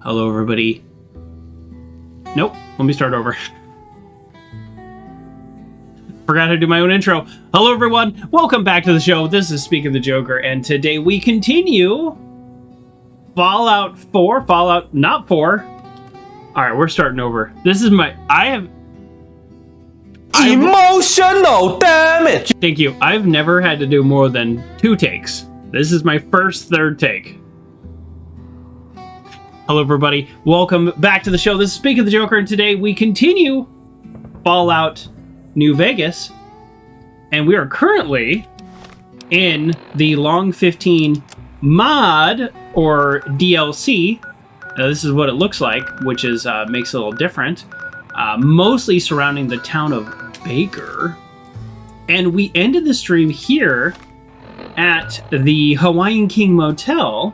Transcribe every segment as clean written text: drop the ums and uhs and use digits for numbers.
Hello, everybody. Nope, let me start over. Forgot to do my own intro. Hello, everyone. Welcome back to the show. This is Speak of the Joker, and today we continue Fallout 4. Not 4. All right, we're starting over. This is emotional damage. Thank you. I've never had to do more than 2 takes. This is my first third take. Hello, everybody. Welcome back to the show. This is Speak of the Joker, and today we continue Fallout New Vegas, and we are currently in the Long 15 mod or DLC. Now, this is what it looks like, which is makes it a little different. Mostly surrounding the town of Baker, and we ended the stream here at the Hawaiian King Motel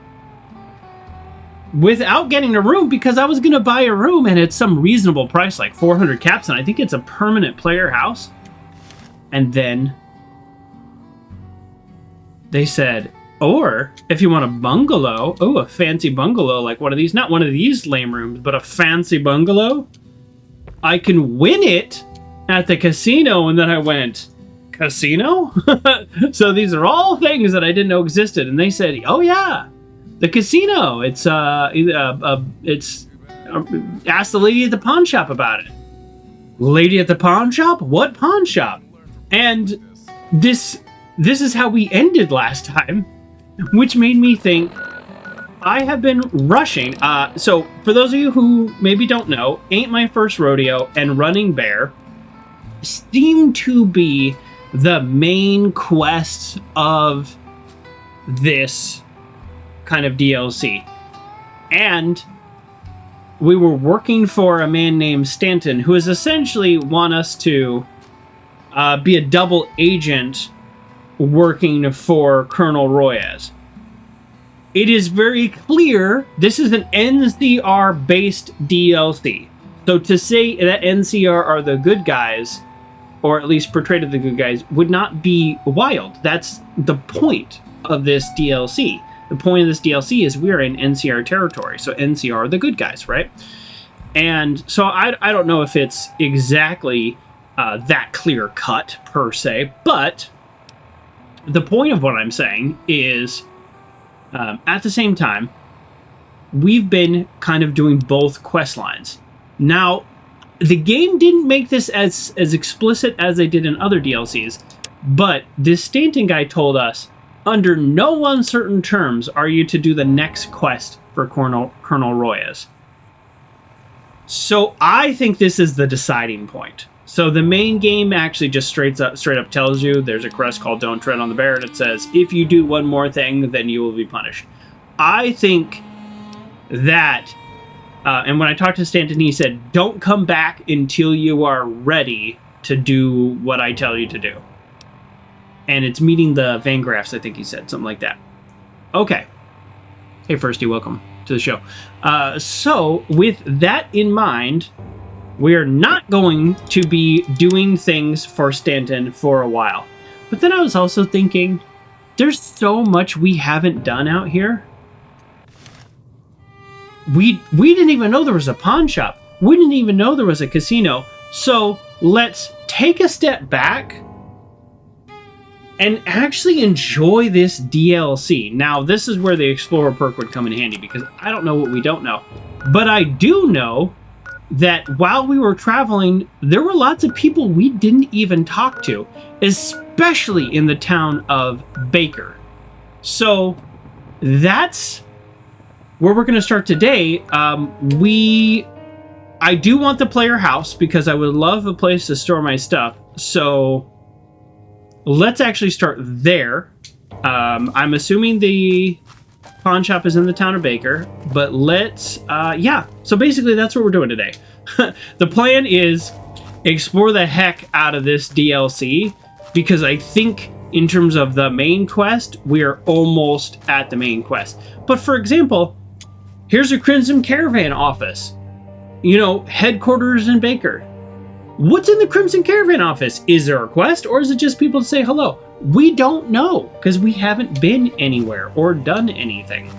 without getting a room, because I was going to buy a room and it's some reasonable price, like 400 caps, and I think it's a permanent player house. And then they said, or if you want a bungalow, a fancy bungalow, like one of these, not one of these lame rooms, but a fancy bungalow, I can win it at the casino. And then I went, casino? So these are all things that I didn't know existed. And they said, oh yeah, the casino. It's ask the lady at the pawn shop about it. Lady at the pawn shop? What pawn shop? And this is how we ended last time, which made me think I have been rushing. So for those of you who maybe don't know, Ain't My First Rodeo and Running Bear seem to be the main quests of this kind of DLC. And we were working for a man named Stanton, who is essentially want us to be a double agent working for Colonel Royaz. It is very clear this is an NCR-based DLC. So to say that NCR are the good guys, or at least portrayed as the good guys, would not be wild. That's the point of this DLC. The point of this DLC is we are in NCR territory, so NCR are the good guys, right? And so I don't know if it's exactly that clear cut, per se, but the point of what I'm saying is, at the same time, we've been kind of doing both quest lines. Now, the game didn't make this as explicit as they did in other DLCs, but this Stanton guy told us, under no uncertain terms are you to do the next quest for Colonel Royaz. So I think this is the deciding point. So the main game actually just straight up tells you there's a quest called Don't Tread on the Bear, and it says, if you do one more thing, then you will be punished. I think that, and when I talked to Stanton, he said, don't come back until you are ready to do what I tell you to do. And it's meeting the Van Graffs, I think he said, something like that. Okay. Hey, Firsty, welcome to the show. So with that in mind, we're not going to be doing things for Stanton for a while. But then I was also thinking, there's so much we haven't done out here. We didn't even know there was a pawn shop. We didn't even know there was a casino. So let's take a step back and actually enjoy this DLC. Now, this is where the Explorer perk would come in handy, because I don't know what we don't know. But I do know that while we were traveling, there were lots of people we didn't even talk to, especially in the town of Baker. So that's where we're going to start today. I do want the player house because I would love a place to store my stuff. So let's actually start there. I'm assuming the pawn shop is in the town of Baker, but let's, so basically that's what we're doing today. The plan is explore the heck out of this DLC, because I think in terms of the main quest, we are almost at the main quest. But for example, here's a Crimson Caravan office, headquarters in Baker. What's in the Crimson Caravan office? Is there a quest, or is it just people to say hello? We don't know, because we haven't been anywhere or done anything.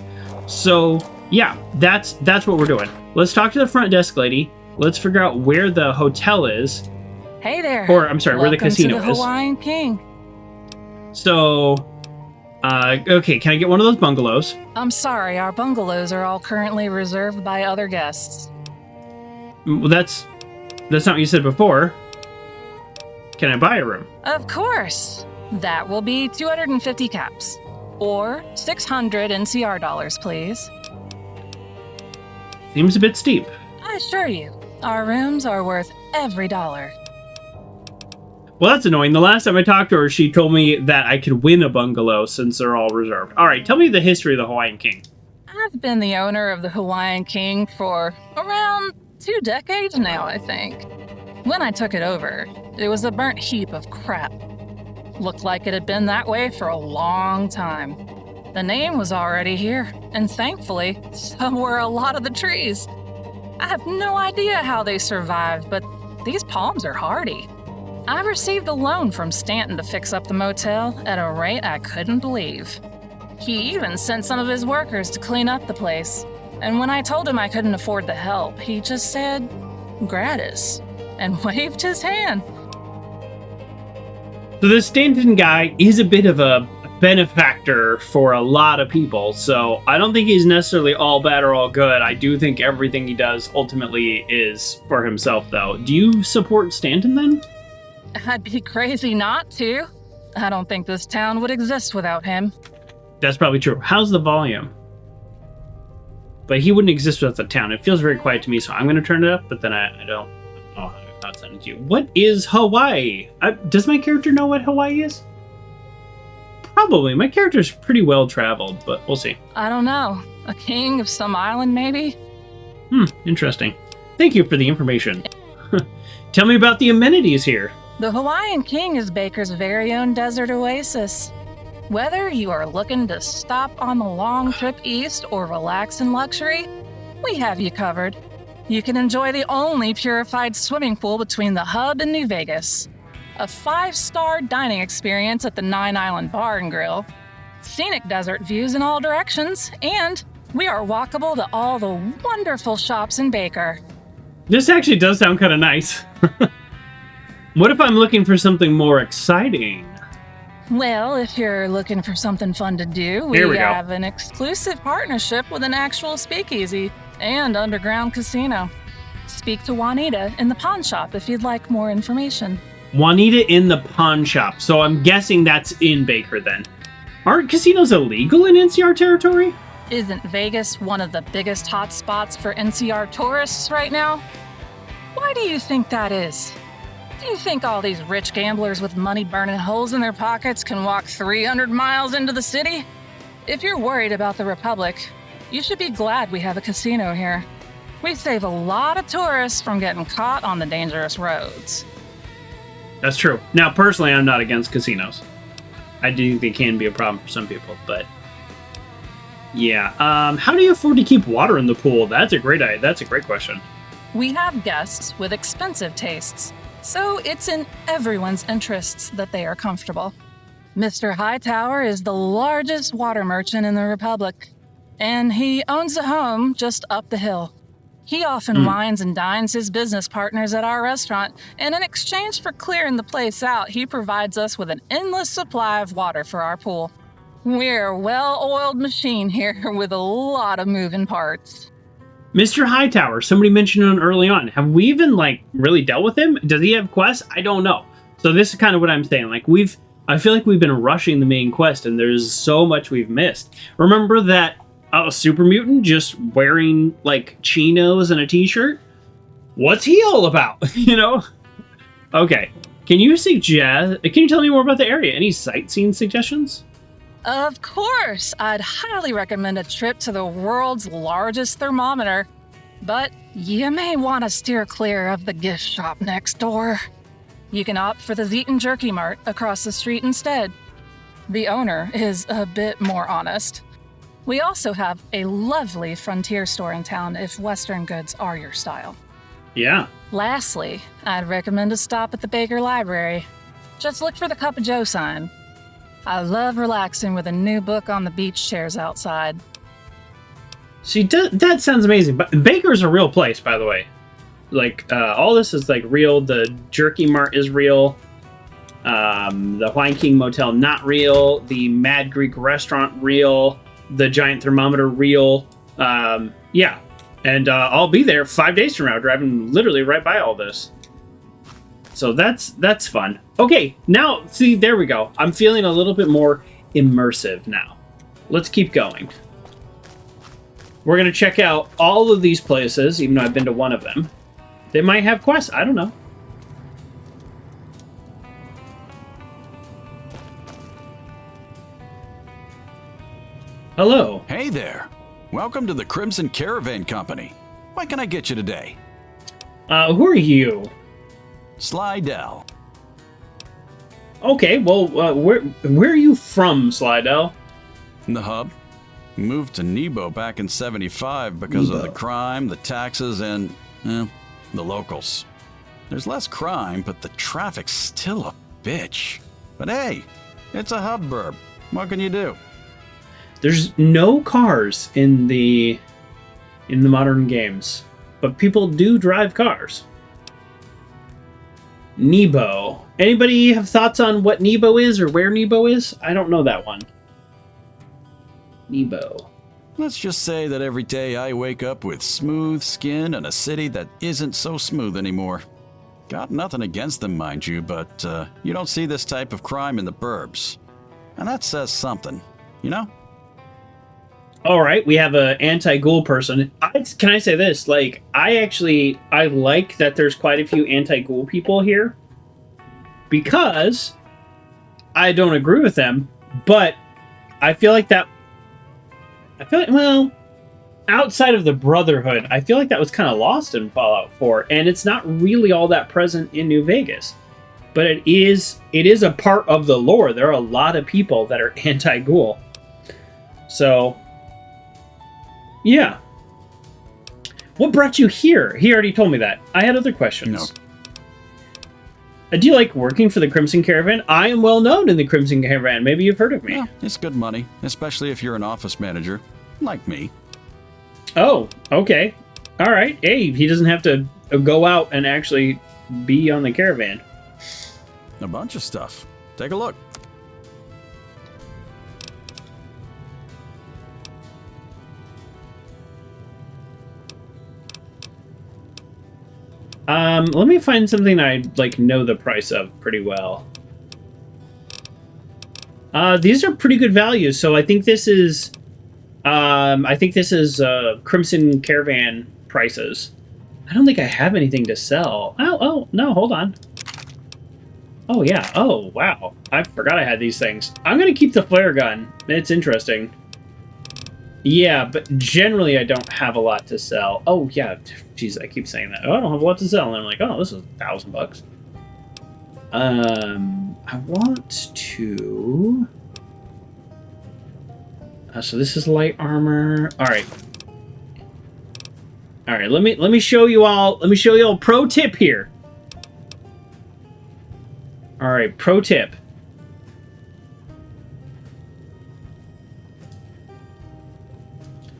So Yeah, that's what we're doing. Let's talk to the front desk lady. Let's figure out where the hotel is. Hey there. Or, I'm sorry, where the casino Welcome to the is. Hawaiian King. So, okay, can I get one of those bungalows? I'm sorry, our bungalows are all currently reserved by other guests. Well, that's not what you said before. Can I buy a room? Of course. That will be 250 caps. Or 600 NCR dollars, please. Seems a bit steep. I assure you, our rooms are worth every dollar. Well, that's annoying. The last time I talked to her, she told me that I could win a bungalow since they're all reserved. All right, tell me the history of the Hawaiian King. I've been the owner of the Hawaiian King for around 2 decades now, I think. When I took it over, it was a burnt heap of crap. Looked like it had been that way for a long time. The name was already here, and thankfully, so were a lot of the trees. I have no idea how they survived, but these palms are hardy. I received a loan from Stanton to fix up the motel at a rate I couldn't believe. He even sent some of his workers to clean up the place, and when I told him I couldn't afford the help, he just said, gratis, and waved his hand. So this Stanton guy is a bit of a benefactor for a lot of people, so I don't think he's necessarily all bad or all good. I do think everything he does ultimately is for himself, though. Do you support Stanton, then? I'd be crazy not to. I don't think this town would exist without him. That's probably true. How's the volume? But he wouldn't exist without the town. It feels very quiet to me, so I'm going to turn it up, but then I don't know how to send it to you. What is Hawaii? Does my character know what Hawaii is? Probably. My character's pretty well traveled, but we'll see. I don't know. A king of some island, maybe? Interesting. Thank you for the information. Tell me about the amenities here. The Hawaiian King is Baker's very own desert oasis. Whether you are looking to stop on the long trip east or relax in luxury, we have you covered. You can enjoy the only purified swimming pool between the hub and New Vegas, a 5-star dining experience at the 9 Island Bar and Grill, scenic desert views in all directions, and we are walkable to all the wonderful shops in Baker. This actually does sound kind of nice. What if I'm looking for something more exciting? Well, if you're looking for something fun to do, we have an exclusive partnership with an actual speakeasy and underground casino. Speak to Juanita in the pawn shop if you'd like more information. Juanita in the pawn shop. So I'm guessing that's in Baker then. Aren't casinos illegal in NCR territory? Isn't Vegas one of the biggest hotspots for NCR tourists right now? Why do you think that is? Do you think all these rich gamblers with money burning holes in their pockets can walk 300 miles into the city? If you're worried about the Republic, you should be glad we have a casino here. We save a lot of tourists from getting caught on the dangerous roads. That's true. Now, personally, I'm not against casinos. I do think they can be a problem for some people, but yeah. How do you afford to keep water in the pool? That's a great question. We have guests with expensive tastes, so it's in everyone's interests that they are comfortable. Mr. Hightower is the largest water merchant in the Republic, and he owns a home just up the hill. He often wines and dines his business partners at our restaurant, and in exchange for clearing the place out, he provides us with an endless supply of water for our pool. We're a well-oiled machine here with a lot of moving parts. Mr. Hightower, somebody mentioned him early on. Have we even, really dealt with him? Does he have quests? I don't know. So this is kind of what I'm saying. I feel like we've been rushing the main quest, and there's so much we've missed. Remember that super mutant just wearing, chinos and a t-shirt? What's he all about? Okay. Can you tell me more about the area? Any sightseeing suggestions? Of course! I'd highly recommend a trip to the world's largest thermometer, but you may want to steer clear of the gift shop next door. You can opt for the Zetan Jerky Mart across the street instead. The owner is a bit more honest. We also have a lovely frontier store in town if Western goods are your style. Yeah. Lastly, I'd recommend a stop at the Baker Library. Just look for the Cup of Joe sign. I love relaxing with a new book on the beach chairs outside. See, that sounds amazing. But Baker's a real place, by the way. Like, all this is, like, real. The Jerky Mart is real. The Hawaiian King Motel, not real. The Mad Greek Restaurant, real. The Giant Thermometer, real. Yeah. And I'll be there 5 days from now, driving literally right by all this. So that's fun. Okay, now, see, there we go. I'm feeling a little bit more immersive now. Let's keep going. We're going to check out all of these places, even though I've been to one of them. They might have quests. I don't know. Hello. Hey there. Welcome to the Crimson Caravan Company. What can I get you today? Who are you? Slidell. Okay, well, where are you from, Slidell? The hub. Moved to Nebo back in '75 because of the crime, the taxes, and, the locals. There's less crime, but the traffic's still a bitch. But hey, it's a hub burb. What can you do? There's no cars in the modern games, but people do drive cars. Nebo. Anybody have thoughts on what Nebo is or where Nebo is? I don't know that one. Nebo. Let's just say that every day I wake up with smooth skin and a city that isn't so smooth anymore. Got nothing against them, mind you, but you don't see this type of crime in the burbs. And that says something, you know? All right, we have an anti-ghoul person. Can I say this? Like, I like that there's quite a few anti-ghoul people here. Because I don't agree with them, but I feel like, well, outside of the Brotherhood, I feel like that was kind of lost in Fallout 4, and it's not really all that present in New Vegas. But it is a part of the lore. There are a lot of people that are anti-ghoul. So, yeah. What brought you here? He already told me that. I had other questions. No. Do you like working for the Crimson Caravan? I am well known in the Crimson Caravan. Maybe you've heard of me. Yeah, it's good money, especially if you're an office manager, like me. Oh, okay. All right. Hey, he doesn't have to go out and actually be on the caravan. A bunch of stuff. Take a look. Let me find something I know the price of pretty well. These are pretty good values, so I think this is Crimson Caravan prices. I don't think I have anything to sell. Oh no, hold on. Oh yeah. Oh wow. I forgot I had these things. I'm gonna keep the flare gun. It's interesting. Yeah, but generally I don't have a lot to sell. Oh, yeah. Jeez, I keep saying that. Oh, I don't have a lot to sell. And I'm like, oh, this is $1,000. I want to... so this is light armor. All right. All right, let me show you all. Let me show you all pro tip here. All right, pro tip.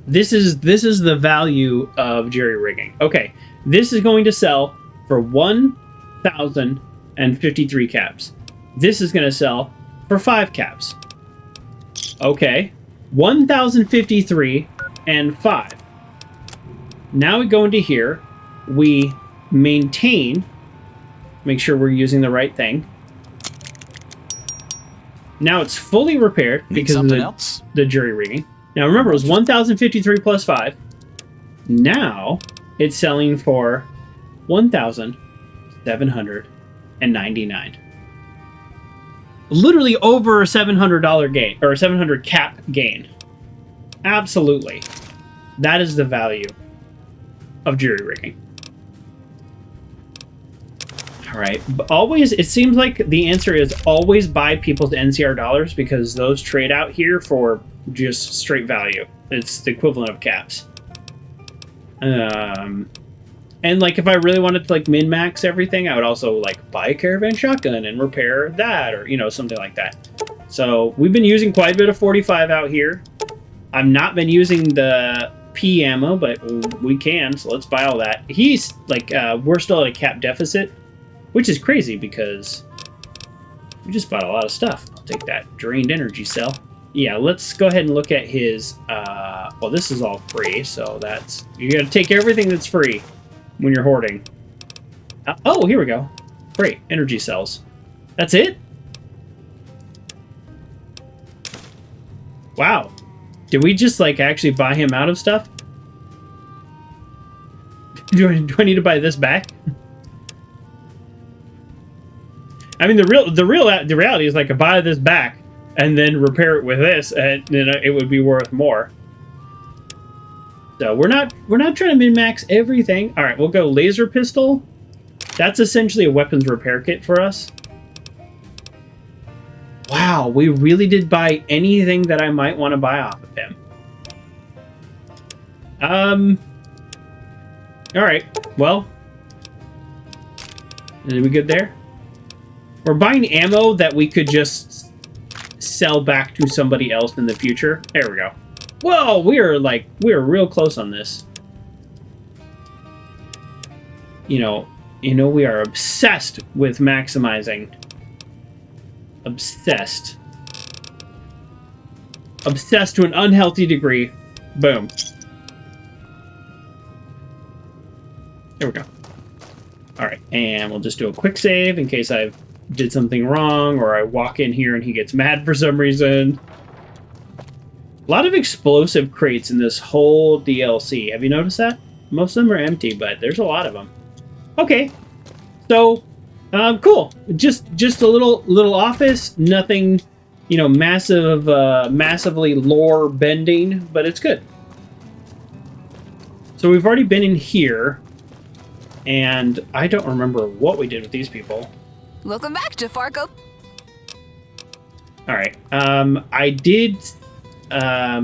This is the value of jerry rigging. Okay, this is going to sell for 1,053 caps. This is going to sell for 5 caps. Okay, 1,053 and 5. Now we go into here. We maintain. Make sure we're using the right thing. Now it's fully repaired because of the jerry rigging. Now remember, it was 1,053 plus 5. Now it's selling for 1,799. Literally over a $700 gain, or a 700 cap gain. Absolutely. That is the value of jury rigging. All right, but always, it seems like the answer is always buy people's NCR dollars because those trade out here for just straight value. It's the equivalent of caps. And like if I really wanted to like min-max everything, I would also like buy a caravan shotgun and repair that, or something like that. So we've been using quite a bit of 45 out here. I've not been using the P ammo, but we can, so let's buy all that. He's like, we're still at a cap deficit, which is crazy because we just bought a lot of stuff. I'll take that drained energy cell. Yeah, let's go ahead and look at his, well, this is all free, so that's, you gotta take everything that's free when you're hoarding. Oh, here we go. Great, energy cells. That's it? Wow. Did we just, like, actually buy him out of stuff? Do I need to buy this back? I mean, the reality is, like, I buy this back and then repair it with this, and then it would be worth more. So we're not trying to min-max everything. All right, we'll go laser pistol. That's essentially a weapons repair kit for us. Wow, we really did buy anything that I might want to buy off of him. All right. Well, are we good there? We're buying ammo that we could just sell back to somebody else in the future. There we go. Whoa, we're real close on this. You know, we are obsessed with maximizing. Obsessed. Obsessed to an unhealthy degree. Boom. There we go. Alright, and we'll just do a quick save in case I did something wrong or I walk in here and he gets mad for some reason. A lot of explosive crates in this whole DLC. Have you noticed that? Most of them are empty, but there's a lot of them. Okay. So, cool. Just a little office. Nothing, you know, massively lore bending, but it's good. So we've already been in here, and I don't remember what we did with these people. Welcome back to Fargo. All right. I did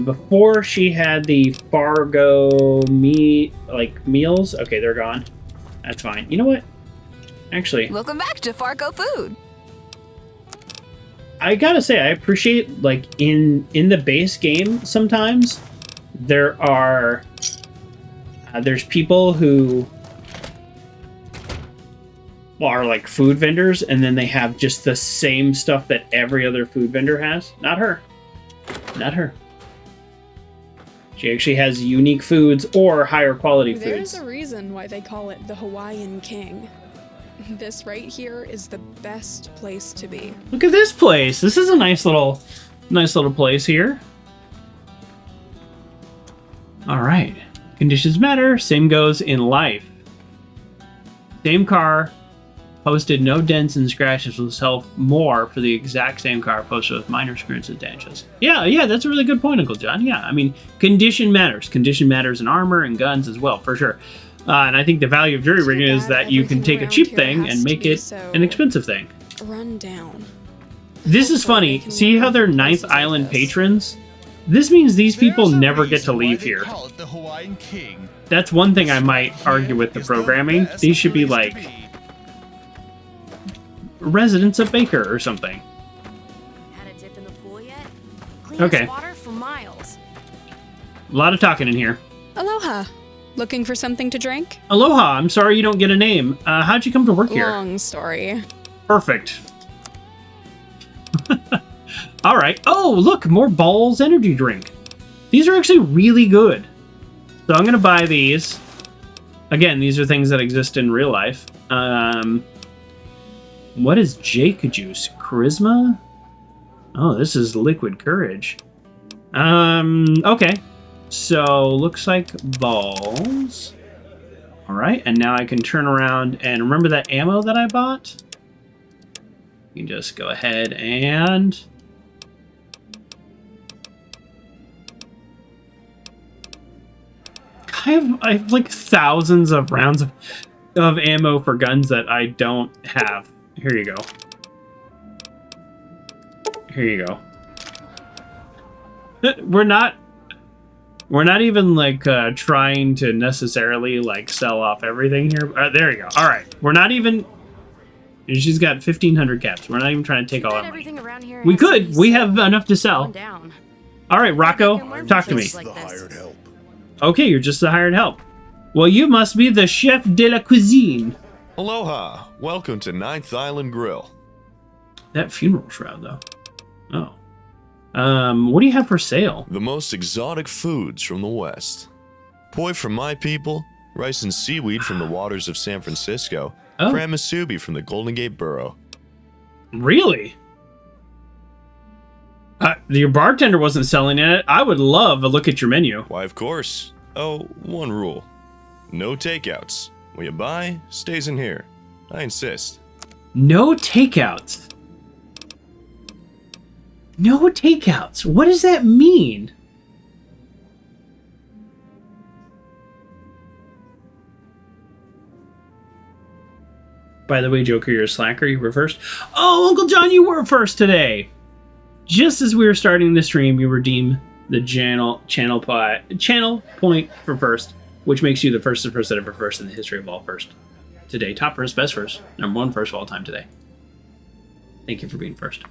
before she had the Fargo meals. Okay, they're gone. That's fine. You know what? Actually, Welcome back to Fargo Food. I gotta say, I appreciate, like, in the base game, sometimes there are there's people who are like food vendors, and then they have just the same stuff that every other food vendor has. Not her. Not her. She actually has unique foods or higher quality foods. There's a reason why they call it the Hawaiian King. This right here is the best place to be. Look at this place. This is a nice little place here. All right. Conditions matter. Same goes in life. Same car. Posted no dents and scratches will sell more for the exact same car posted with minor scratches and damages. Yeah, that's a really good point, Uncle John. Yeah, I mean, condition matters. Condition matters in armor and guns as well, for sure. And I think the value of jury rigging is that you can take a cheap thing and make it an expensive thing. Run down. This is funny. See how they're Ninth Island patrons? This means these people never get to leave here. That's one thing I might argue with the programming. These should be like residents of Baker or something. Had a dip in the pool yet? Okay. Water for miles. A lot of talking in here. Aloha. Looking for something to drink? Aloha, I'm sorry you don't get a name. How'd you come to work here? Long story. Perfect. All right. Oh, look, more Balls energy drink. These are actually really good. So I'm going to buy these. Again, these are things that exist in real life. What is Jake juice? Charisma? Oh, this is liquid courage. Okay. So, looks like balls. Alright, and now I can turn around and remember that ammo that I bought? You can just go ahead and... I have like thousands of rounds of ammo for guns that I don't have. Here you go. Here you go. We're not even like trying to necessarily like sell off everything here. There you go. All right, we're not even. She's got 1,500 caps. We're not even trying to take all that money. We could. We have enough to sell. All right, Rocco, talk to me. Okay, you're just the hired help. Well, you must be the chef de la cuisine. Aloha. Welcome to Ninth Island Grill. That funeral shroud, though. Oh. What do you have for sale? The most exotic foods from the West. Poi from my people, rice and seaweed from the waters of San Francisco, Oh. cram musubi from the Golden Gate Borough. Really? Your bartender wasn't selling it. I would love a look at your menu. Why, of course. Oh, one rule. No takeouts. What you buy stays in here. I insist. No takeouts. No takeouts. What does that mean? By the way, Joker, you're a slacker. You were first. Oh, Uncle John, you were first today. Just as we were starting the stream, you redeem the channel point for first, which makes you the first that ever first in the history of all first. Today, top first, best first, number one first of all time today. Thank you for being first.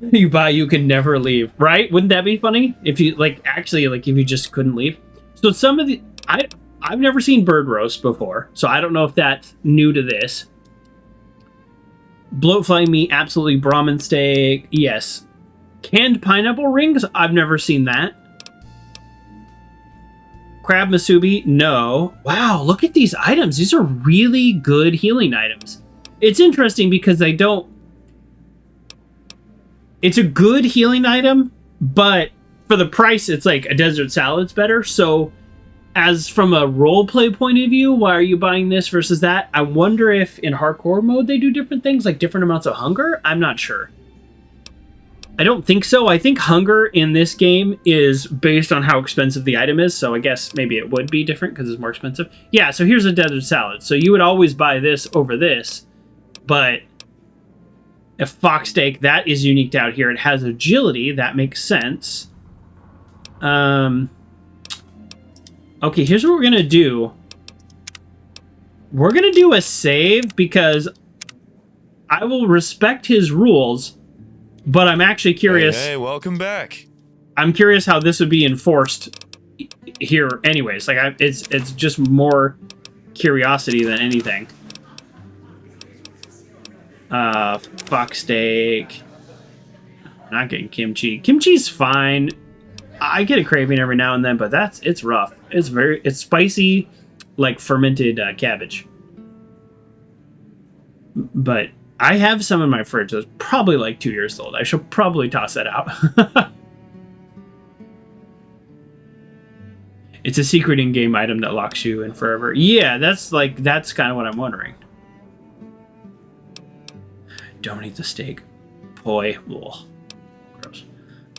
You buy, you can never leave, right? Wouldn't that be funny if you if you just couldn't leave? So some of the I've never seen bird roast before, so I don't know if that's new to this. Bloatfly meat, absolutely. Brahmin steak, yes. Canned pineapple rings, I've never seen that. Crab musubi, no. Wow, look at these items. These are really good healing items. It's interesting because they don't... It's a good healing item, but for the price, it's like a desert salad's better. So as from a roleplay point of view, why are you buying this versus that? I wonder if in hardcore mode they do different things, like different amounts of hunger? I'm not sure. I don't think so. I think hunger in this game is based on how expensive the item is, so I guess maybe it would be different because it's more expensive. Yeah, so here's a desert salad. So you would always buy this over this, but a fox steak, that is unique out here. It has agility. That makes sense. Okay, here's what we're going to do. We're going to do a save because I will respect his rules, but I'm actually curious. Hey, welcome back. I'm curious how this would be enforced here anyways. Like, it's just more curiosity than anything. Fox steak. Not getting kimchi. Kimchi's fine. I get a craving every now and then, but it's rough. It's spicy, like fermented cabbage. But I have some in my fridge that's probably like 2 years old. I should probably toss that out. It's a secret in-game item that locks you in forever. Yeah, that's kind of what I'm wondering. Don't eat the steak. Boy, ugh. Gross.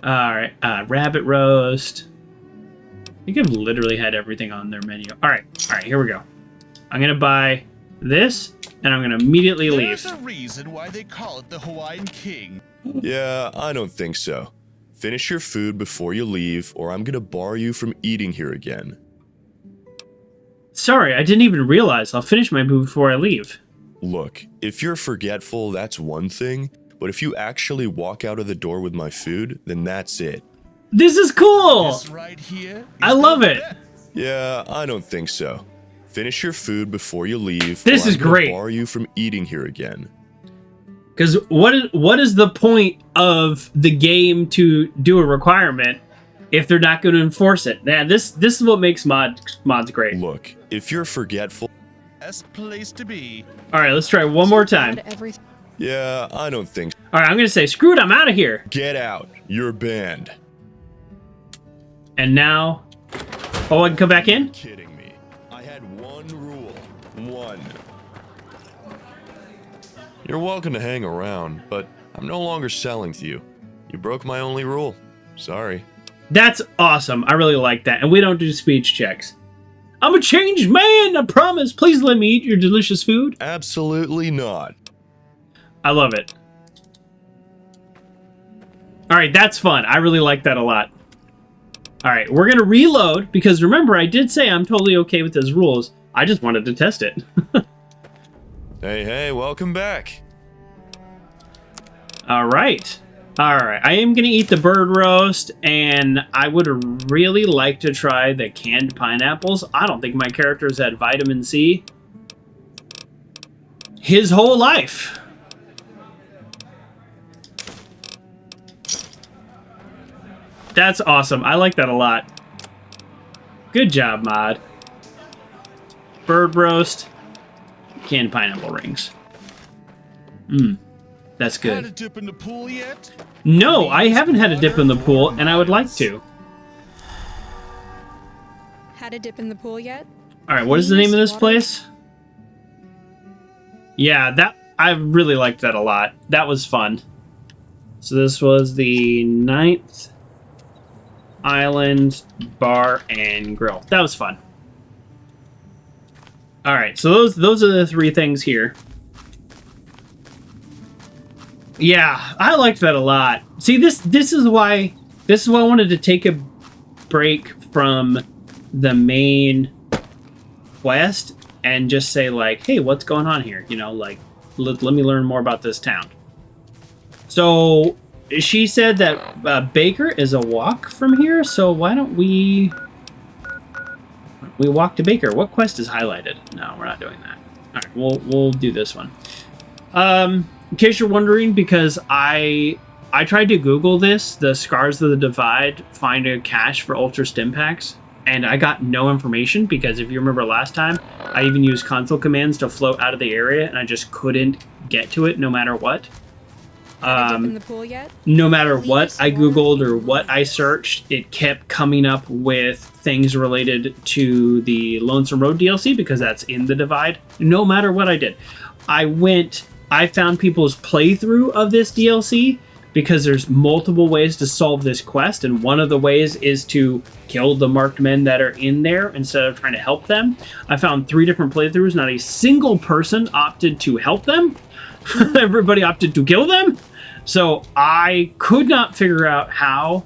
Alright, rabbit roast. I think I've literally had everything on their menu. Alright, here we go. I'm gonna buy this, and I'm gonna immediately leave. There's a reason why they call it the Hawaiian King. Yeah, I don't think so. Finish your food before you leave, or I'm gonna bar you from eating here again. Sorry, I didn't even realize. I'll finish my food before I leave. Look, if you're forgetful, that's one thing, but if you actually walk out of the door with my food, then that's it. This is cool! This right here. I love it. Yeah, I don't think so. Finish your food before you leave. This is great. Bar you from eating here again. Because what is the point of the game to do a requirement if they're not going to enforce it? Man, this is what makes mods great. Look, if you're forgetful... Best place to be. All right, let's try one more time. Yeah, I don't think so. All right, I'm going to say, screw it, I'm out of here. Get out. You're banned. And now... Oh, I can come back in? Kidding me. I had one rule. One. You're welcome to hang around, but I'm no longer selling to you. You broke my only rule. Sorry. That's awesome. I really like that. And we don't do speech checks. I'm a changed man, I promise. Please let me eat your delicious food. Absolutely not. I love it. All right, that's fun. I really like that a lot. All right, we're going to reload because remember, I did say I'm totally okay with his rules. I just wanted to test it. Hey, welcome back. All right. Alright, I am going to eat the bird roast, and I would really like to try the canned pineapples. I don't think my character's had vitamin C his whole life. That's awesome. I like that a lot. Good job, Mod. Bird roast, canned pineapple rings. That's good. Had a dip in the pool yet? No, I haven't had a dip in the pool, and I would like to. Had a dip in the pool yet? Alright, what is the name of this place? Yeah, I really liked that a lot. That was fun. So this was the 9th Island Bar and Grill. That was fun. Alright, so those are the 3 things here. Yeah, I liked that a lot. See, this is why I wanted to take a break from the main quest and just say, like, hey, what's going on here? You know, like, let me learn more about this town. So she said that Baker is a walk from here, so why don't we walk to Baker? What quest is highlighted? No, we're not doing that. All right, we'll do this one. In case you're wondering, because I tried to Google this, the Scars of the Divide, find a cache for Ultra Stim Packs, and I got no information, because if you remember last time, I even used console commands to float out of the area, and I just couldn't get to it no matter what. In the pool yet? No matter what I Googled or what I searched, it kept coming up with things related to the Lonesome Road DLC, because that's in the Divide. No matter what I did. I found people's playthrough of this DLC, because there's multiple ways to solve this quest, and one of the ways is to kill the marked men that are in there instead of trying to help them. I found 3 different playthroughs. Not a single person opted to help them. Everybody opted to kill them. So I could not figure out how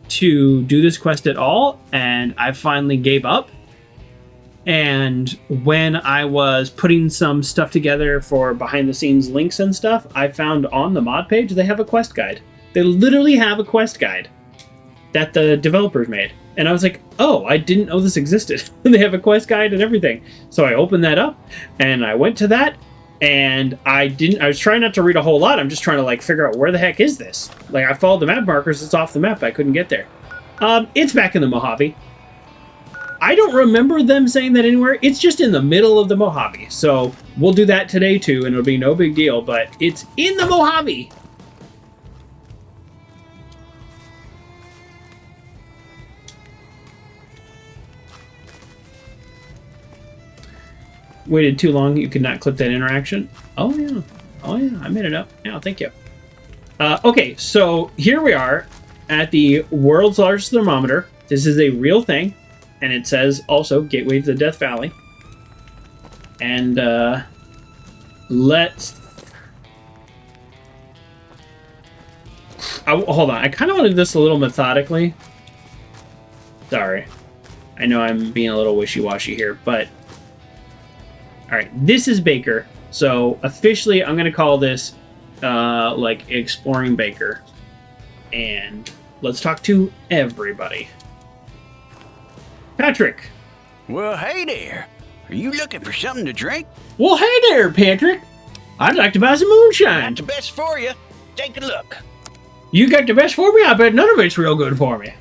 to do this quest at all, and I finally gave up. And when I was putting some stuff together for behind-the-scenes links and stuff, I found on the mod page they have a quest guide. They literally have a quest guide that the developers made. And I was like, oh, I didn't know this existed. They have a quest guide and everything. So I opened that up, and I went to that, and I was trying not to read a whole lot. I'm just trying to, like, figure out where the heck is this? Like, I followed the map markers, it's off the map, I couldn't get there. It's back in the Mojave. I don't remember them saying that anywhere. It's just in the middle of the Mojave. So we'll do that today too, and it'll be no big deal, but it's in the Mojave. Waited too long, you could not clip that interaction. Oh yeah, I made it up. Yeah, thank you. Okay, so here we are at the world's largest thermometer. This is a real thing. And it says also Gateway to the Death Valley. And hold on. I kind of want to do this a little methodically. Sorry. I know I'm being a little wishy-washy here, but alright, this is Baker. So officially I'm going to call this like Exploring Baker. And let's talk to everybody. Patrick. Well, hey there. Are you looking for something to drink? Well, hey there, Patrick. I'd like to buy some moonshine. Not the best for you. Take a look. You got the best for me? I bet none of it's real good for me.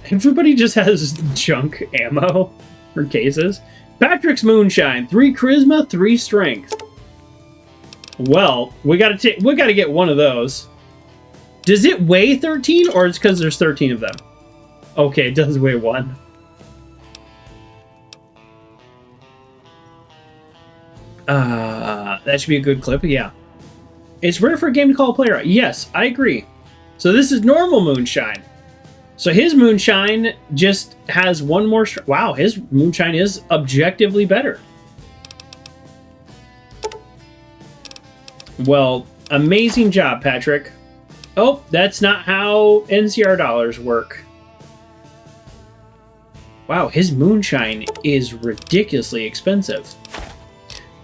Everybody just has junk ammo or cases. Patrick's moonshine. 3 charisma, 3 strength. Well, we gotta get one of those. Does it weigh 13, or it's because there's 13 of them? Okay, it does weigh 1. That should be a good clip, yeah. It's rare for a game to call a player out. Yes, I agree. So this is normal moonshine. So his moonshine just has 1 more... Wow, his moonshine is objectively better. Well, amazing job, Patrick. Oh, that's not how NCR dollars work. Wow, his moonshine is ridiculously expensive.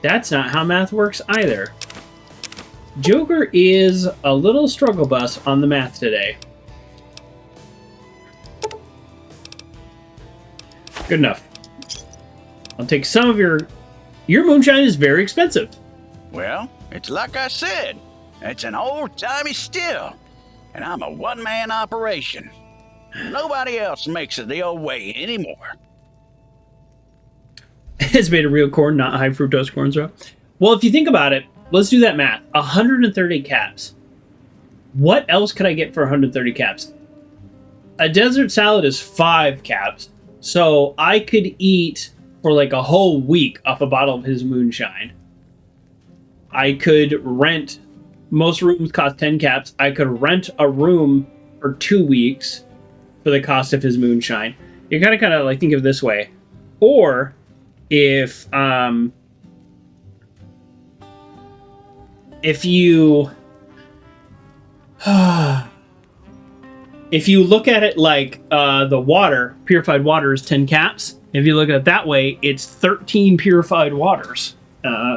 That's not how math works either. Joker is a little struggle bus on the math today. Good enough. I'll take some of your moonshine is very expensive. Well, it's like I said. It's an old-timey still. And I'm a one-man operation. Nobody else makes it the old way anymore. It's made of real corn, not high fructose corn syrup. Well, if you think about it, let's do that math. 130 caps. What else could I get for 130 caps? A desert salad is 5 caps. So I could eat for like a whole week off a bottle of his moonshine. I could rent, most rooms cost 10 caps. I could rent a room for 2 weeks for the cost of his moonshine. You gotta kind of like think of it this way. Or if you if you look at it like the water, purified water is 10 caps. If you look at it that way, it's 13 purified waters.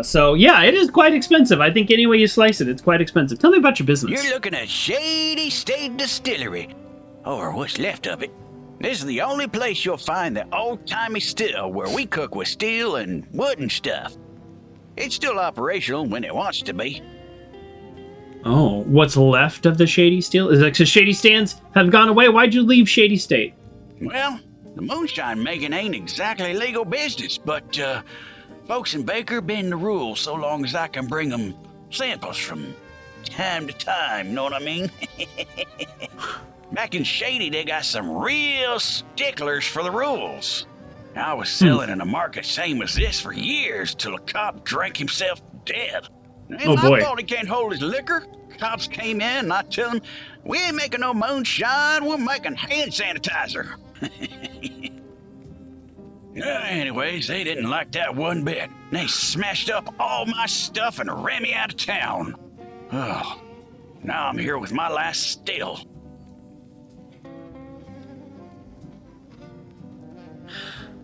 So yeah, it is quite expensive. I think any way you slice it, it's quite expensive. Tell me about your business. You're looking at Shady State Distillery, or what's left of it. This is the only place you'll find the old-timey still where we cook with steel and wood and stuff. It's still operational when it wants to be. Oh, what's left of the Shady Steel? Is it because Shady Stands have gone away? Why'd you leave Shady State? Well, the moonshine making ain't exactly legal business, but folks in Baker bend the rules so long as I can bring them samples from time to time, you know what I mean? Back in Shady, they got some real sticklers for the rules. I was selling in a market same as this for years till a cop drank himself to death. And my fault he can't hold his liquor. Cops came in and I tell them, we ain't making no moonshine, we're making hand sanitizer. Anyways, they didn't like that one bit. They smashed up all my stuff and ran me out of town. Oh, now I'm here with my last still.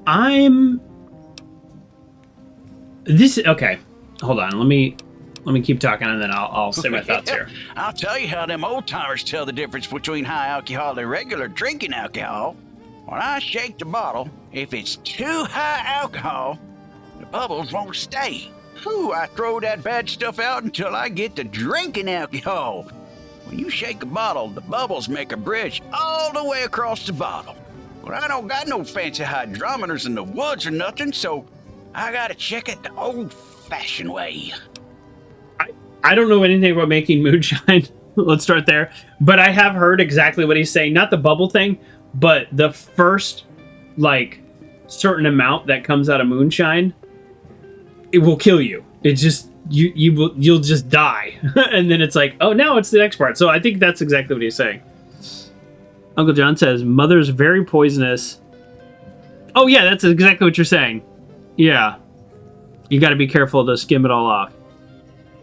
Okay. Hold on. Let me keep talking and then I'll say my thoughts here. I'll tell you how them old timers tell the difference between high alcohol and regular drinking alcohol. When I shake the bottle, if it's too high alcohol, the bubbles won't stay. Ooh, I throw that bad stuff out until I get to drinking alcohol. When you shake a bottle, the bubbles make a bridge all the way across the bottle. But I don't got no fancy hydrometers in the woods or nothing, so I gotta check it the old-fashioned way. I don't know anything about making moonshine. Let's start there. But I have heard exactly what he's saying. Not the bubble thing, but the first, like, certain amount that comes out of moonshine, it will kill you. It's just, you'll just die. And then it's like, oh, now it's the next part. So I think that's exactly what he's saying. Uncle John says, mother's very poisonous. Oh, yeah, that's exactly what you're saying. Yeah. You got to be careful to skim it all off.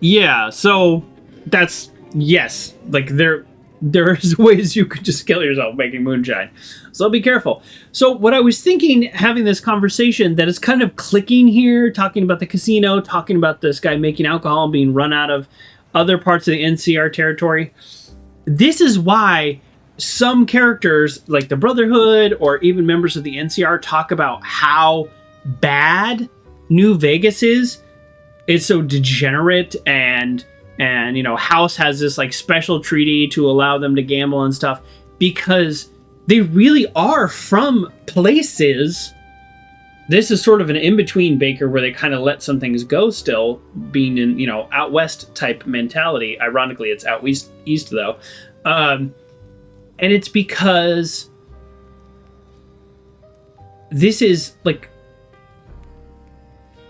Yeah, so that's, yes. Like, there's ways you could just kill yourself making moonshine. So be careful. So what I was thinking, having this conversation that is kind of clicking here, talking about the casino, talking about this guy making alcohol and being run out of other parts of the NCR territory. This is why some characters, like the Brotherhood or even members of the NCR, talk about how bad New Vegas is. It's so degenerate, and you know, House has this like special treaty to allow them to gamble and stuff because they really are from places. This is sort of an in-between Baker where they kind of let some things go still, being in, you know, out west type mentality. Ironically, it's out east though. And it's because this is like,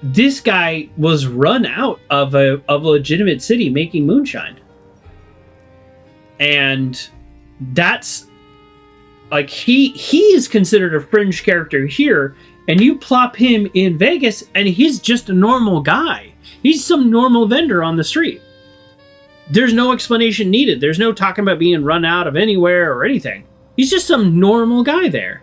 this guy was run out of a legitimate city making moonshine. And that's like, he is considered a fringe character here, and you plop him in Vegas and he's just a normal guy. He's some normal vendor on the street. There's no explanation needed. There's no talking about being run out of anywhere or anything. He's just some normal guy there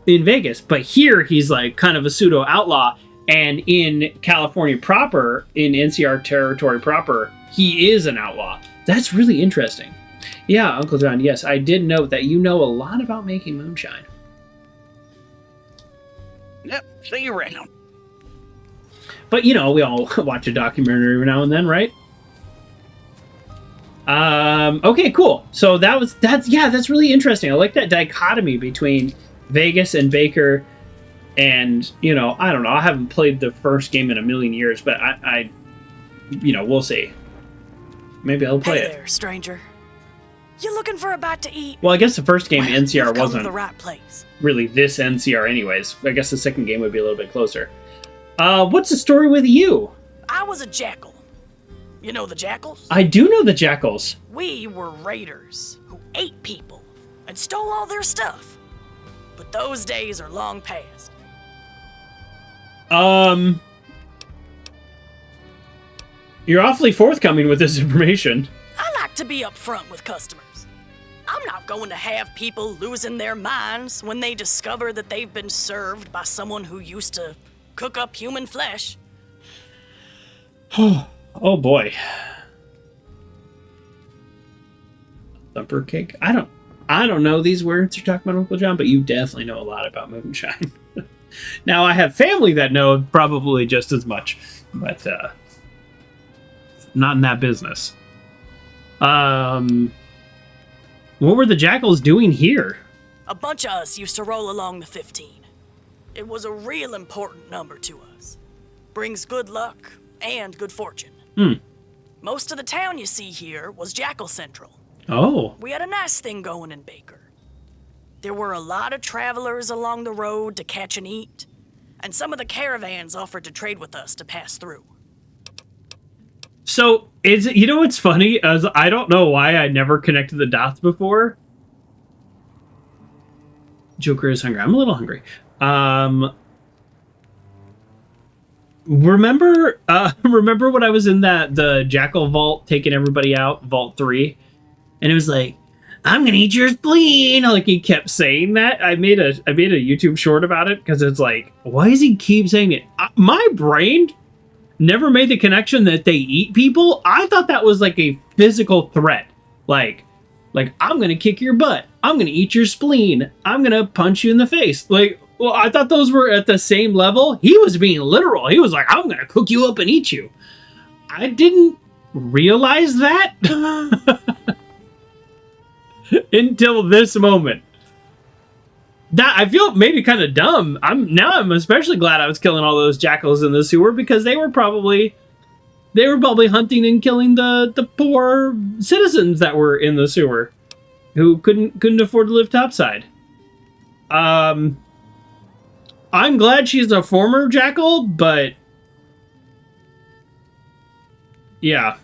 in Vegas. But here he's like kind of a pseudo outlaw. And in California proper, in NCR territory proper, he is an outlaw. That's really interesting. Yeah, Uncle John, yes, I did note that you know a lot about making moonshine. Yep, see you around. But, you know, we all watch a documentary every now and then, right? Okay, cool. So that's really interesting. I like that dichotomy between Vegas and Baker. And, you know, I don't know. I haven't played the first game in a million years, but I you know, we'll see. Maybe I'll play it. Hey there, stranger. You looking for a bite to eat? Well, I guess the first game, NCR, you've come to wasn't the right place. really this NCR anyways. I guess the second game would be a little bit closer. What's the story with you? I was a jackal. You know the jackals? I do know the jackals. We were raiders who ate people and stole all their stuff. But those days are long past. You're awfully forthcoming with this information. I like to be upfront with customers. I'm not going to have people losing their minds when they discover that they've been served by someone who used to cook up human flesh. Oh boy. Thumper cake? I don't know these words you're talking about, Uncle John, but you definitely know a lot about moonshine. Now, I have family that know probably just as much, but not in that business. What were the jackals doing here? A bunch of us used to roll along the 15. It was a real important number to us. Brings good luck and good fortune. Most of the town you see here was Jackal Central. Oh. We had a nice thing going in Baker. There were a lot of travelers along the road to catch and eat, and some of the caravans offered to trade with us to pass through. So, you know what's funny? As I don't know why I never connected the dots before. Joker is hungry. I'm a little hungry. Remember when I was in the Jackal Vault taking everybody out, Vault 3? And it was like, I'm gonna eat your spleen. Like he kept saying that. I made a YouTube short about it because it's like, why does he keep saying it? My brain never made the connection that they eat people. I thought that was like a physical threat. Like I'm gonna kick your butt. I'm gonna eat your spleen. I'm gonna punch you in the face. Like, well, I thought those were at the same level. He was being literal. He was like, I'm gonna cook you up and eat you. I didn't realize that. Until this moment. That I feel maybe kind of dumb. I'm especially glad I was killing all those jackals in the sewer because they were probably hunting and killing the poor citizens that were in the sewer who couldn't afford to live topside. I'm glad she's a former jackal, but yeah.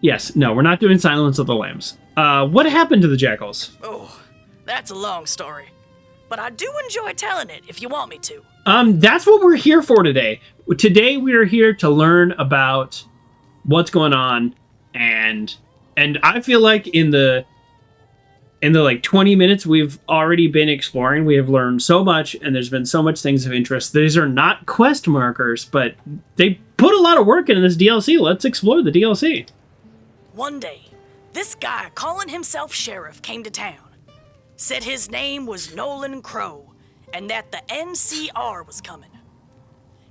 Yes, no, we're not doing Silence of the Lambs. What happened to the jackals? Oh, that's a long story. But I do enjoy telling it if you want me to. That's what we're here for today. Today we are here to learn about what's going on, and I feel like in the like 20 minutes we've already been exploring, we have learned so much, and there's been so much things of interest. These are not quest markers, but they put a lot of work into this DLC. Let's explore the DLC. One day, this guy calling himself sheriff came to town. Said his name was Nolan Crow, and that the NCR was coming.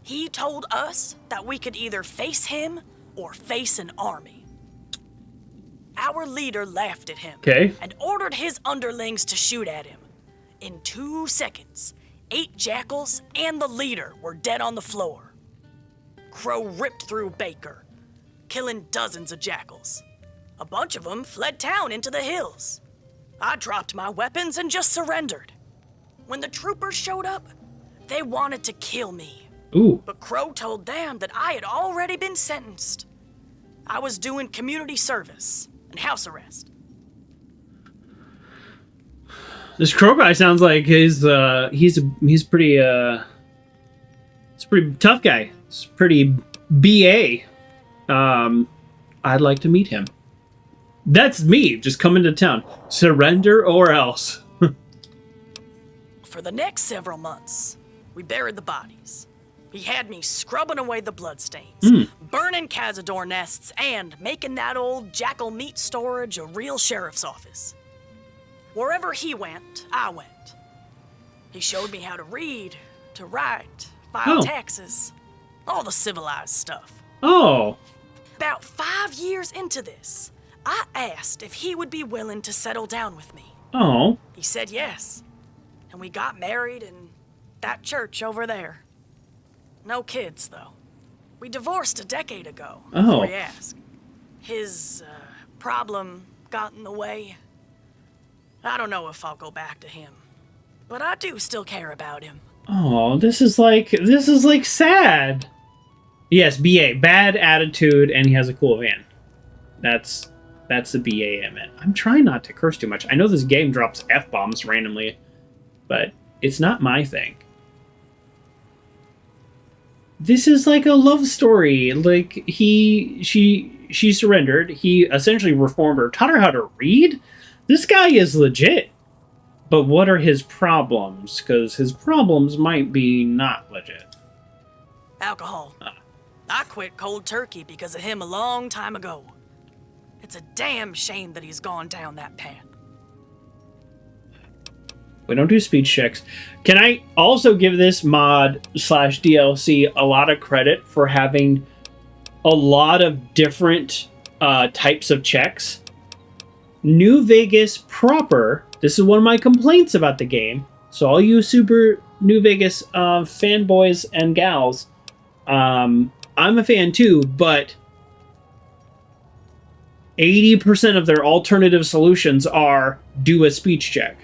He told us that we could either face him or face an army. Our leader laughed at him and ordered his underlings to shoot at him. In 2 seconds, 8 jackals and the leader were dead on the floor. Crow ripped through Baker, killing dozens of jackals. A bunch of them fled town into the hills. I dropped my weapons and just surrendered. When the troopers showed up, they wanted to kill me. Ooh. But Crow told them that I had already been sentenced. I was doing community service and house arrest. This Crow guy sounds like he's pretty tough guy. He's pretty BA. I'd like to meet him. That's me, just coming to town. Surrender or else. For the next several months, we buried the bodies. He had me scrubbing away the bloodstains, Mm. burning cazador nests, and making that old jackal meat storage a real sheriff's office. Wherever he went, I went. He showed me how to read, to write, file Oh. taxes, all the civilized stuff. Oh. About 5 years into this, I asked if he would be willing to settle down with me. Oh. He said yes, and we got married in that church over there. No kids, though. We divorced a decade ago, before Oh. he asked. His problem got in the way. I don't know if I'll go back to him, but I do still care about him. Oh, this is like sad. Yes, BA, bad attitude, and he has a cool van. That's the BA I meant. I'm trying not to curse too much. I know this game drops F-bombs randomly, but it's not my thing. This is like a love story. Like she surrendered. He essentially reformed her, taught her how to read. This guy is legit. But what are his problems? Because his problems might be not legit. Alcohol. I quit cold turkey because of him a long time ago. It's a damn shame that he's gone down that path. We don't do speech checks. Can I also give this mod / DLC a lot of credit for having a lot of different types of checks? New Vegas proper, this is one of my complaints about the game. So all you super New Vegas fanboys and gals, I'm a fan too, but 80% of their alternative solutions are do a speech check.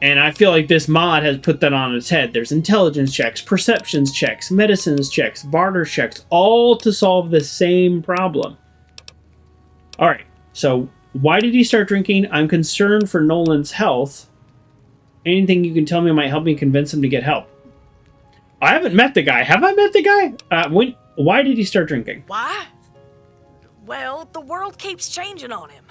And I feel like this mod has put that on its head. There's intelligence checks, perceptions checks, medicines checks, barter checks, all to solve the same problem. All right, so why did he start drinking? I'm concerned for Nolan's health. Anything you can tell me might help me convince him to get help. I haven't met the guy. Have I met the guy? Why did he start drinking? Why? Well, the world keeps changing on him.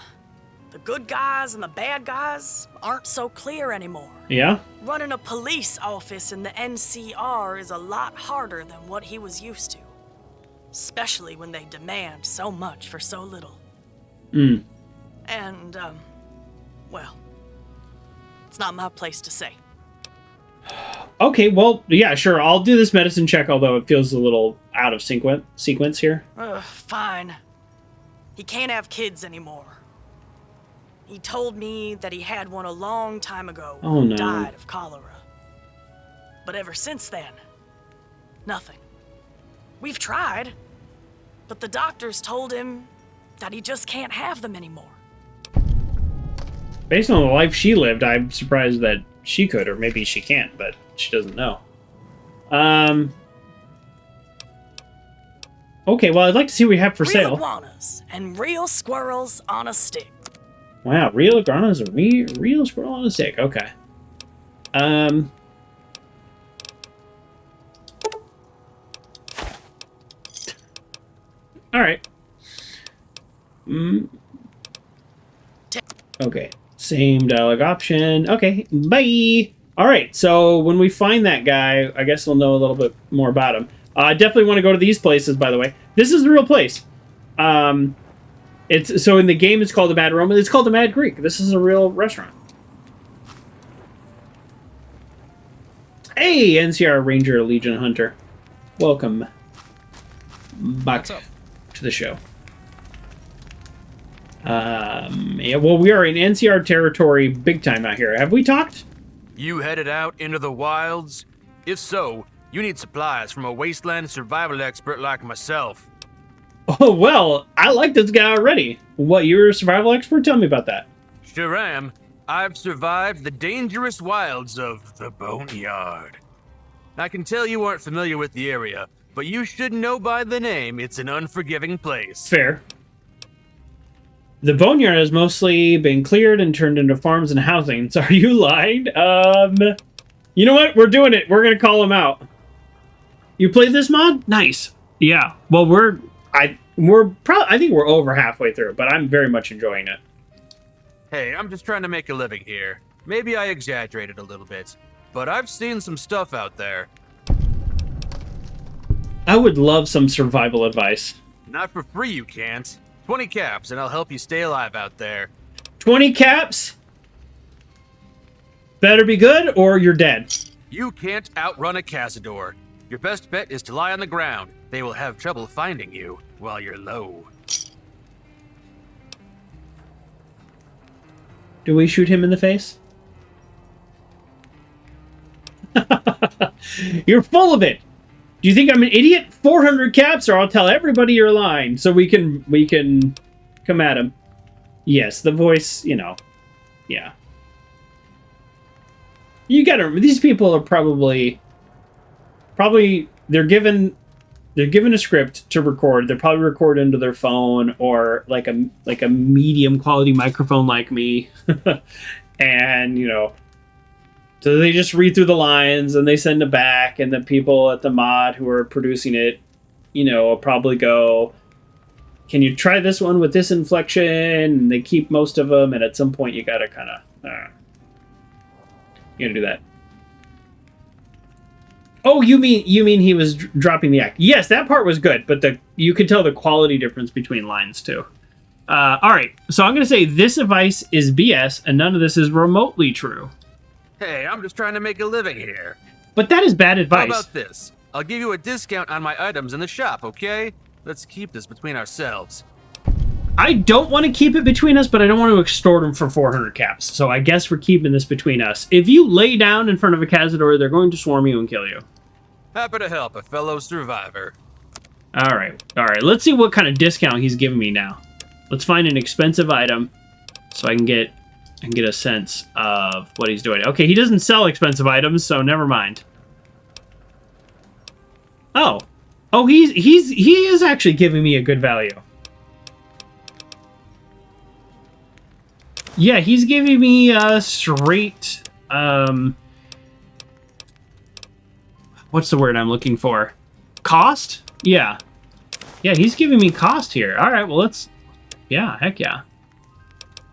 The good guys and the bad guys aren't so clear anymore. Yeah? Running a police office in the NCR is a lot harder than what he was used to. Especially when they demand so much for so little. Mm. And, well, it's not my place to say. Okay, well, yeah, sure. I'll do this medicine check, although it feels a little out of sequence here. Fine. He can't have kids anymore. He told me that he had one a long time ago Oh, and no. died of cholera. But ever since then, nothing. We've tried, but the doctors told him that he just can't have them anymore. Based on the life she lived, I'm surprised that she could, or maybe she can't, but she doesn't know. Okay, well, I'd like to see what we have for real sale. Iguanas and real squirrels on a stick. Wow, real iguanas and real squirrel on a stick. Okay. All right. Okay. Same dialogue option. Okay. Bye. All right. So when we find that guy, I guess we'll know a little bit more about him. I definitely want to go to these places, by the way. This is the real place. It's so in the game it's called the Mad Roma. It's called the Mad Greek. This is a real restaurant. Hey, NCR Ranger Legion Hunter. Welcome back to the show. Yeah, well, we are in NCR territory big time out here. Have we talked? You headed out into the wilds? If so, you need supplies from a wasteland survival expert like myself. Oh, well, I like this guy already. What, you're a survival expert? Tell me about that. Sure am. I've survived the dangerous wilds of the Boneyard. I can tell you aren't familiar with the area, but you should know by the name it's an unforgiving place. Fair. The Boneyard has mostly been cleared and turned into farms and housing. So are you lying? You know what? We're doing it. We're gonna call him out. You played this mod? Nice. Yeah. Well, I think we're over halfway through, but I'm very much enjoying it. Hey, I'm just trying to make a living here. Maybe I exaggerated a little bit, but I've seen some stuff out there. I would love some survival advice. Not for free, you can't. 20 caps, and I'll help you stay alive out there. 20 caps? Better be good, or you're dead. You can't outrun a cazador. Your best bet is to lie on the ground. They will have trouble finding you while you're low. Do we shoot him in the face? You're full of it. Do you think I'm an idiot? 400 caps, or I'll tell everybody you're lying, so we can come at him. Yes, the voice, you know, yeah. You gotta. These people are probably they're given a script to record. They're probably recording into their phone or like a medium quality microphone like me, and you know. So they just read through the lines and they send it back, and the people at the mod who are producing it, you know, will probably go, can you try this one with this inflection? And they keep most of them, and at some point you gotta kind of, you gotta do that. Oh, you mean he was dropping the act? Yes, that part was good, but you could tell the quality difference between lines too. All right, so I'm gonna say this advice is BS, and none of this is remotely true. Hey, I'm just trying to make a living here. But that is bad advice. How about this? I'll give you a discount on my items in the shop, okay? Let's keep this between ourselves. I don't want to keep it between us, but I don't want to extort them for 400 caps. So I guess we're keeping this between us. If you lay down in front of a cazador, they're going to swarm you and kill you. Happy to help a fellow survivor. All right. Let's see what kind of discount he's giving me now. Let's find an expensive item so I can get a sense of what he's doing. Okay, he doesn't sell expensive items, so never mind. Oh, he is actually giving me a good value. Yeah, he's giving me a straight what's the word I'm looking for? Cost? Yeah, he's giving me cost here. All right, well heck yeah.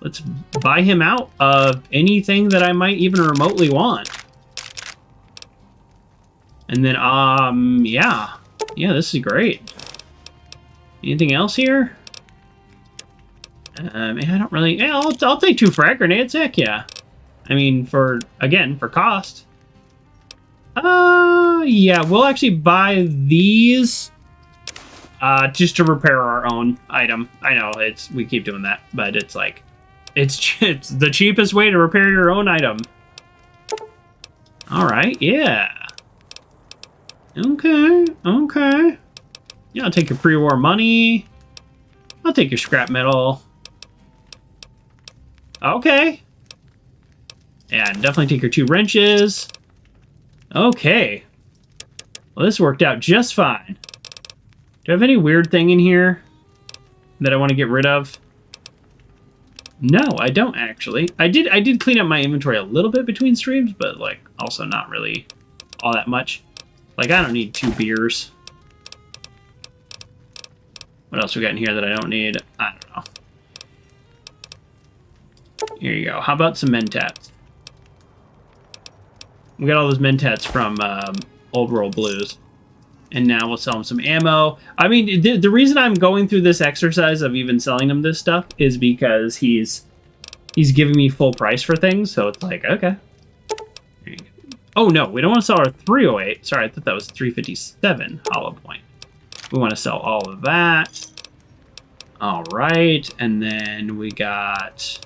Let's buy him out of anything that I might even remotely want. And then, yeah, this is great. Anything else here? I don't really. Yeah, I'll take 2 frag grenades. Heck yeah. I mean, for cost. Yeah, we'll actually buy these. Just to repair our own item. I know we keep doing that, but it's like. It's the cheapest way to repair your own item. All right, yeah. Okay. Yeah, I'll take your pre-war money. I'll take your scrap metal. Okay. Yeah, definitely take your 2 wrenches. Okay. Well, this worked out just fine. Do I have any weird thing in here that I want to get rid of? No, I don't actually. I did clean up my inventory a little bit between streams, but like also not really all that much. Like I don't need 2 beers. What else we got in here that I don't need? I don't know. Here you go. How about some mentats? We got all those mentats from Old World Blues. And now we'll sell him some ammo. I mean, the reason I'm going through this exercise of even selling him this stuff is because he's giving me full price for things. So it's like, okay. Oh, no. We don't want to sell our 308. Sorry, I thought that was 357 hollow point. We want to sell all of that. All right. And then we got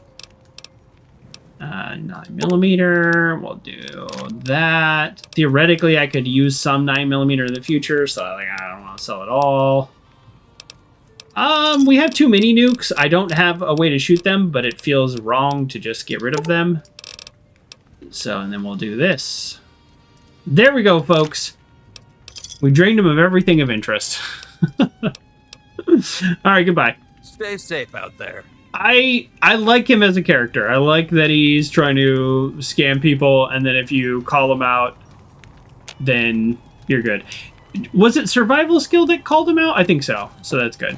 9mm. We'll do that. Theoretically, I could use some 9mm in the future, so like, I don't want to sell it all. We have 2 mini nukes. I don't have a way to shoot them, but it feels wrong to just get rid of them. So, and then we'll do this. There we go, folks. We drained him of everything of interest. All right, goodbye. Stay safe out there. I like him as a character. I like that he's trying to scam people, and then if you call him out, then you're good. Was it survival skill that called him out? I think so. So that's good.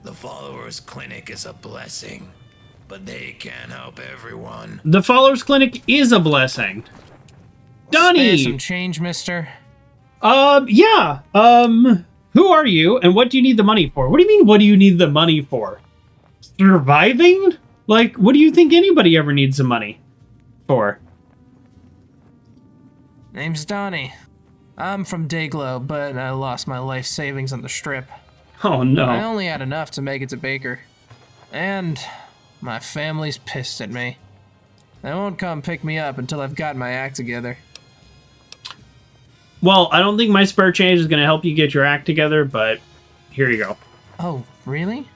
The Followers Clinic is a blessing, but they can't help everyone. The Followers Clinic is a blessing. Donnie! Spare some change, mister. Yeah. Who are you and what do you need the money for? What do you mean, what do you need the money for? Surviving? Like, what do you think anybody ever needs the money for? Name's Donnie. I'm from Dayglow, but I lost my life savings on the strip. Oh, no. I only had enough to make it to Baker. And my family's pissed at me. They won't come pick me up until I've got my act together. Well, I don't think my spare change is going to help you get your act together, but here you go. Oh, really?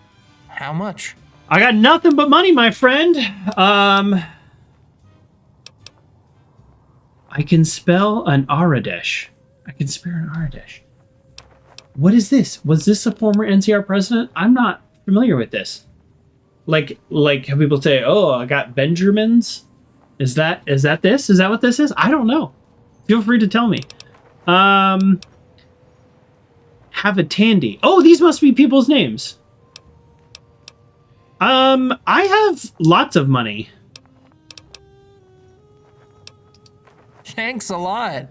How much? I got nothing but money, my friend. I can spell an Aradesh. I can spare an Aradesh. What is this? Was this a former NCR president? I'm not familiar with this. Like how people say, oh, I got Benjamins? Is that this? Is that what this is? I don't know. Feel free to tell me. Have a Tandy. Oh, these must be people's names. I have lots of money. Thanks a lot.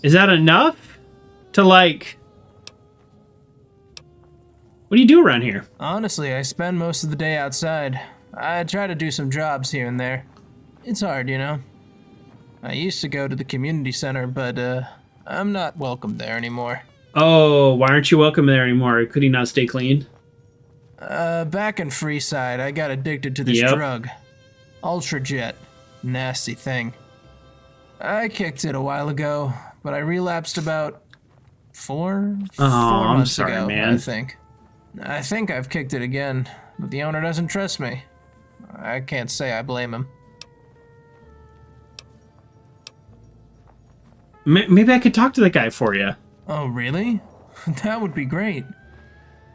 Is that enough to, like... What do you do around here? Honestly, I spend most of the day outside. I try to do some jobs here and there. It's hard, you know. I used to go to the community center, but I'm not welcome there anymore. Oh, why aren't you welcome there anymore? Could he not stay clean? Back in Freeside, I got addicted to this drug. Ultrajet. Nasty thing. I kicked it a while ago, but I relapsed about four months ago, man. I think. I think I've kicked it again, but the owner doesn't trust me. I can't say I blame him. Maybe I could talk to that guy for you. Oh, really? That would be great.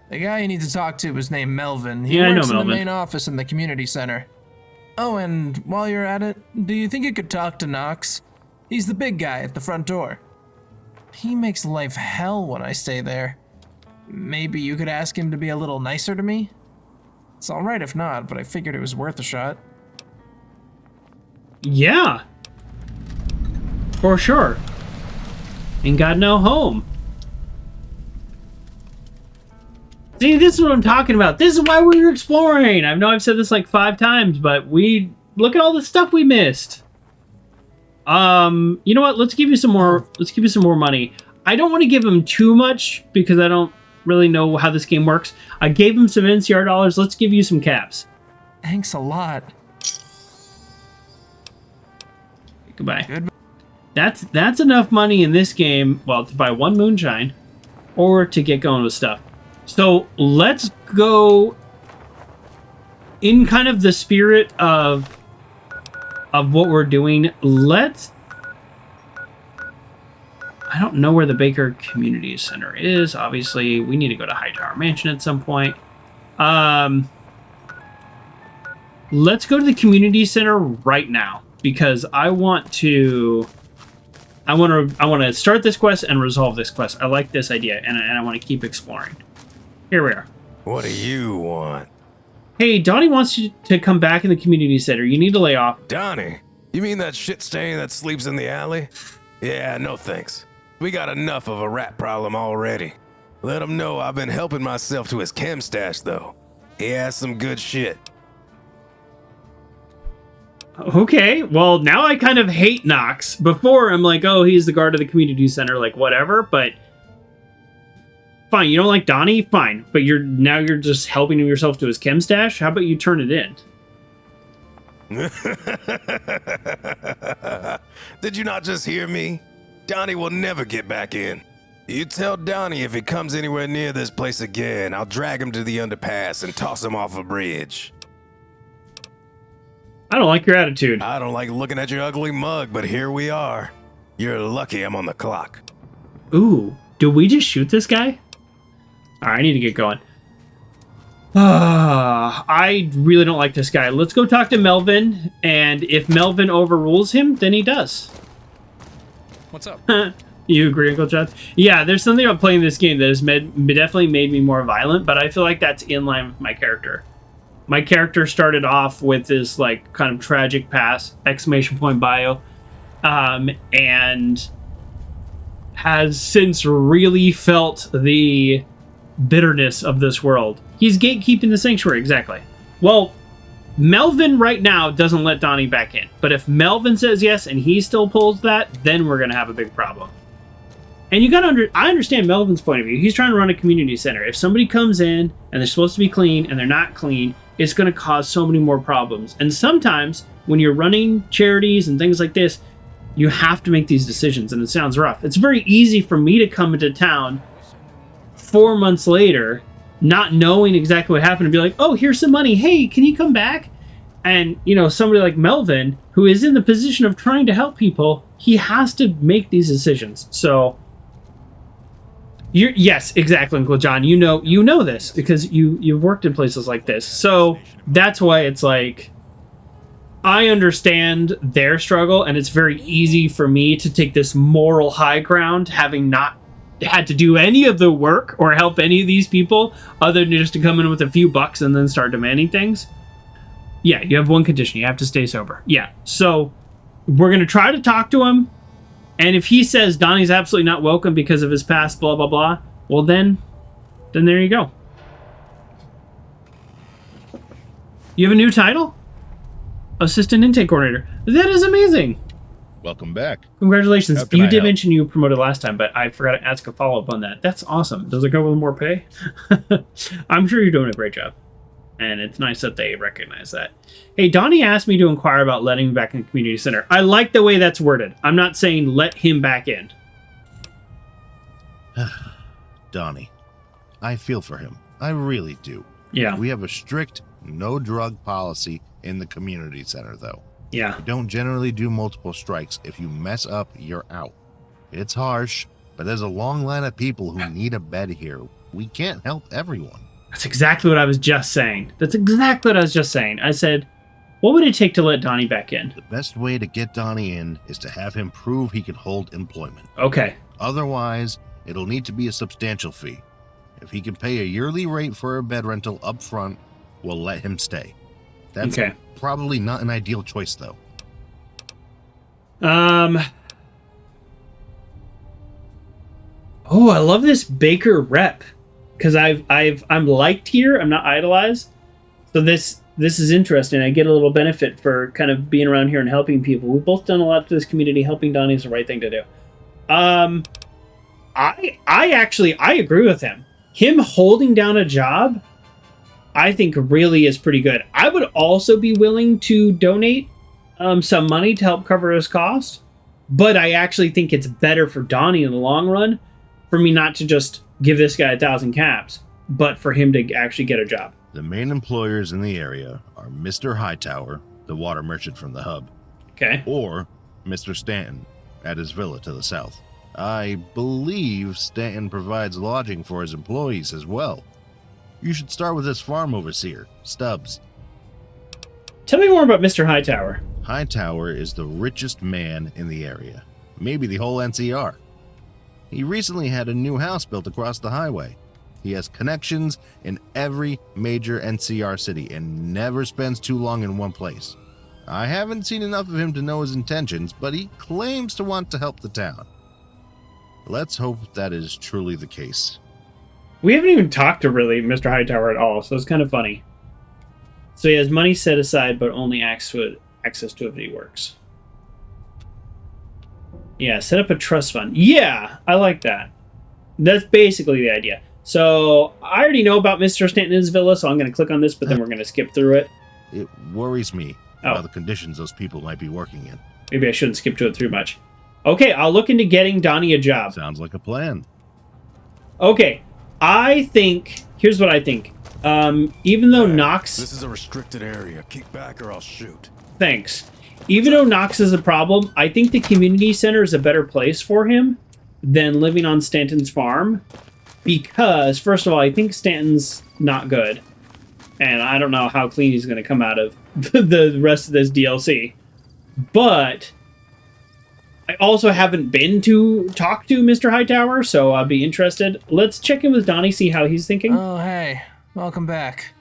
The guy you need to talk to is named Melvin. He works in the main office in the community center. Oh, and while you're at it, do you think you could talk to Knox? He's the big guy at the front door. He makes life hell when I stay there. Maybe you could ask him to be a little nicer to me? It's alright if not, but I figured it was worth a shot. Yeah. For sure. Ain't got no home. See, this is what I'm talking about. This is why we were exploring. I know I've said this like 5 times, but look at all the stuff we missed. You know what? Let's give you some more. Let's give you some more money. I don't want to give him too much because I don't really know how this game works. I gave him some NCR dollars. Let's give you some caps. Thanks a lot. Goodbye. That's enough money in this game, well, to buy 1 moonshine or to get going with stuff. So let's go in kind of the spirit of what we're doing. I don't know where the Baker Community Center is. Obviously, we need to go to Hightower Mansion at some point. Let's go to the community center right now because I want to start this quest and resolve this quest. I like this idea, and I want to keep exploring. Here we are. What do you want? Hey, Donnie wants you to come back in the community center. You need to lay off. Donnie? You mean that shit stain that sleeps in the alley? Yeah, no thanks. We got enough of a rat problem already. Let him know I've been helping myself to his chem stash, though. He has some good shit. Okay, well, now I kind of hate Knox. Before, I'm like, oh, he's the guard of the community center, like, whatever, but... Fine, you don't like Donnie? Fine. But now you're just helping yourself to his chem stash? How about you turn it in? Did you not just hear me? Donnie will never get back in. You tell Donnie if he comes anywhere near this place again, I'll drag him to the underpass and toss him off a bridge. I don't like your attitude. I don't like looking at your ugly mug, but here we are. You're lucky I'm on the clock. Ooh, did we just shoot this guy? Alright, I need to get going. I really don't like this guy. Let's go talk to Melvin, and if Melvin overrules him, then he does. What's up? You agree, Uncle John? Yeah, there's something about playing this game that has definitely made me more violent, but I feel like that's in line with my character. My character started off with this, like, kind of tragic past, ! Bio, and has since really felt the bitterness of this world. He's gatekeeping the sanctuary, exactly. Well, Melvin right now doesn't let Donnie back in. But if Melvin says yes and he still pulls that, then we're going to have a big problem. And you got to I understand Melvin's point of view. He's trying to run a community center. If somebody comes in and they're supposed to be clean and they're not clean, it's going to cause so many more problems. And sometimes when you're running charities and things like this, you have to make these decisions, and it sounds rough. It's very easy for me to come into town 4 months later, not knowing exactly what happened, and be like, oh, here's some money. Hey, can you come back? And, you know, somebody like Melvin, who is in the position of trying to help people, he has to make these decisions. So, yes, exactly, Uncle John. You know this because you've worked in places like this. So that's why it's like, I understand their struggle, and it's very easy for me to take this moral high ground, having not had to do any of the work or help any of these people, other than just to come in with a few bucks and then start demanding things. Yeah, you have one condition. You have to stay sober. Yeah, so we're going to try to talk to him, and if he says Donnie's absolutely not welcome because of his past blah, blah, blah, well then there you go. You have a new title? Assistant Intake Coordinator. That is amazing. Welcome back. Congratulations. How can You I did help? mention you were promoted last time, but I forgot to ask a follow-up on that. That's awesome. Does it go with more pay? I'm sure you're doing a great job. And it's nice that they recognize that. Hey, Donnie asked me to inquire about letting him back in the community center. I like the way that's worded. I'm not saying let him back in. Donnie, I feel for him. I really do. Yeah. We have a strict no drug policy in the community center, though. Yeah. We don't generally do multiple strikes. If you mess up, you're out. It's harsh, but there's a long line of people who need a bed here. We can't help everyone. That's exactly what I was just saying. I said, what would it take to let Donnie back in? The best way to get Donnie in is to have him prove he can hold employment. Okay. Otherwise, it'll need to be a substantial fee. If he can pay a yearly rate for a bed rental up front, we'll let him stay. That's okay. Probably not an ideal choice, though. Oh, I love this Baker rep. Because I'm liked here. I'm not idolized. So this is interesting. I get a little benefit for kind of being around here and helping people. We've both done a lot to this community. Helping Donnie is the right thing to do. I agree with him. Him holding down a job, I think really is pretty good. I would also be willing to donate some money to help cover his cost. But I actually think it's better for Donnie in the long run for me not to just give this guy 1,000 caps, but for him to actually get a job. The main employers in the area are Mr. Hightower, the water merchant from the hub. Okay. Or Mr. Stanton at his villa to the south. I believe Stanton provides lodging for his employees as well. You should start with his farm overseer, Stubbs. Tell me more about Mr. Hightower. Hightower is the richest man in the area, maybe the whole NCR. He recently had a new house built across the highway. He has connections in every major NCR city and never spends too long in one place. I haven't seen enough of him to know his intentions, but he claims to want to help the town. Let's hope that is truly the case. We haven't even talked to really Mr. Hightower at all, so it's kind of funny. So he has money set aside, but only access to it if he works. Yeah, set up a trust fund. Yeah, I like that. That's basically the idea. So I already know about Mr. Stanton's villa, so I'm going to click on this, but then we're going to skip through it. It worries me about the conditions those people might be working in. Maybe I shouldn't skip to it too much. Okay, I'll look into getting Donnie a job. Sounds like a plan. Okay, I think... Here's what I think. Even though Knox... This is a restricted area. Kick back or I'll shoot. Thanks. Even though Knox is a problem, I think the community center is a better place for him than living on Stanton's farm. Because, first of all, I think Stanton's not good. And I don't know how clean he's going to come out of the rest of this DLC. But I also haven't been to talk to Mr. Hightower, so I'll be interested. Let's check in with Donnie, see how he's thinking. Oh, hey. Welcome back.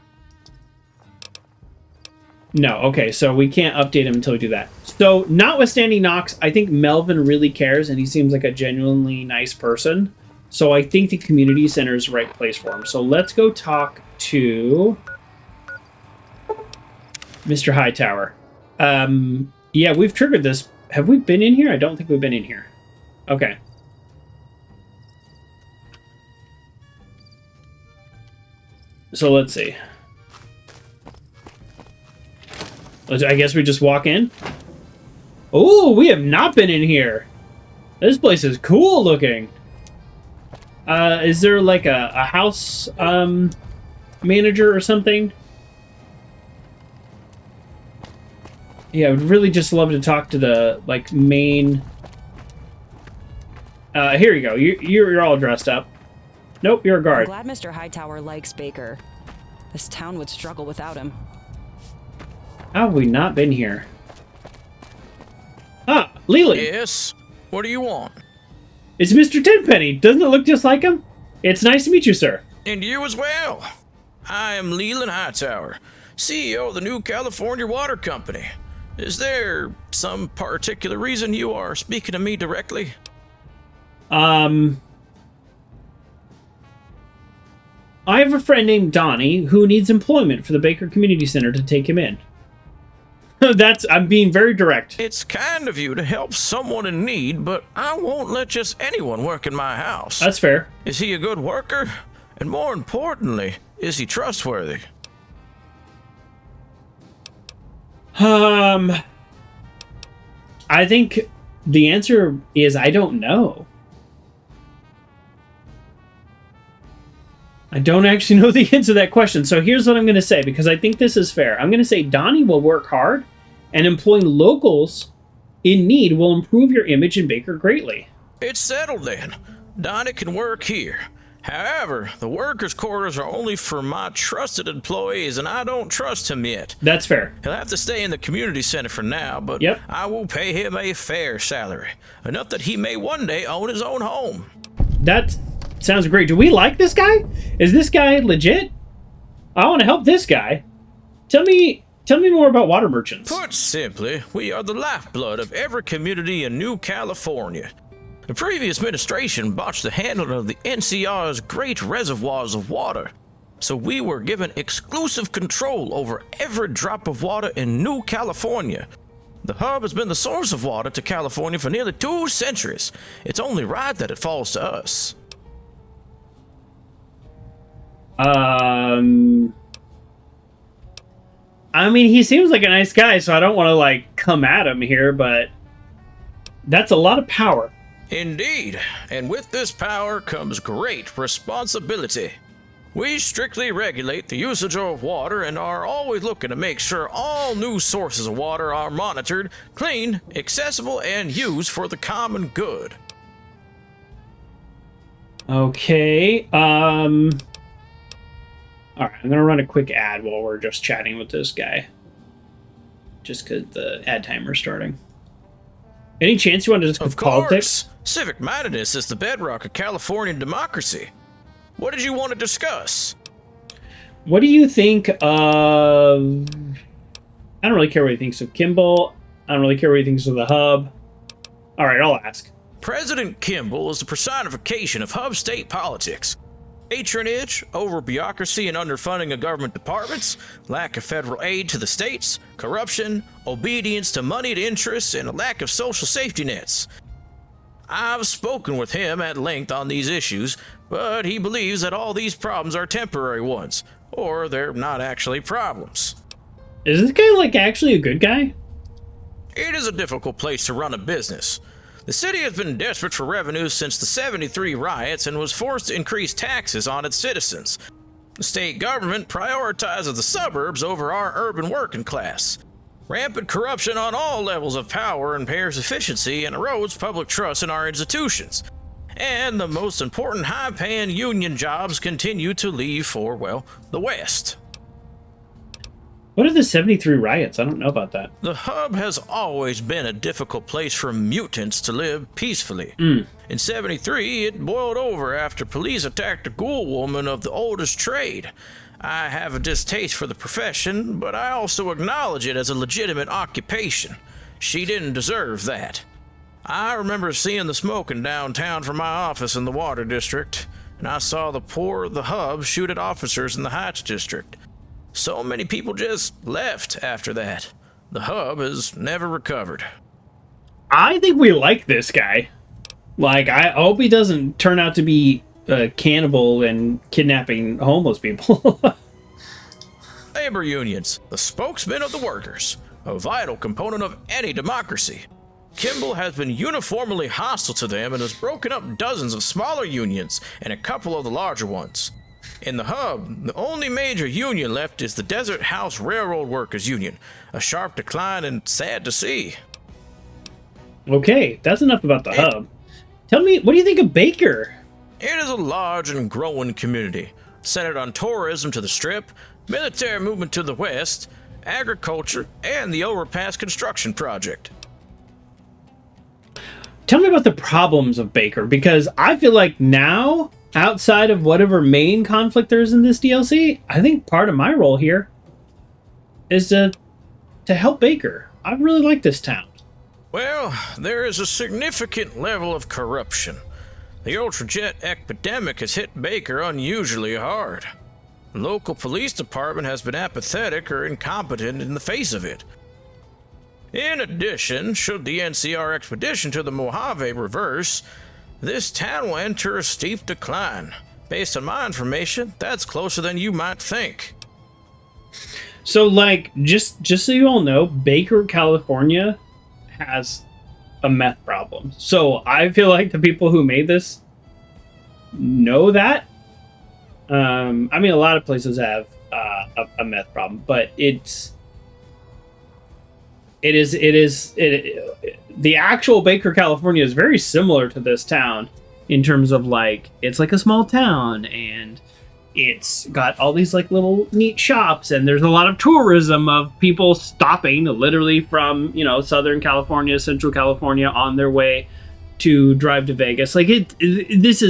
No, okay, so we can't update him until we do that. So, notwithstanding Knox, I think Melvin really cares, and he seems like a genuinely nice person. So I think the community center is the right place for him. So let's go talk to Mr. Hightower. Yeah, we've triggered this. Have we been in here? I don't think we've been in here. Okay. So let's see. I guess we just walk in. Oh, we have not been in here. This place is cool looking. Is there like a house manager or something? Yeah, I would really just love to talk to the like main. Here you go. You're all dressed up. Nope, you're a guard. I'm glad Mr. Hightower likes Baker. This town would struggle without him. How have we not been here? Ah, Leland. Yes? What do you want? It's Mr. Tenpenny. Doesn't it look just like him? It's nice to meet you, sir. And you as well. I am Leland Hightower, CEO of the New California Water Company. Is there some particular reason you are speaking to me directly? I have a friend named Donnie who needs employment for the Baker Community Center to take him in. I'm being very direct. It's kind of you to help someone in need, but I won't let just anyone work in my house. That's fair. Is he a good worker? And more importantly, is he trustworthy? I think the answer is I don't know. I don't actually know the answer to that question. So here's what I'm going to say, because I think this is fair. I'm going to say Donnie will work hard, and employing locals in need will improve your image in Baker greatly. It's settled then. Donnie can work here. However, the workers' quarters are only for my trusted employees, and I don't trust him yet. That's fair. He'll have to stay in the community center for now, but I will pay him a fair salary, enough that he may one day own his own home. That sounds great. Do we like this guy? Is this guy legit? I want to help this guy. Tell me more about water merchants. Put simply, we are the lifeblood of every community in New California. The previous administration botched the handling of the NCR's great reservoirs of water, so we were given exclusive control over every drop of water in New California. The hub has been the source of water to California for nearly 2 centuries. It's only right that it falls to us. I mean, he seems like a nice guy, so I don't want to, like, come at him here, but that's a lot of power. Indeed, and with this power comes great responsibility. We strictly regulate the usage of water and are always looking to make sure all new sources of water are monitored, clean, accessible, and used for the common good. Okay, all right, I'm gonna run a quick ad while we're just chatting with this guy. Just because the ad timer's starting. Any chance you want to discuss politics? Civic mindedness is the bedrock of Californian democracy. What did you want to discuss? What do you think of... I don't really care what he thinks of Kimball. I don't really care what he thinks of the hub. All right, I'll ask. President Kimball is the personification of hub state politics. Patronage over bureaucracy and underfunding of government departments, lack of federal aid to the states, corruption, obedience to moneyed interests, and a lack of social safety nets. I've spoken with him at length on these issues, but he believes that all these problems are temporary ones, or they're not actually problems. Is this guy, like, actually a good guy? It is a difficult place to run a business. The city has been desperate for revenue since the '73 riots and was forced to increase taxes on its citizens. The state government prioritizes the suburbs over our urban working class. Rampant corruption on all levels of power impairs efficiency and erodes public trust in our institutions. And the most important high-paying union jobs continue to leave for, well, the West. What are the '73 riots? I don't know about that. The hub has always been a difficult place for mutants to live peacefully. In '73, it boiled over after police attacked a ghoul woman of the oldest trade. I have a distaste for the profession, but I also acknowledge it as a legitimate occupation. She didn't deserve that. I remember seeing the smoking downtown from my office in the Water District, and I saw the poor of the hub shoot at officers in the Heights District. So many people just left after that. The hub has never recovered. I think we like this guy. Like, I hope he doesn't turn out to be a cannibal and kidnapping homeless people. Labor unions, the spokesman of the workers, a vital component of any democracy. Kimball has been uniformly hostile to them and has broken up dozens of smaller unions and a couple of the larger ones. In the hub, the only major union left is the Desert House Railroad Workers Union, a sharp decline and sad to see. Okay, that's enough about the hub. Tell me, what do you think of Baker? It is a large and growing community, centered on tourism to the Strip, military movement to the west, agriculture, and the Overpass construction project. Tell me about the problems of Baker, because I feel like now, outside of whatever main conflict there is in this DLC, I think part of my role here is to help Baker. I really like this town. Well, there is a significant level of corruption. The Ultrajet epidemic has hit Baker unusually hard. The local police department has been apathetic or incompetent in the face of it. In addition, should the NCR expedition to the Mojave reverse, this town will enter a steep decline. Based on my information, that's closer than you might think. So, like, just so you all know, Baker, California has a meth problem. So I feel like the people who made this know that. I mean, a lot of places have a meth problem, but the actual Baker, California is very similar to this town in terms of, like, it's like a small town and it's got all these like little neat shops, and there's a lot of tourism of people stopping literally from, you know, Southern California, Central California on their way to drive to Vegas. Like this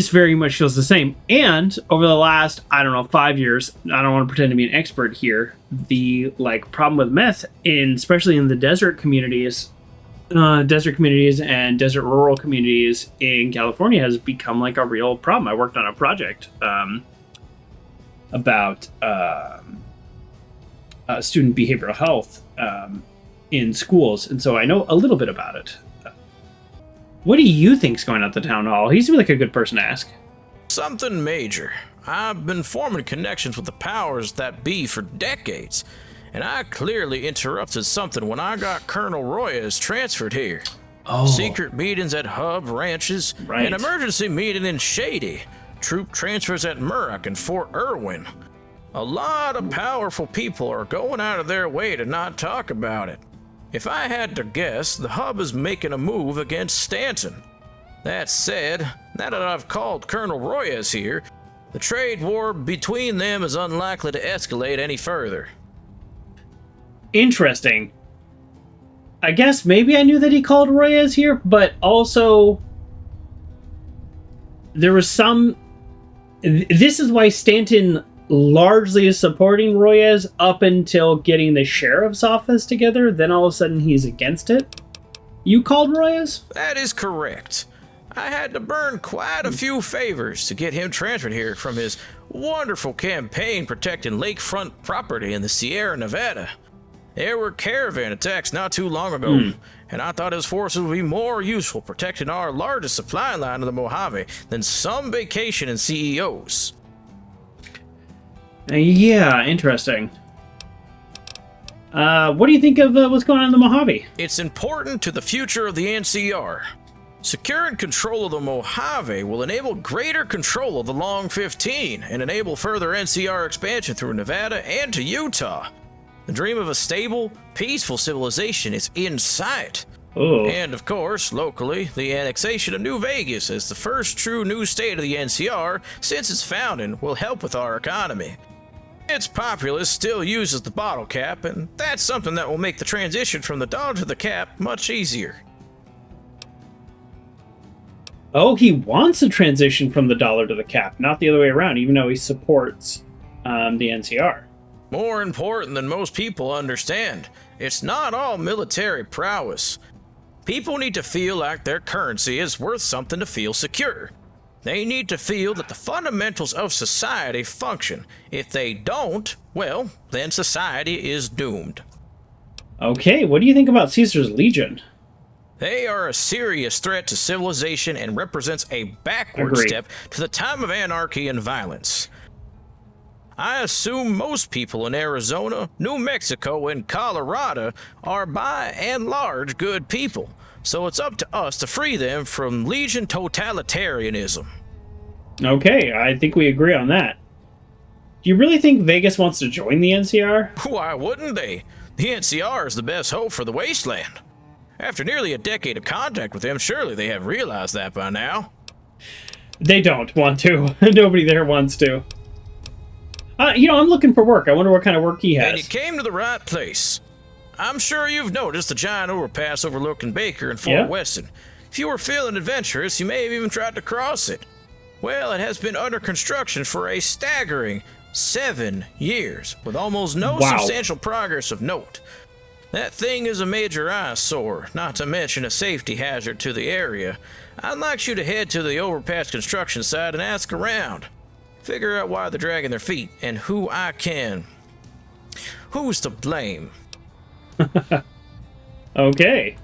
very much feels the same. And over the last, I don't know, 5 years, I don't want to pretend to be an expert here, the like problem with meth especially in the desert communities and desert rural communities in California has become like a real problem. I worked on a project about student behavioral health in schools, and so I know a little bit about it. What do you think's going on at the town hall? He seems like a good person to ask. Something major. I've been forming connections with the powers that be for decades, and I clearly interrupted something when I got Colonel Royas transferred here. Oh. Secret meetings at hub ranches, right. An emergency meeting in Shady, troop transfers at Murrock and Fort Irwin. A lot of powerful people are going out of their way to not talk about it. If I had to guess, the hub is making a move against Stanton. That said, now that I've called Colonel Royas here, the trade war between them is unlikely to escalate any further. Interesting. I guess maybe I knew that he called Royas here, but also there was some... This is why Stanton largely is supporting Royas up until getting the sheriff's office together. Then all of a sudden he's against it. You called Royas? That is correct. I had to burn quite a few favors to get him transferred here from his wonderful campaign protecting lakefront property in the Sierra Nevada. There were caravan attacks not too long ago, and I thought his forces would be more useful protecting our largest supply line of the Mojave than some vacation and CEOs. Yeah, interesting. What do you think of what's going on in the Mojave? It's important to the future of the NCR. Securing control of the Mojave will enable greater control of the Long 15 and enable further NCR expansion through Nevada and to Utah. The dream of a stable, peaceful civilization is in sight. Oh. And of course, locally, the annexation of New Vegas as the first true new state of the NCR since its founding will help with our economy. Its populace still uses the bottle cap, and that's something that will make the transition from the dollar to the cap much easier. Oh, he wants to transition from the dollar to the cap, not the other way around, even though he supports the NCR. More important than most people understand, it's not all military prowess. People need to feel like their currency is worth something to feel secure. They need to feel that the fundamentals of society function. If they don't, well, then society is doomed. Okay, what do you think about Caesar's Legion? They are a serious threat to civilization and represents a backward Agreed. step to the time of anarchy and violence. I assume most people in Arizona, New Mexico, and Colorado are by and large good people, so it's up to us to free them from Legion totalitarianism. Okay, I think we agree on that. Do you really think Vegas wants to join the NCR? Why wouldn't they? The NCR is the best hope for the wasteland. After nearly a decade of contact with them, surely they have realized that by now. They don't want to. Nobody there wants to. I'm looking for work. I wonder what kind of work he has. And you came to the right place. I'm sure you've noticed the giant overpass overlooking Baker and Fort Weston. If you were feeling adventurous, you may have even tried to cross it. Well, it has been under construction for a staggering 7 years, with almost no substantial progress of note. That thing is a major eyesore, not to mention a safety hazard to the area. I'd like you to head to the overpass construction site and ask around. Figure out why they're dragging their feet and who's to blame. Okay.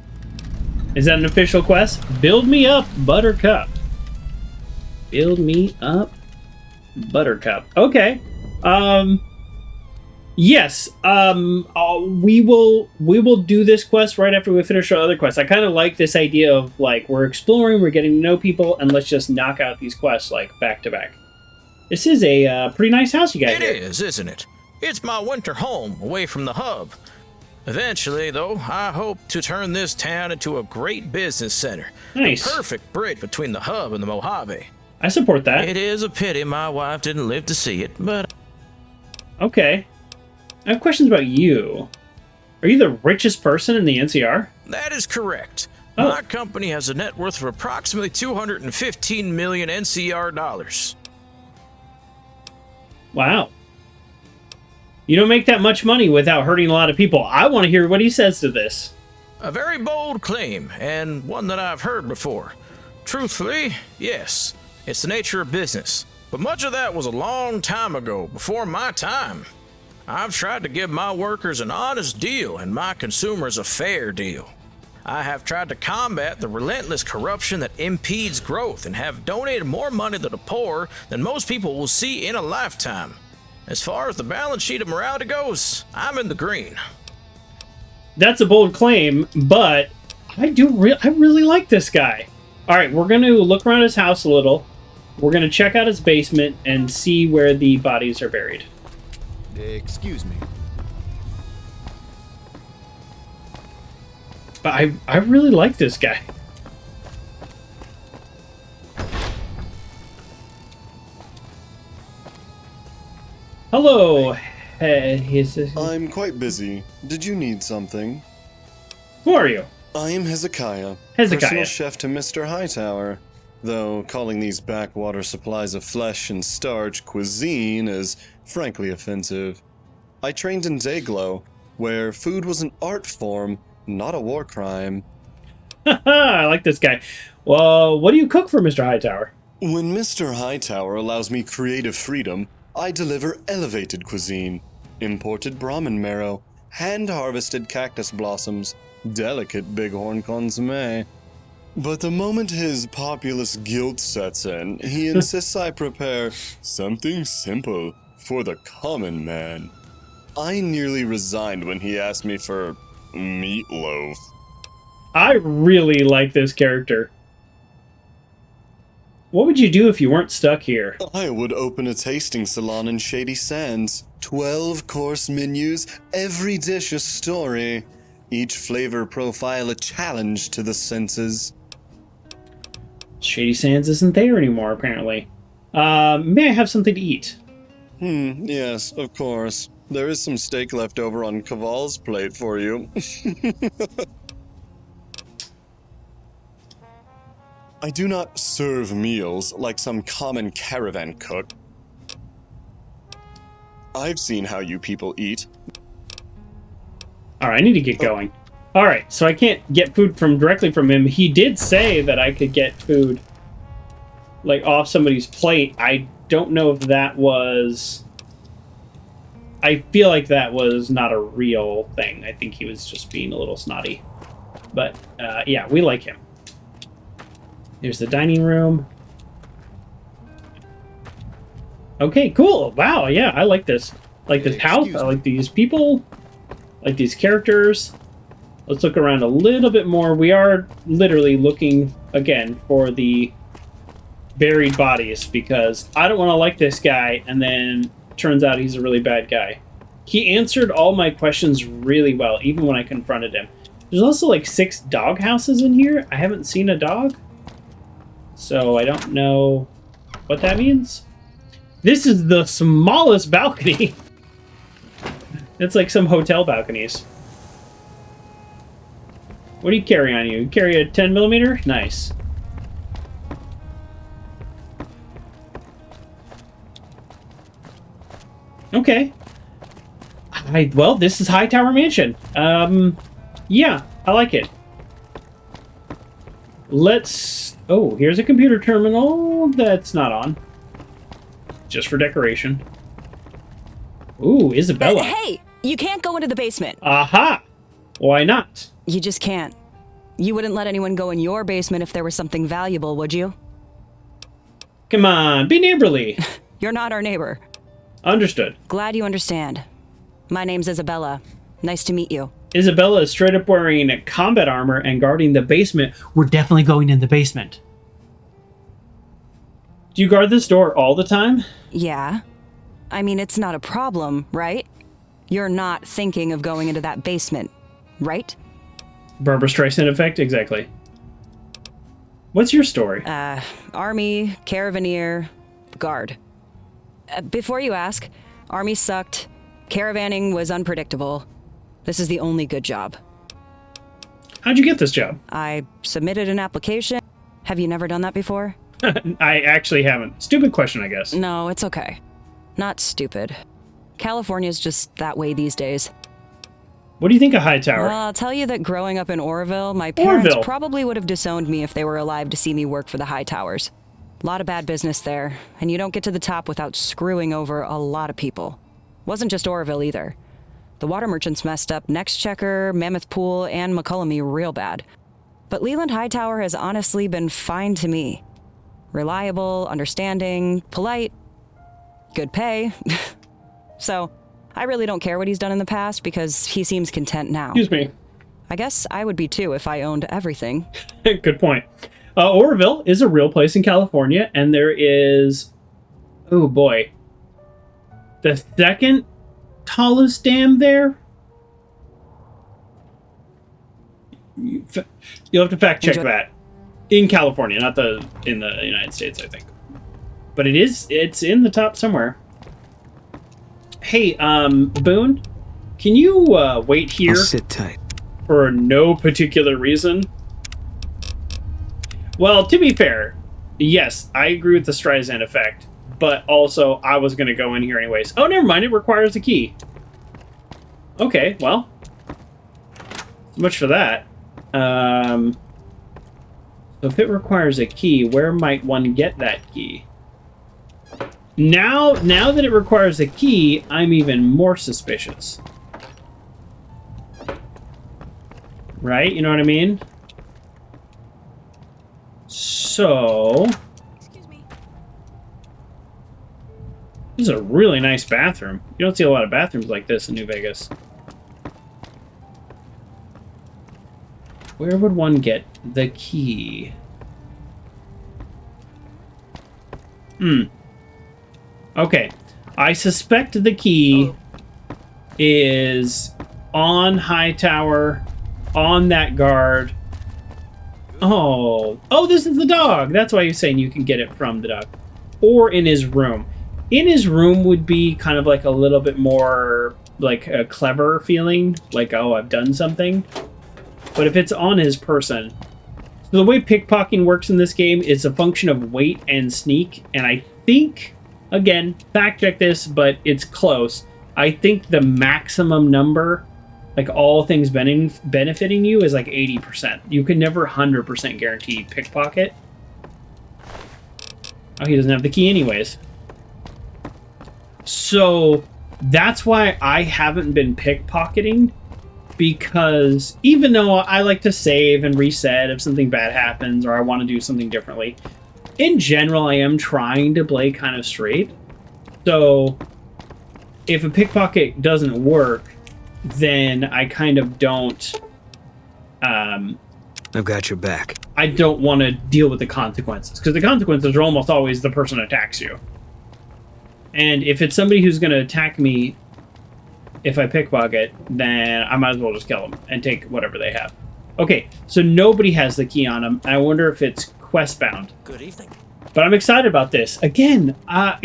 Is that an official quest? Build me up, Buttercup. Build me up, Buttercup. Okay. Yes. We will do this quest right after we finish our other quests. I kind of like this idea of like we're exploring, we're getting to know people, and let's just knock out these quests like back to back. This is a pretty nice house you got here. It is, isn't it? It's my winter home, away from the hub. Eventually, though, I hope to turn this town into a great business center. Nice. A perfect bridge between the hub and the Mojave. I support that. It is a pity my wife didn't live to see it, but... Okay. I have questions about you. Are you the richest person in the NCR? That is correct. Oh. My company has a net worth of approximately 215 million NCR dollars. Wow. You don't make that much money without hurting a lot of people. I want to hear what he says to this. A very bold claim, and one that I've heard before. Truthfully, yes, it's the nature of business. But much of that was a long time ago, before my time. I've tried to give my workers an honest deal and my consumers a fair deal. I have tried to combat the relentless corruption that impedes growth and have donated more money to the poor than most people will see in a lifetime. As far as the balance sheet of morality goes, I'm in the green. That's a bold claim, but I really like this guy. All right, we're going to look around his house a little. We're going to check out his basement and see where the bodies are buried. Excuse me. But I really like this guy. Hello. I'm quite busy. Did you need something? Who are you? I am Hezekiah. Hezekiah. Personal chef to Mr. Hightower. Though calling these backwater supplies of flesh and starch cuisine is frankly offensive. I trained in Dayglow, where food was an art form, not a war crime. I like this guy. Well, what do you cook for Mr. Hightower? When Mr. Hightower allows me creative freedom, I deliver elevated cuisine. Imported Brahmin marrow, hand-harvested cactus blossoms, delicate bighorn consommé. But the moment his populist guilt sets in, he insists I prepare something simple for the common man. I nearly resigned when he asked me for meatloaf. I really like this character. What would you do if you weren't stuck here? I would open a tasting salon in Shady Sands. 12-course menus, every dish a story. Each flavor profile a challenge to the senses. Shady Sands isn't there anymore, apparently. May I have something to eat? Yes, of course. There is some steak left over on Caval's plate for you. I do not serve meals like some common caravan cook. I've seen how you people eat. Alright, I need to get going. Alright, so I can't get food directly from him. He did say that I could get food, like, off somebody's plate. I don't know if that was... I feel like that was not a real thing. I think he was just being a little snotty. But, yeah, we like him. There's the dining room. Okay, cool. Wow, yeah, I like this. I like this house. I like these people. I like these characters. Let's look around a little bit more. We are literally looking, again, for the buried bodies, because I don't want to like this guy, and then turns out he's a really bad guy. He answered all my questions really well, even when I confronted him. There's also like 6 dog houses in here. I haven't seen a dog, so I don't know what that means. This is the smallest balcony. It's like some hotel balconies. What do you carry on you? You carry a 10mm? Nice. Okay. Well, this is Hightower Mansion. Yeah, I like it. Let's... Oh, here's a computer terminal that's not on. Just for decoration. Ooh, Isabella. Hey, you can't go into the basement. Aha! Why not? You just can't. You wouldn't let anyone go in your basement if there was something valuable, would you? Come on, be neighborly. You're not our neighbor. Understood. Glad you understand. My name's Isabella. Nice to meet you. Isabella is straight up wearing combat armor and guarding the basement. We're definitely going in the basement. Do you guard this door all the time? Yeah. I mean, it's not a problem, right? You're not thinking of going into that basement, right? Barbara Streisand effect? Exactly. What's your story? Army, caravaneer, guard. Before you ask, Army sucked. Caravanning was unpredictable. This is the only good job. How'd you get this job? I submitted an application. Have you never done that before? I actually haven't. Stupid question, I guess. No, it's okay. Not stupid. California's just that way these days. What do you think of Hightower? Well, I'll tell you that growing up in Oroville, my parents probably would have disowned me if they were alive to see me work for the Hightowers. A lot of bad business there, and you don't get to the top without screwing over a lot of people. Wasn't just Oroville either. The water merchants messed up Next Checker, Mammoth Pool, and McCullamy real bad. But Leland Hightower has honestly been fine to me. Reliable, understanding, polite, good pay. So, I really don't care what he's done in the past because he seems content now. Excuse me. I guess I would be too if I owned everything. Good point. Oroville is a real place in California, and there is... Oh boy. The second tallest dam there? You'll have to fact check that. In California, not in the United States, I think. But it's in the top somewhere. Hey, Boone, can you wait here? I'll sit tight. For no particular reason? Well, to be fair, yes, I agree with the Streisand effect, but also I was going to go in here anyways. Oh, never mind, it requires a key. Okay, well, so much for that. So if it requires a key, where might one get that key? Now that it requires a key, I'm even more suspicious. Right? You know what I mean? So... Excuse me. This is a really nice bathroom. You don't see a lot of bathrooms like this in New Vegas. Where would one get the key? Okay. I suspect the key is on Hightower, on that guard. Oh, this is the dog. That's why you're saying you can get it from the dog. Or in his room. In his room would be kind of like a little bit more like a clever feeling. Like, oh, I've done something. But if it's on his person, So the way pickpocketing works in this game is a function of weight and sneak, and I think, again, fact check this, but it's close. I think the maximum number, like all things benefiting you, is like 80%. You can never 100% guarantee pickpocket. Oh, he doesn't have the key anyways. So that's why I haven't been pickpocketing, because even though I like to save and reset if something bad happens or I want to do something differently, in general, I am trying to play kind of straight. So if a pickpocket doesn't work, then I kind of don't... I've got your back. I don't want to deal with the consequences, because the consequences are almost always the person attacks you. And if it's somebody who's going to attack me if I pickpocket, then I might as well just kill them and take whatever they have. Okay, so nobody has the key on them. I wonder if it's quest bound. Good evening. But I'm excited about this. Again, not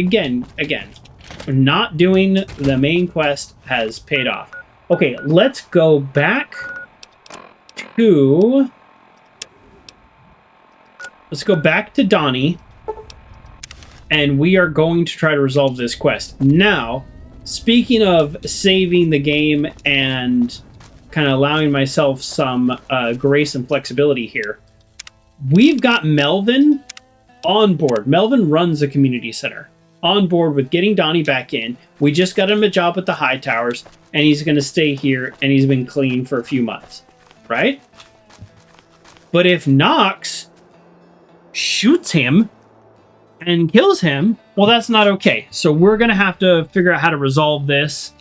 doing the main quest has paid off. Okay, let's go back to... Let's go back to Donnie. And we are going to try to resolve this quest. Now, speaking of saving the game and kind of allowing myself some grace and flexibility here, we've got Melvin on board. Melvin runs the community center. On board with getting Donnie back in. We just got him a job at the Hightowers, and he's going to stay here, and he's been clean for a few months. Right? But if Knox shoots him and kills him, well, that's not okay. So we're going to have to figure out how to resolve this.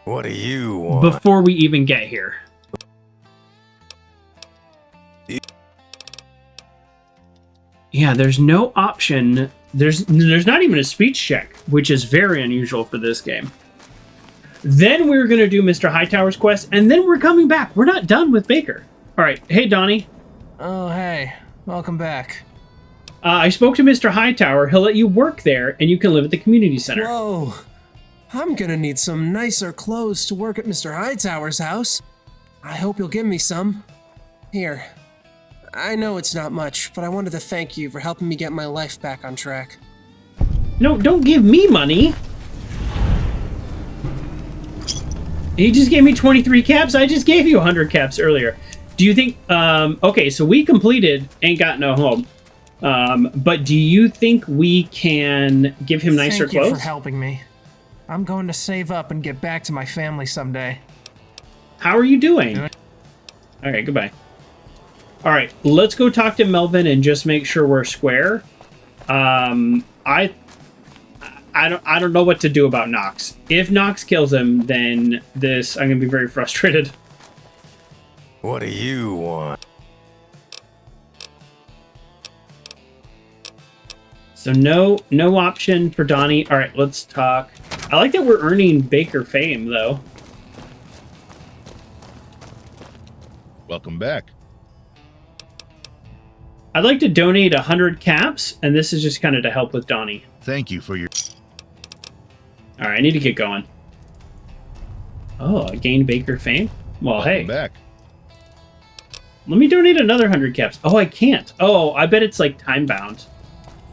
What do you want? Before we even get here. Yeah, there's no option. There's not even a speech check, which is very unusual for this game. Then we're going to do Mr. Hightower's quest, and then we're coming back. We're not done with Baker. All right. Hey, Donnie. Oh, hey. Welcome back. I spoke to Mr. Hightower. He'll let you work there, and you can live at the community center. Whoa. I'm gonna need some nicer clothes to work at Mr. Hightower's house. I hope you'll give me some. Here. I know it's not much, but I wanted to thank you for helping me get my life back on track. No, don't give me money. He just gave me 23 caps. I just gave you 100 caps earlier. Do you think... okay, so we completed Ain't Got No Home. But do you think we can give him nicer clothes? Thank you for helping me. I'm going to save up and get back to my family someday. How are you doing? Okay, goodbye. All right, let's go talk to Melvin and just make sure we're square. I don't know what to do about Knox. If Knox kills him, then I'm gonna be very frustrated. What do you want? So no option for Donnie. All right, let's talk. I like that we're earning Baker fame, though. Welcome back. I'd like to donate 100 caps, and this is just kind of to help with Donnie. Thank you for your... All right, I need to get going. Oh, I gained Baker fame? Well, Welcome hey. back. Let me donate another 100 caps. Oh, I can't. Oh, I bet it's like time-bound.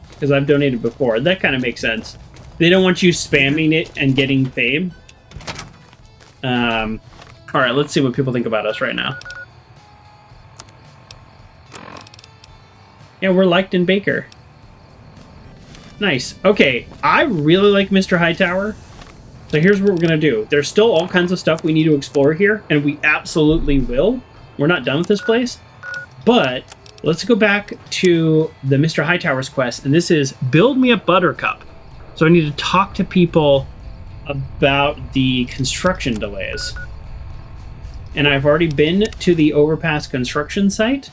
Because I've donated before. That kind of makes sense. They don't want you spamming it and getting fame. All right, let's see what people think about us right now. Yeah, we're liked in Baker. Nice. Okay, I really like Mr. Hightower. So here's what we're going to do. There's still all kinds of stuff we need to explore here, and we absolutely will. We're not done with this place. But let's go back to the Mr. Hightower's quest, and this is Build Me Up Buttercup. So I need to talk to people about the construction delays. And I've already been to the Overpass construction site.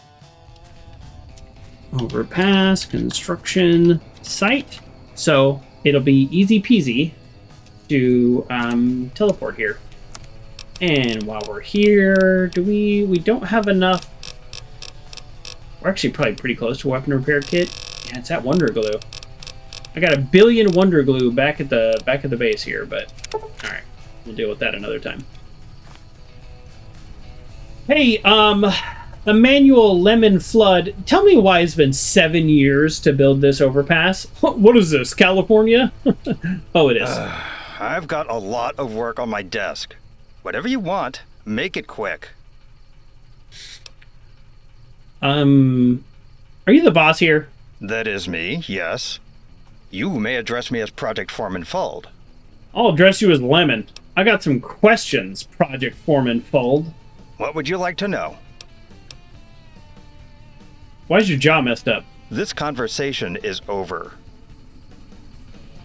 Overpass construction site. So it'll be easy peasy to teleport here. And while we're here, we don't have enough. We're actually probably pretty close to weapon repair kit. Yeah, it's at Wonder Glue. I got 1 billion Wonder Glue back at the base here, but all right, we'll deal with that another time. Hey, Emmanuel Lemon Flood, tell me why it's been 7 years to build this overpass. What is this, California? Oh, it is. I've got a lot of work on my desk. Whatever you want, make it quick. Are you the boss here? That is me, yes. You may address me as Project Foreman Fold. I'll address you as Lemon. I got some questions, Project Foreman Fold. What would you like to know? Why is your jaw messed up? This conversation is over.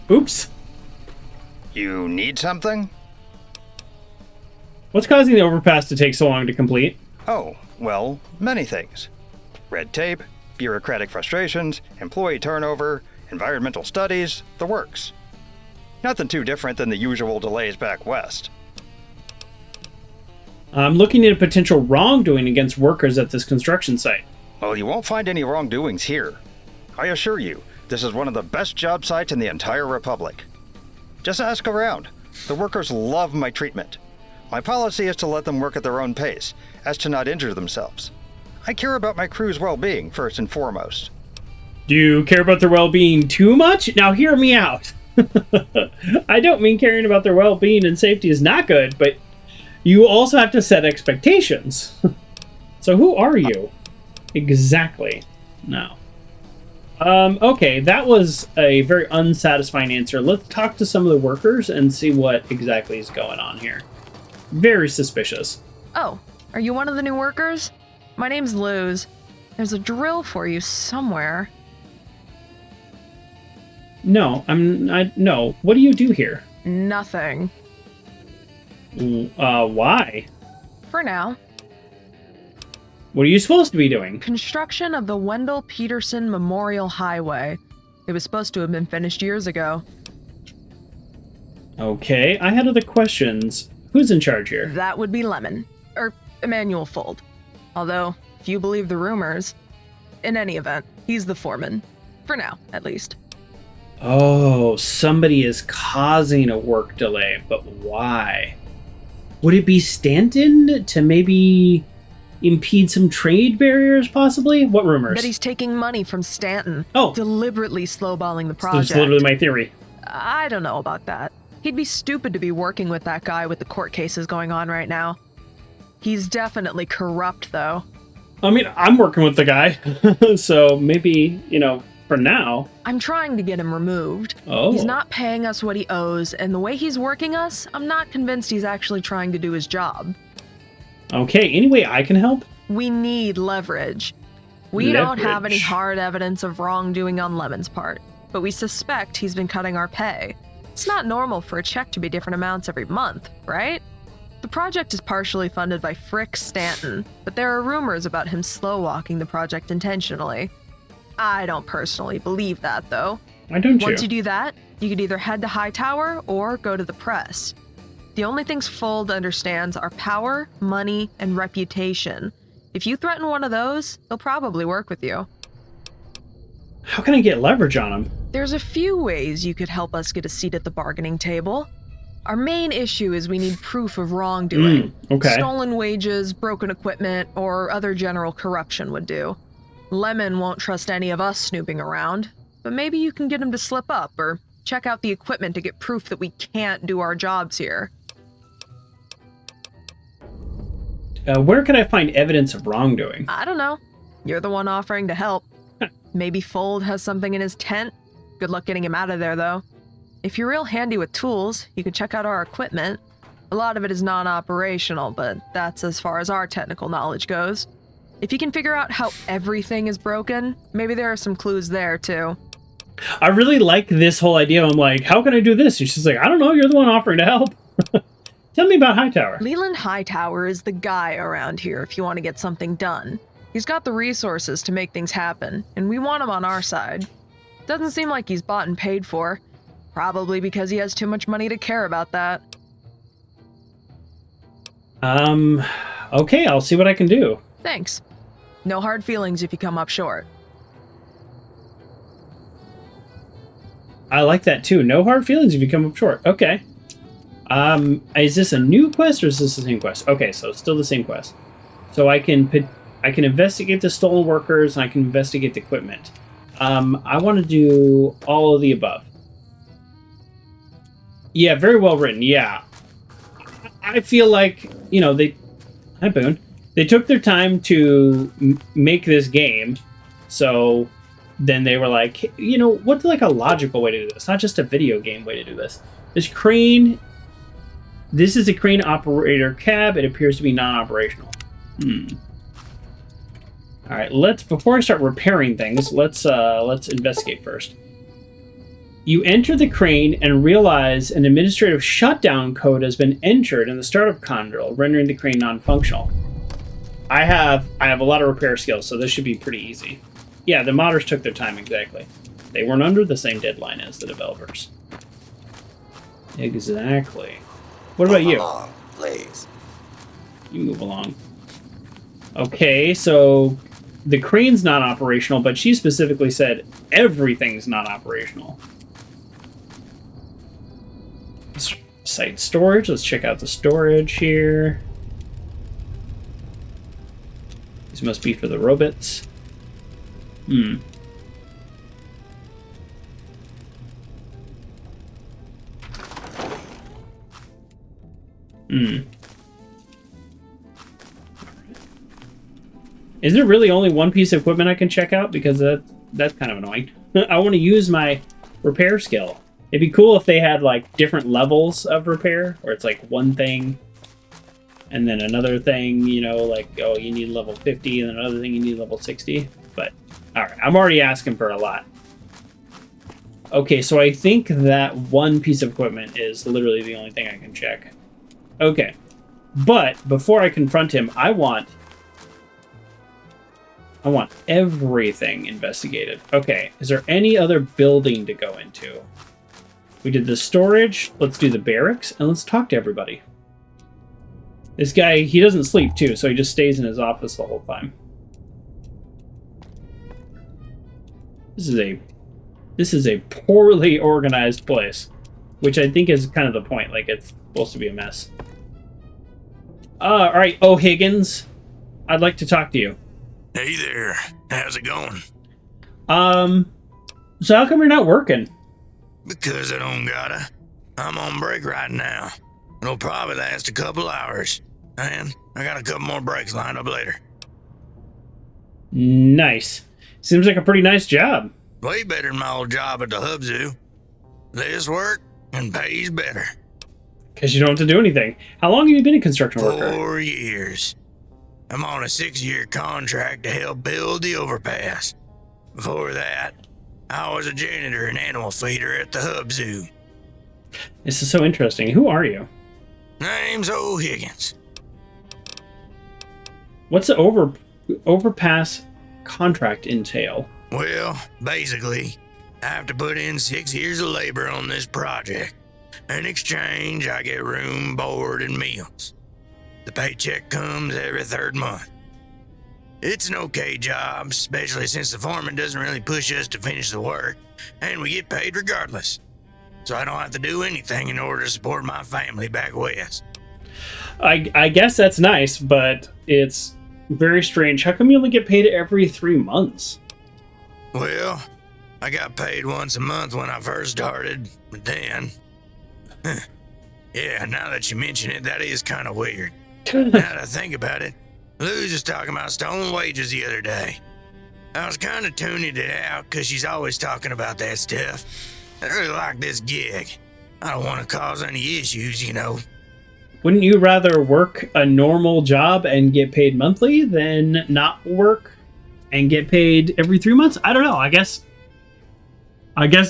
Oops. You need something? What's causing the overpass to take so long to complete? Oh, well, many things. Red tape, bureaucratic frustrations, employee turnover, environmental studies, the works. Nothing too different than the usual delays back west. I'm looking into potential wrongdoing against workers at this construction site. Well, you won't find any wrongdoings here. I assure you, this is one of the best job sites in the entire Republic. Just ask around. The workers love my treatment. My policy is to let them work at their own pace, as to not injure themselves. I care about my crew's well-being first and foremost. Do you care about their well-being too much? Now hear me out. I don't mean caring about their well-being and safety is not good, but you also have to set expectations. So who are you? Exactly. No. Okay, that was a very unsatisfying answer. Let's talk to some of the workers and see what exactly is going on here. Very suspicious. Oh, are you one of the new workers? My name's Luz. There's a drill for you somewhere. No, no. What do you do here? Nothing. Why? For now. What are you supposed to be doing? Construction of the Wendell Peterson Memorial Highway. It was supposed to have been finished years ago. Okay, I had other questions. Who's in charge here? That would be Lemon. Or Emmanuel Fold. Although, if you believe the rumors, in any event, he's the foreman. For now, at least. Oh, somebody is causing a work delay, but why? Would it be Stanton to maybe impede some trade barriers, possibly? What rumors? That he's taking money from Stanton. Oh. Deliberately slowballing the project. That's literally my theory. I don't know about that. He'd be stupid to be working with that guy with the court cases going on right now. He's definitely corrupt, though. I mean, I'm working with the guy, so maybe, for now. I'm trying to get him removed. Oh. He's not paying us what he owes, and the way he's working us, I'm not convinced he's actually trying to do his job. Okay, any way I can help? We need leverage. We don't have any hard evidence of wrongdoing on Lemon's part, but we suspect he's been cutting our pay. It's not normal for a check to be different amounts every month, right? The project is partially funded by Frick Stanton, but there are rumors about him slow-walking the project intentionally. I don't personally believe that, though. Why don't you? Once you do that, you could either head to Hightower or go to the press. The only things Fold understands are power, money, and reputation. If you threaten one of those, they'll probably work with you. How can I get leverage on him? There's a few ways you could help us get a seat at the bargaining table. Our main issue is we need proof of wrongdoing. Okay. Stolen wages, broken equipment, or other general corruption would do. Lemon won't trust any of us snooping around, but maybe you can get him to slip up or check out the equipment to get proof that we can't do our jobs here. Where can I find evidence of wrongdoing? I don't know. You're the one offering to help. Maybe Fold has something in his tent. Good luck getting him out of there, though. If you're real handy with tools, you could check out our equipment. A lot of it is non-operational, but that's as far as our technical knowledge goes. If you can figure out how everything is broken, maybe there are some clues there, too. I really like this whole idea. I'm like, how can I do this? And she's like, I don't know, you're the one offering to help. Tell me about Hightower. Leland Hightower is the guy around here if you want to get something done. He's got the resources to make things happen, and we want him on our side. Doesn't seem like he's bought and paid for. Probably because he has too much money to care about that. Okay, I'll see what I can do. Thanks. No hard feelings if you come up short. I like that too. No hard feelings if you come up short. Okay. Is this a new quest or is this the same quest? Okay, so it's still the same quest. So I can I can investigate the stolen workers, and I can investigate the equipment. I want to do all of the above. Yeah, very well written. Yeah. I feel like, you know, Hi, Boone. They took their time to make this game, so then they were like, hey, you know, what's like a logical way to do this? Not just a video game way to do this. This is a crane operator cab. It appears to be non-operational. All right, before I start repairing things, let's investigate first. You enter the crane and realize an administrative shutdown code has been entered in the startup console, rendering the crane non-functional. I have a lot of repair skills, so this should be pretty easy. Yeah, the modders took their time, exactly. They weren't under the same deadline as the developers. Exactly. What about you? Along, please. You move along. Okay, so the crane's not operational, but she specifically said everything's not operational. Site storage. Let's check out the storage here. These must be for the robots. Is there really only one piece of equipment I can check out? Because that's kind of annoying. I want to use my repair skill. It'd be cool if they had like different levels of repair, where it's like one thing and then another thing, you know, like, oh, you need level 50, and then another thing you need level 60. But all right, I'm already asking for a lot. Okay, so I think that one piece of equipment is literally the only thing I can check. Okay, but before I confront him, I want everything investigated. Okay, is there any other building to go into? We did the storage, let's do the barracks, and let's talk to everybody. This guy, he doesn't sleep too, so he just stays in his office the whole time. This is a poorly organized place, which I think is kind of the point. Like, it's supposed to be a mess. All right, O'Higgins, I'd like to talk to you. Hey there, how's it going? So how come you're not working? Because I don't gotta. I'm on break right now. It'll probably last a couple hours. And I got a couple more breaks lined up later. Nice. Seems like a pretty nice job. Way better than my old job at the Hub Zoo. Less work and pays better. Because you don't have to do anything. How long have you been a construction worker? 4 years. I'm on a 6-year contract to help build the Overpass. Before that, I was a janitor and animal feeder at the Hub Zoo. This is so interesting. Who are you? Name's O'Higgins. What's the Overpass contract entail? Well, basically, I have to put in 6 years of labor on this project. In exchange, I get room, board, and meals. The paycheck comes every 3rd month. It's an okay job, especially since the foreman doesn't really push us to finish the work, and we get paid regardless. So I don't have to do anything in order to support my family back west. I guess that's nice, but it's very strange. How come you only get paid every 3 months? Well, I got paid once a month when I first started, but then... yeah, now that you mention it, that is kind of weird. Now that I think about it, Lou's was talking about stolen wages the other day. I was kind of tuning it out because she's always talking about that stuff. I really like this gig. I don't want to cause any issues, you know. Wouldn't you rather work a normal job and get paid monthly than not work and get paid every 3 months? I don't know. I guess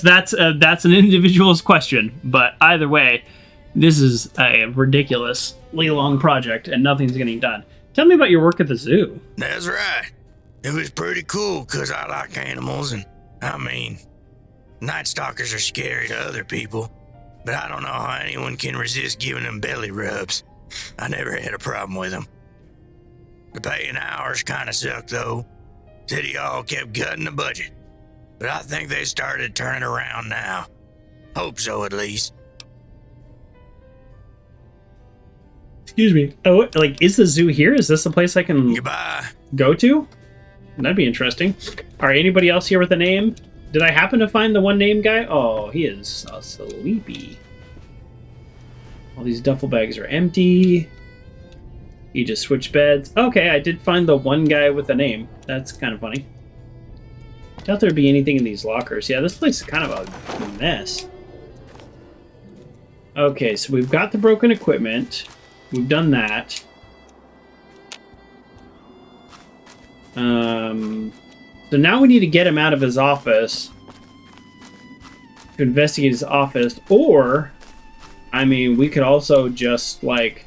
that's an individual's question. But either way, this is a ridiculously long project and nothing's getting done. Tell me about your work at the zoo. That's right. It was pretty cool because I like animals, and I mean, Night Stalkers are scary to other people, but I don't know how anyone can resist giving them belly rubs. I never had a problem with them. The pay and hours kind of sucked though. City Hall kept cutting the budget, but I think they started turning around now. Hope so, at least. Excuse me. Oh, like, is the zoo here? Is this a place I can go to? That'd be interesting. All right, anybody else here with a name? Did I happen to find the one name guy? Oh, he is sleepy. All these duffel bags are empty. You just switch beds. Okay, I did find the one guy with a name. That's kind of funny. Doubt there'd be anything in these lockers. Yeah, this place is kind of a mess. Okay, so we've got the broken equipment. We've done that. So now we need to get him out of his office to investigate his office, or, I mean, we could also just, like,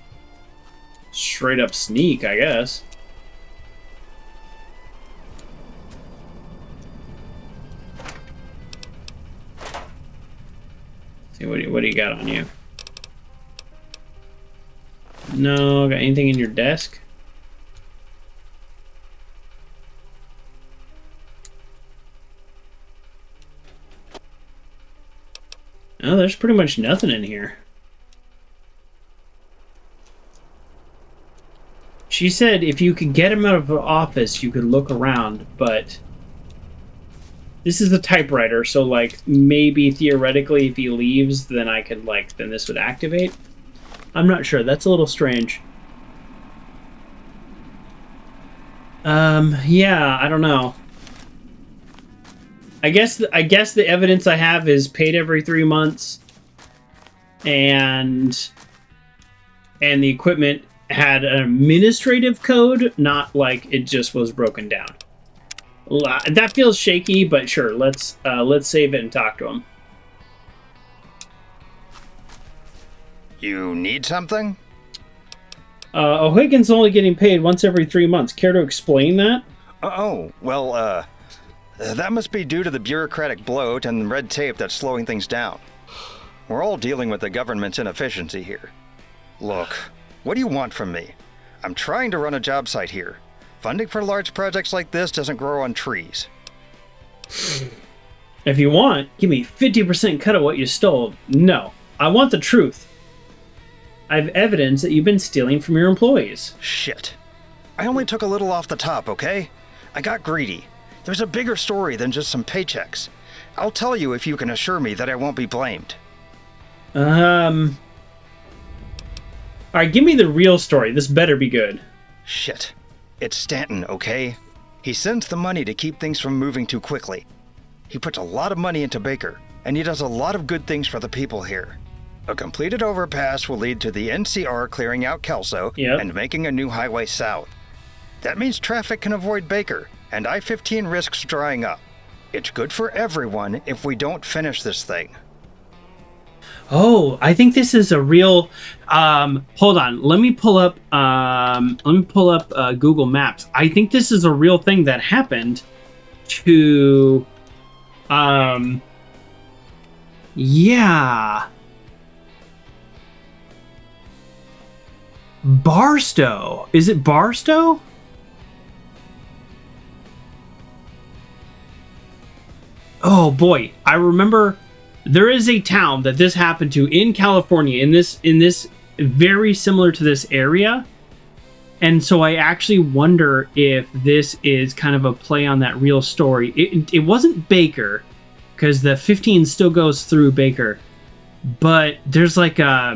straight up sneak, I guess. See, what do you got on you? No, got anything in your desk? No, there's pretty much nothing in here. She said if you could get him out of the office, you could look around, but this is a typewriter, so, like, maybe theoretically if he leaves, then I could, like, then this would activate. I'm not sure. That's a little strange. Yeah, I don't know. I guess the evidence I have is paid every 3 months, and the equipment had an administrative code, not like it just was broken down. That feels shaky, but sure, let's save it and talk to him. You need something? O'Higgins only getting paid once every 3 months. Care to explain that? Oh, well, that must be due to the bureaucratic bloat and red tape that's slowing things down. We're all dealing with the government's inefficiency here. Look, what do you want from me? I'm trying to run a job site here. Funding for large projects like this doesn't grow on trees. If you want, give me 50% cut of what you stole. No, I want the truth. I have evidence that you've been stealing from your employees. Shit. I only took a little off the top, okay? I got greedy. There's a bigger story than just some paychecks. I'll tell you if you can assure me that I won't be blamed. Alright, give me the real story. This better be good. Shit. It's Stanton, okay? He sends the money to keep things from moving too quickly. He puts a lot of money into Baker, and he does a lot of good things for the people here. A completed overpass will lead to the NCR clearing out Kelso and making a new highway south. That means traffic can avoid Baker, and I-15 risks drying up. It's good for everyone if we don't finish this thing. Oh, I think this is a real. Hold on. Let me pull up. Google Maps. I think this is a real thing that happened to. Yeah. Barstow. Is it Barstow? Oh boy, I remember. There is a town that this happened to in California, in this very similar to this area. And so I actually wonder if this is kind of a play on that real story. It wasn't Baker, because the 15 still goes through Baker. But there's like let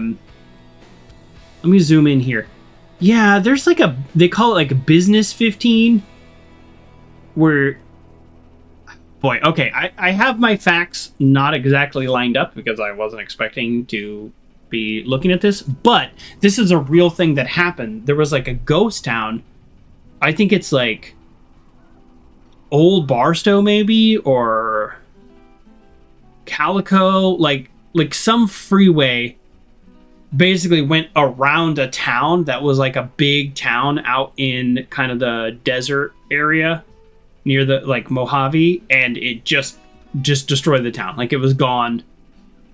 me zoom in here. Yeah, there's like they call it like a business 15, where boy, okay, I have my facts not exactly lined up because I wasn't expecting to be looking at this, but this is a real thing that happened. There was like a ghost town. I think it's like Old Barstow maybe, or Calico, like some freeway basically went around a town that was like a big town out in kind of the desert area near the like Mojave, and it just destroyed the town. Like it was gone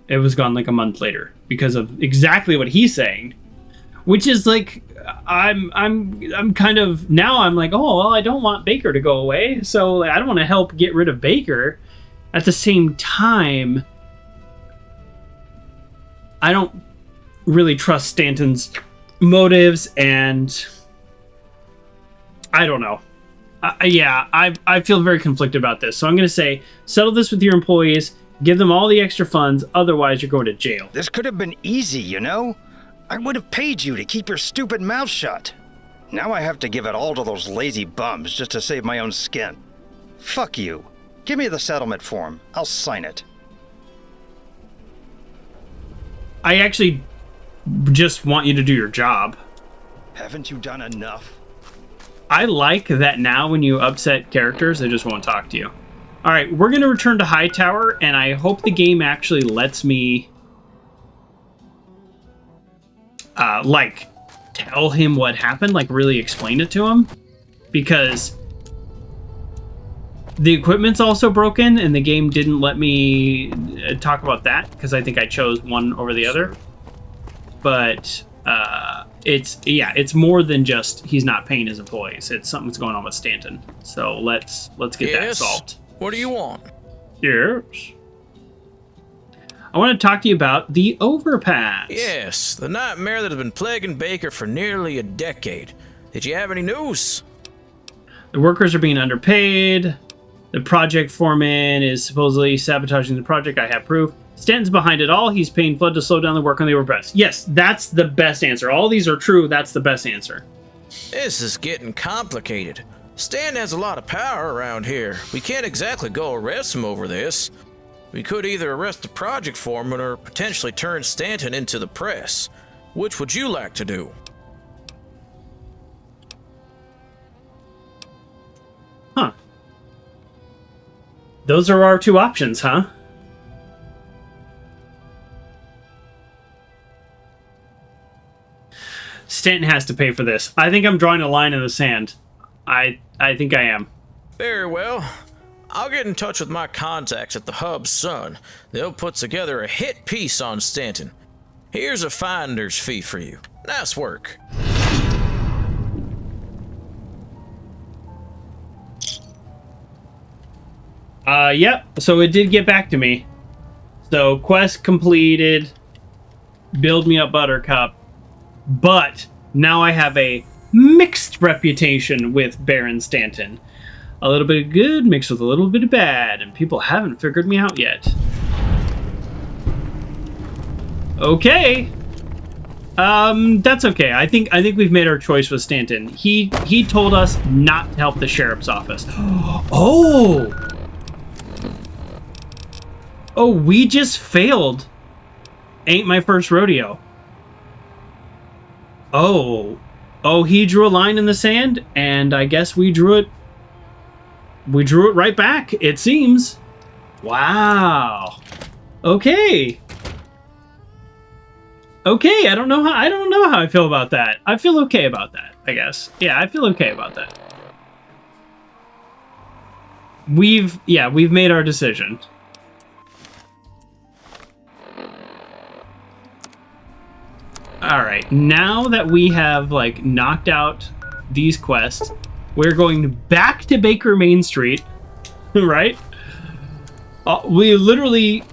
like a month later because of exactly what he's saying, which is like I'm kind of now I'm like, oh well, I don't want Baker to go away, so like, I don't want to help get rid of Baker. At the same time, I don't really trust Stanton's motives, and I don't know. I feel very conflicted about this. So I'm going to say, settle this with your employees, give them all the extra funds, otherwise you're going to jail. This could have been easy, you know? I would have paid you to keep your stupid mouth shut. Now I have to give it all to those lazy bums just to save my own skin. Fuck you. Give me the settlement form. I'll sign it. I actually just want you to do your job. Haven't you done enough? I like that now when you upset characters, they just won't talk to you. All right, we're going to return to Hightower, and I hope the game actually lets me, tell him what happened, really explain it to him. Because the equipment's also broken, and the game didn't let me talk about that, because I think I chose one over the other. But it's more than just he's not paying his employees. It's something's going on with Stanton. So let's get that solved. What do you want? Yes. I want to talk to you about the Overpass. Yes, the nightmare that has been plaguing Baker for nearly a decade. Did you have any news? The workers are being underpaid. The project foreman is supposedly sabotaging the project. I have proof. Stanton's behind it all. He's paying Flood to slow down the work on the Overpass. Yes, that's the best answer. All these are true. That's the best answer. This is getting complicated. Stan has a lot of power around here. We can't exactly go arrest him over this. We could either arrest the project foreman or potentially turn Stanton into the press. Which would you like to do? Huh. Those are our two options, huh? Stanton has to pay for this. I think I'm drawing a line in the sand. I think I am. Very well. I'll get in touch with my contacts at the Hub Sun. They'll put together a hit piece on Stanton. Here's a finder's fee for you. Nice work. Yep. So it did get back to me. So quest completed. Build Me Up Buttercup. But now I have a mixed reputation with Baron Stanton. A little bit of good mixed with a little bit of bad, and people haven't figured me out yet. Okay. That's okay. I think we've made our choice with Stanton. He told us not to help the sheriff's office. Oh, we just failed. Ain't my first rodeo. Oh, he drew a line in the sand, and I guess we drew it right back, it seems. Wow. Okay. I don't know how I feel about that. I feel okay about that, I guess. Yeah, I feel okay about that. We've made our decision. All right, now that we have knocked out these quests, we're going back to Baker Main Street, right? We literally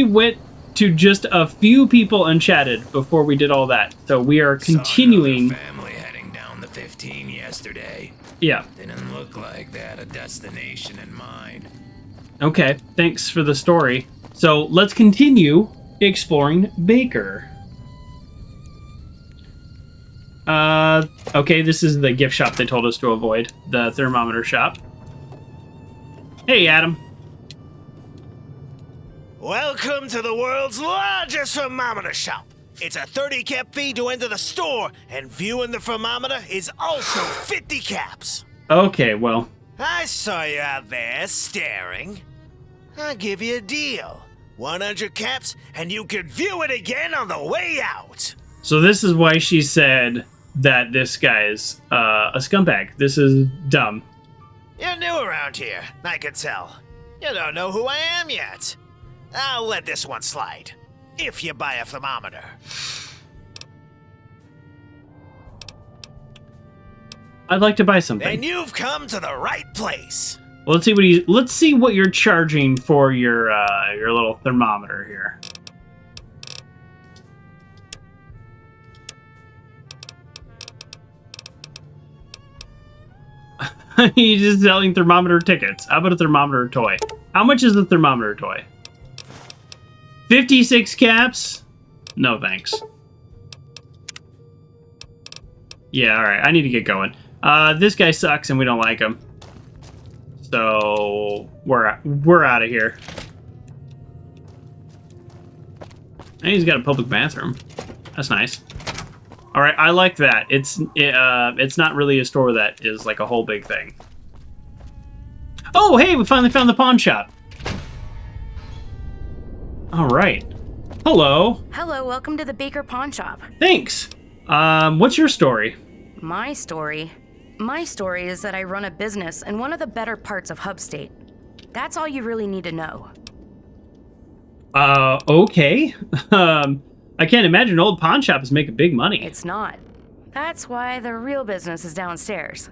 went to just a few people unchatted before we did all that. So we are continuing. Saw another family heading down the 15 yesterday. Yeah. Didn't look like they had a destination in mind. Okay, thanks for the story. So let's continue exploring Baker. Okay, this is the gift shop they told us to avoid. The thermometer shop. Hey, Adam. Welcome to the world's largest thermometer shop. It's a 30 cap fee to enter the store, and viewing the thermometer is also 50 caps. Okay, well. I saw you out there staring. I'll give you a deal. 100 caps, and you can view it again on the way out. So this is why she said that this guy is a scumbag. This is dumb. You're new around here, I can tell. You don't know who I am yet. I'll let this one slide, if you buy a thermometer. I'd like to buy something. Then you've come to the right place. Well, let's see what you're charging for your little thermometer here. He's just selling thermometer tickets. How about a thermometer toy? How much is the thermometer toy? 56 caps? No, thanks. Yeah, alright. I need to get going. This guy sucks and we don't like him. So, we're out of here. And he's got a public bathroom. That's nice. All right, I like that. It's not really a store that is like a whole big thing. Oh, hey, we finally found the pawn shop. All right. Hello. Hello, welcome to the Baker Pawn Shop. Thanks. What's your story? My story? My story is that I run a business in one of the better parts of Hub State. That's all you really need to know. Okay. I can't imagine old pawn shops making big money. It's not. That's why the real business is downstairs.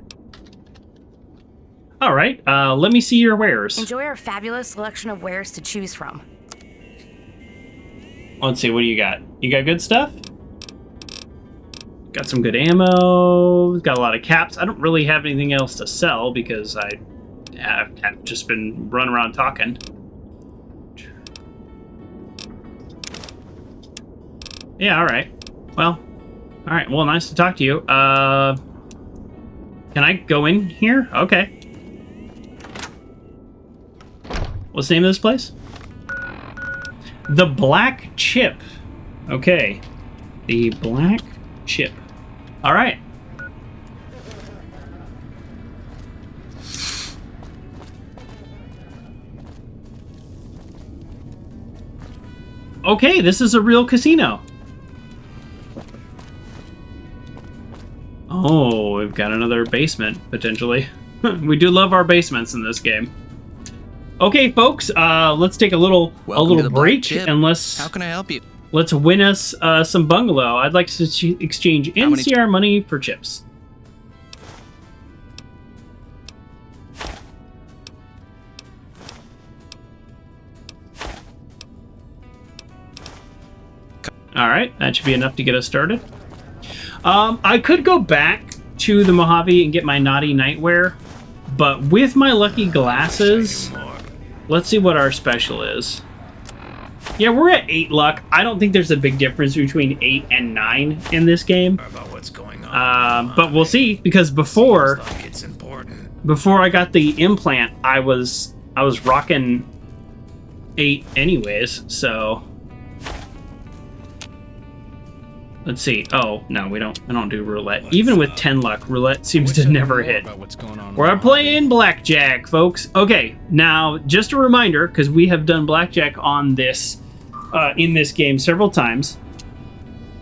All right, let me see your wares. Enjoy our fabulous selection of wares to choose from. Let's see, what do you got? You got good stuff? Got some good ammo, got a lot of caps. I don't really have anything else to sell because I've just been running around talking. Yeah, all right. Well, all right. Well, nice to talk to you. Can I go in here? Okay. What's the name of this place? The Black Chip. Okay. The Black Chip. All right. Okay, this is a real casino. Oh, we've got another basement, potentially. We do love our basements in this game. Okay, folks, let's take a little break and How can I help you? Let's win us some bungalow. I'd like to exchange NCR money for chips. All right, that should be enough to get us started. I could go back to the Mojave and get my naughty nightwear, but with my lucky glasses, let's see what our special is. Yeah, we're at 8 luck. I don't think there's a big difference between 8 and 9 in this game. About what's going on. But we'll see, because before It's important. before I got the implant, I was rocking 8 anyways, so let's see. Oh, no, we don't do roulette. Even with 10 luck, roulette seems to never hit. We're playing blackjack, folks. Okay, now just a reminder, because we have done blackjack on this in this game several times.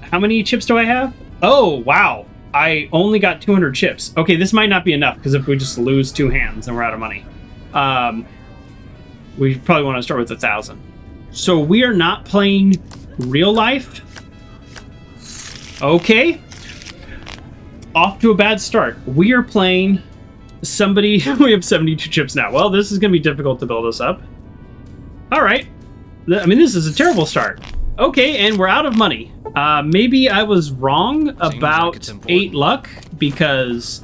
How many chips do I have? Oh, wow. I only got 200 chips. Okay, this might not be enough, because if we just lose 2 hands, then we're out of money. We probably want to start with 1,000. So we are not playing real life. Okay. Off to a bad start. We are playing somebody... We have 72 chips now. Well, this is going to be difficult to build us up. All right. I mean, this is a terrible start. Okay, and we're out of money. Maybe I was wrong about 8 luck, because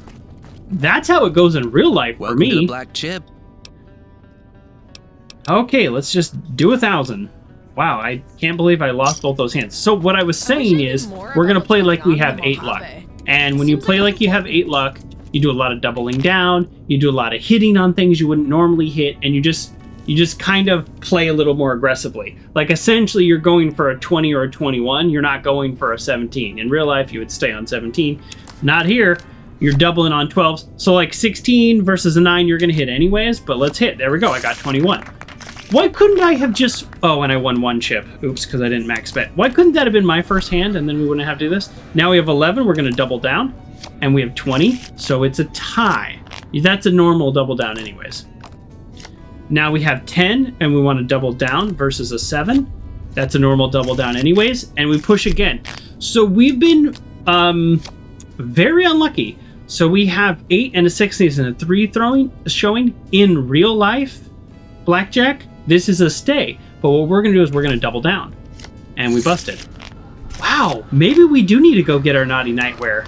that's how it goes in real life for me. To the Black Chip. Okay, let's just do 1,000. Wow, I can't believe I lost both those hands. So what I was saying is, we're going to play like we have 8 luck. And when you play like you have 8 luck, you do a lot of doubling down, you do a lot of hitting on things you wouldn't normally hit, and you just kind of play a little more aggressively. Like, essentially, you're going for a 20 or a 21, you're not going for a 17. In real life, you would stay on 17. Not here. You're doubling on 12s. So like 16 versus a 9, you're going to hit anyways, but let's hit. There we go, I got 21. Why couldn't I have just... Oh, and I won 1 chip. Oops, because I didn't max bet. Why couldn't that have been my first hand, and then we wouldn't have to do this? Now we have 11, we're going to double down. And we have 20, so it's a tie. That's a normal double down anyways. Now we have 10, and we want to double down versus a 7. That's a normal double down anyways, and we push again. So we've been very unlucky. So we have 8 and a 6 and a 3 showing in real life blackjack. This is a stay, but what we're going to do is we're going to double down. And we busted. Wow, maybe we do need to go get our naughty nightwear.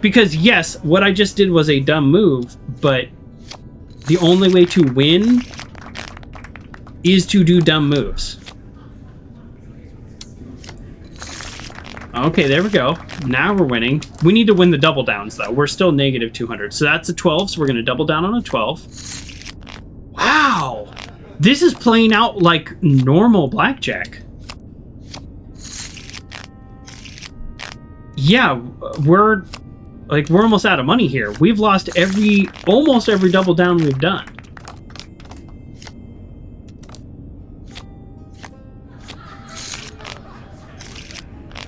Because yes, what I just did was a dumb move, but the only way to win is to do dumb moves. Okay, there we go. Now we're winning. We need to win the double downs, though. We're still negative 200. So that's a 12, so we're going to double down on a 12. Wow! This is playing out like normal blackjack. Yeah, we're almost out of money here. We've lost almost every double down we've done.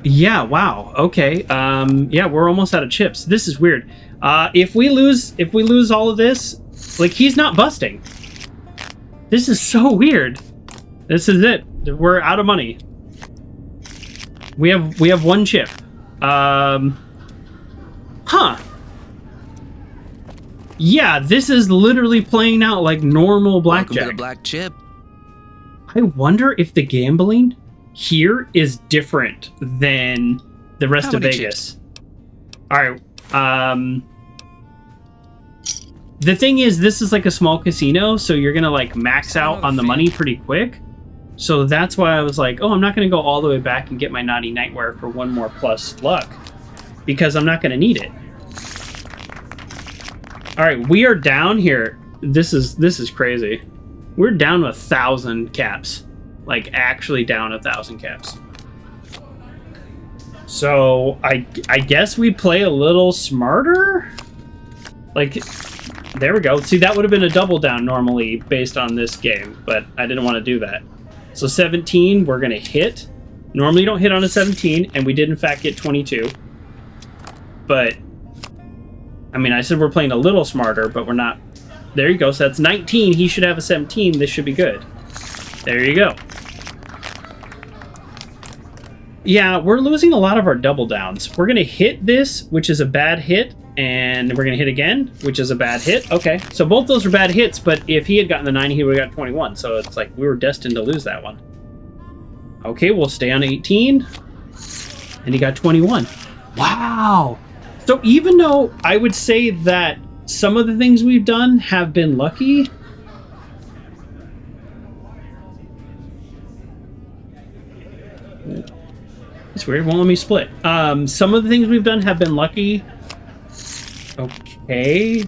Yeah, wow. Okay. Yeah, we're almost out of chips. This is weird. If we lose all of this, like, he's not busting. This is so weird. This is it. We're out of money. We have one chip. Huh. Yeah, this is literally playing out like normal blackjack. Welcome to the black chip. I wonder if the gambling here is different than the rest of Vegas. All right. The thing is, this is like a small casino, so you're gonna like max out on the money pretty quick. So that's why I was like, oh, I'm not gonna go all the way back and get my naughty nightwear for one more plus luck, because I'm not gonna need it. All right, we are down here. This is crazy. We're down 1,000 caps. Like, actually down 1,000 caps. So I guess we play a little smarter. Like, there we go. See, that would have been a double down normally based on this game, but I didn't want to do that. So 17, we're gonna hit. Normally you don't hit on a 17, and we did in fact get 22. But I mean, I said we're playing a little smarter, but we're not. There you go. So that's 19. He should have a 17. This should be good. There you go. Yeah, we're losing a lot of our double downs. We're going to hit this, which is a bad hit, and we're going to hit again, which is a bad hit. Okay, so both those were bad hits, but if he had gotten the 9, he would have got 21. So it's like we were destined to lose that one. Okay, we'll stay on 18. And he got 21. Wow. So even though I would say that some of the things we've done have been lucky, it's weird, won't let me split. Some of the things we've done have been lucky. Okay.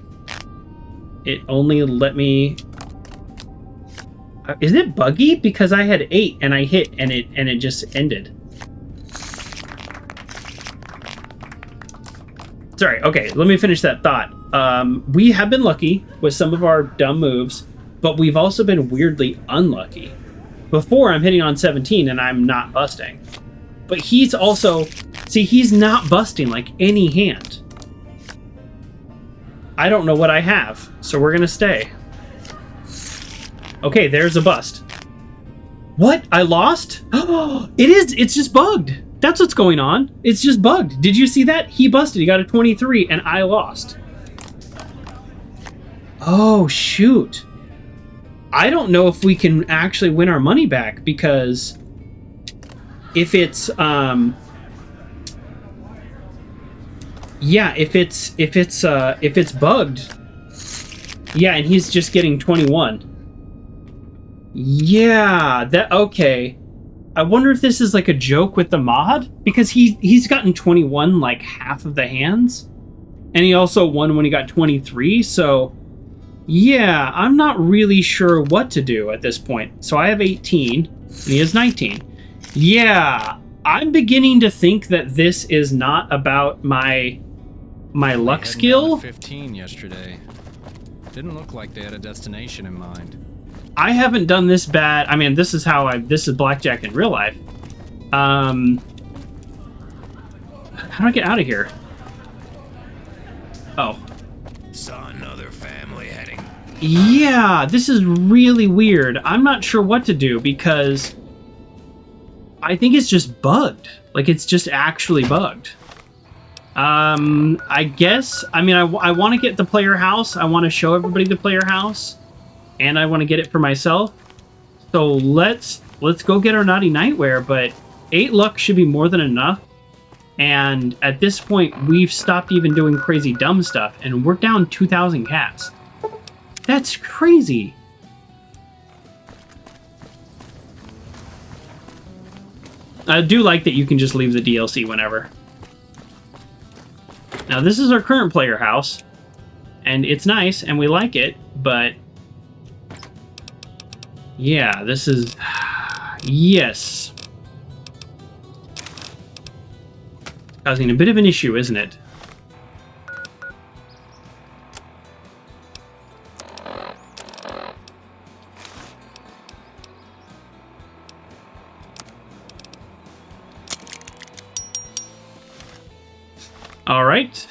It only let me... is it buggy? Because I had 8 and I hit and it just ended. Sorry, okay, let me finish that thought. We have been lucky with some of our dumb moves, but we've also been weirdly unlucky. Before, I'm hitting on 17 and I'm not busting. But he's also... see, he's not busting like any hand. I don't know what I have, so we're gonna stay. Okay, there's a bust. What? I lost? Oh, it's just bugged. That's what's going on. It's just bugged. Did you see that? He busted. He got a 23 and I lost. Oh, shoot. I don't know if we can actually win our money back, because if it's yeah, if it's bugged. Yeah, and he's just getting 21. Yeah, that okay. I wonder if this is like a joke with the mod, because he's gotten 21 like half of the hands, and he also won when he got 23. So yeah, I'm not really sure what to do at this point. So I have 18 and he has 19. Yeah, I'm beginning to think that this is not about my luck skill. 15 yesterday. Didn't look like they had a destination in mind. I haven't done this bad. I mean, this is blackjack in real life. How do I get out of here? Oh. Saw another family heading. Yeah, this is really weird. I'm not sure what to do, because I think it's just bugged. Like, it's just actually bugged. I guess, I mean, I want to get the player house. I want to show everybody the player house. And I want to get it for myself. So let's go get our naughty nightwear, but 8 luck should be more than enough And at this point, we've stopped even doing crazy dumb stuff, and we're down 2,000 caps. That's crazy. I do like that you can just leave the DLC whenever. Now, this is our current player house, and it's nice, and we like it, but... yeah, this is... yes. Causing a bit of an issue, isn't it? All right.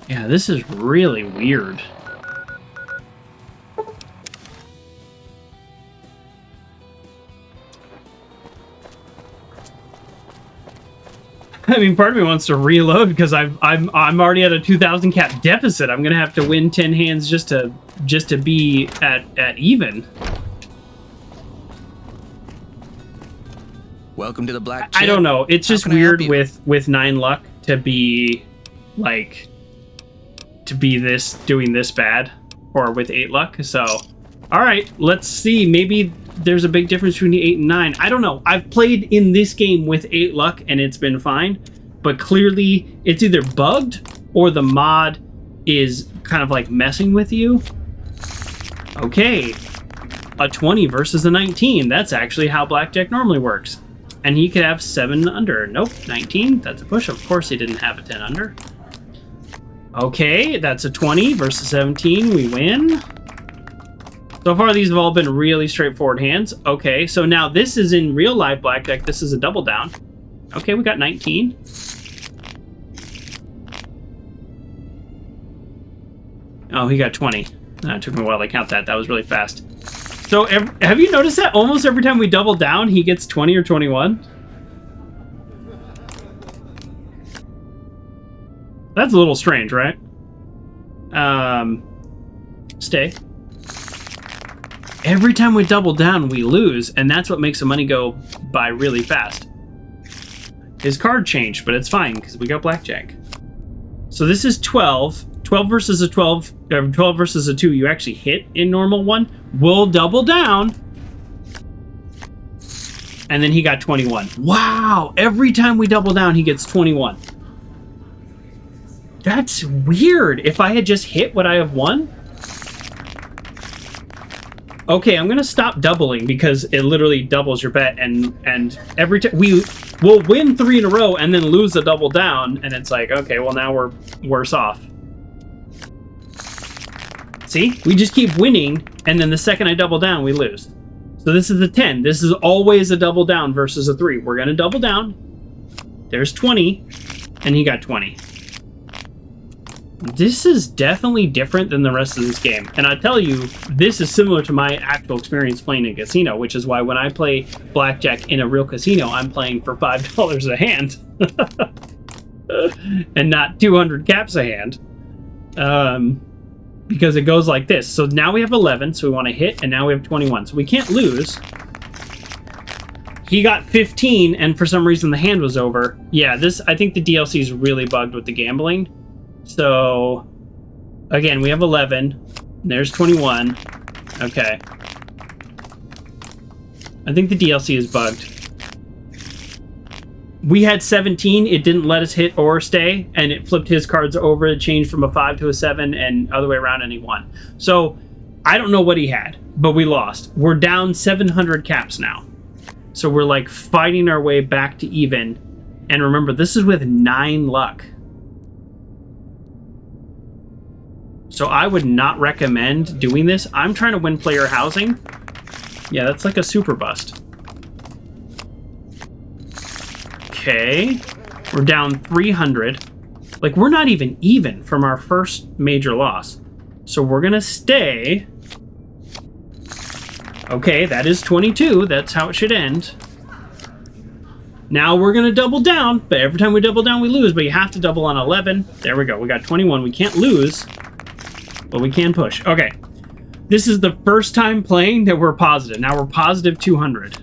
Yeah, this is really weird. I mean, part of me wants to reload because I'm already at a 2,000 cap deficit. I'm gonna have to win 10 hands just to be at even. Welcome to the black. I don't know. It's just weird with 9 luck to be like this doing this bad, or with 8 luck. So, all right, let's see. Maybe there's a big difference between the 8 and 9. I don't know. I've played in this game with 8 luck and it's been fine, but clearly it's either bugged or the mod is kind of like messing with you. Okay, a 20 versus a 19. That's actually how blackjack normally works. And he could have 7 under. Nope, 19. That's a push. Of course he didn't have a 10 under. Okay, that's a 20 versus 17. We win. So far, these have all been really straightforward hands. Okay, so now this is in real life blackjack. This is a double down. Okay, we got 19. Oh, he got 20. It took me a while to count that. That was really fast. So, have you noticed that almost every time we double down, he gets 20 or 21? That's a little strange, right? Stay. Every time we double down, we lose, and that's what makes the money go by really fast. His card changed, but it's fine, because we got blackjack. So this is 12. 12 versus a 12, 12 versus a 2, you actually hit in normal one. We'll double down. And then he got 21. Wow! Every time we double down, he gets 21. That's weird. If I had just hit, would I have won? Okay, I'm gonna stop doubling because it literally doubles your bet, and every time we'll win 3 in a row and then lose a double down, and it's like, okay, well now we're worse off. See, we just keep winning, and then the second I double down, we lose. So this is a 10. This is always a double down versus a 3. We're gonna double down. There's 20, and he got 20. This is definitely different than the rest of this game. And I tell you, this is similar to my actual experience playing in a casino, which is why when I play blackjack in a real casino, I'm playing for $5 a hand. And not 200 caps a hand. Because it goes like this. So now we have 11, so we want to hit, and now we have 21. So we can't lose. He got 15, and for some reason the hand was over. Yeah, I think the DLC is really bugged with the gambling. So, again, we have 11. There's 21. Okay. I think the DLC is bugged. We had 17. It didn't let us hit or stay, and it flipped his cards over. It changed from a 5 to a 7, and other way around, and he won. So, I don't know what he had, but we lost. We're down 700 caps now. So we're, like, fighting our way back to even. And remember, this is with 9 luck. So I would not recommend doing this. I'm trying to win player housing. Yeah, that's like a super bust. Okay. We're down 300. Like, we're not even from our first major loss. So we're going to stay. Okay, that is 22. That's how it should end. Now we're going to double down. But every time we double down, we lose. But you have to double on 11. There we go. We got 21. We can't lose. But we can push. Okay. This is the first time playing that we're positive. Now we're positive 200.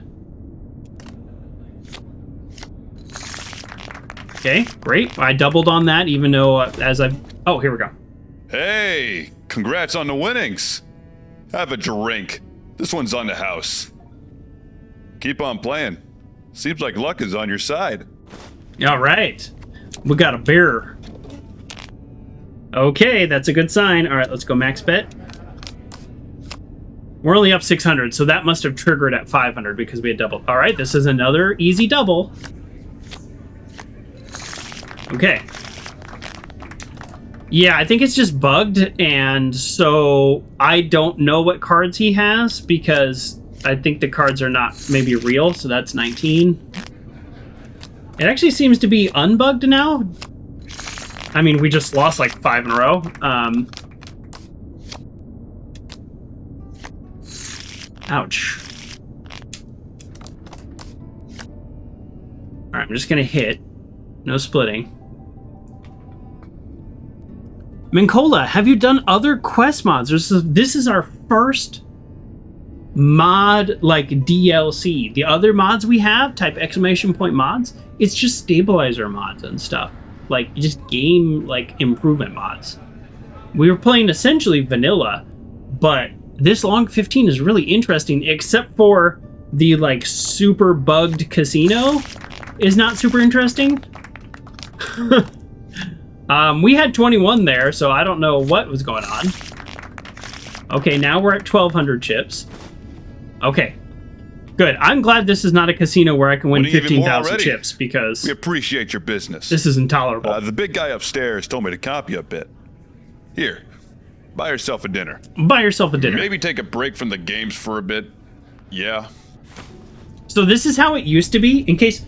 Okay, great. I doubled on that, even though oh, here we go. Hey, congrats on the winnings. Have a drink. This one's on the house. Keep on playing. Seems like luck is on your side. All right. We got a beer. Okay, that's a good sign. All right, let's go max bet. We're only up 600, so that must have triggered at 500 because we had doubled. All right, this is another easy double. Okay. Yeah, I think it's just bugged, and so I don't know what cards he has because I think the cards are not maybe real, so that's 19. It actually seems to be unbugged now. I mean, we just lost like 5 in a row. Ouch. All right, I'm just gonna hit. No splitting. Mincola, have you done other quest mods? This is our first mod, like, DLC. The other mods we have, type exclamation point mods, it's just stabilizer mods and stuff. Like, just game, like, improvement mods. We were playing essentially vanilla, but this long 15 is really interesting, except for the, like, super bugged casino is not super interesting. We had 21 there, so I don't know what was going on. Okay, now we're at 1,200 chips. Okay, good. I'm glad this is not a casino where I can win 15,000 chips, because we appreciate your business. This is intolerable. The big guy upstairs told me to comp you a bit. Here, buy yourself a dinner. Buy yourself a dinner. Maybe take a break from the games for a bit. Yeah. So this is how it used to be, in case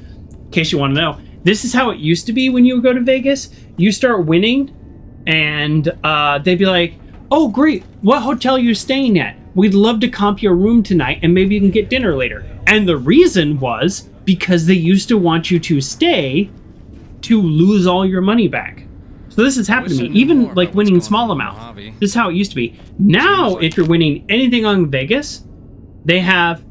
you want to know. This is how it used to be when you would go to Vegas. You start winning, and they'd be like, oh, great, what hotel are you staying at? We'd love to comp your room tonight, and maybe you can get dinner later. And the reason was because they used to want you to stay to lose all your money back. So this has happened to me, even like winning small amounts. This is how it used to be. Now, if you're winning anything on Vegas, they have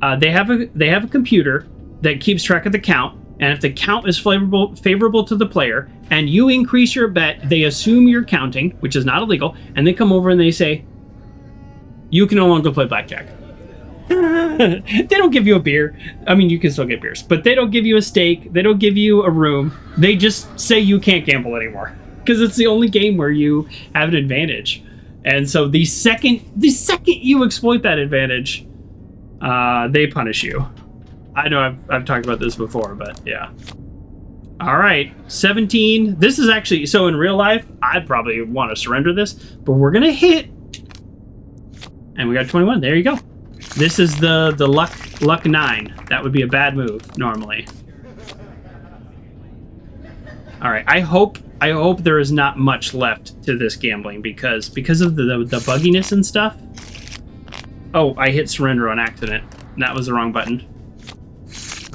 a computer that keeps track of the count. And if the count is favorable to the player, and you increase your bet, they assume you're counting, which is not illegal, and they come over and they say, you can no longer play blackjack. They don't give you a beer. I mean, you can still get beers, but they don't give you a steak. They don't give you a room. They just say you can't gamble anymore because it's the only game where you have an advantage. And so the second you exploit that advantage, they punish you. I know I've talked about this before, but yeah. All right, 17. This is actually, so in real life, I'd probably want to surrender this, but we're gonna hit, and we got 21. There you go. This is the luck 9. That would be a bad move normally. All right, I hope there is not much left to this gambling because of the bugginess and stuff. Oh, I hit surrender on accident. That was the wrong button.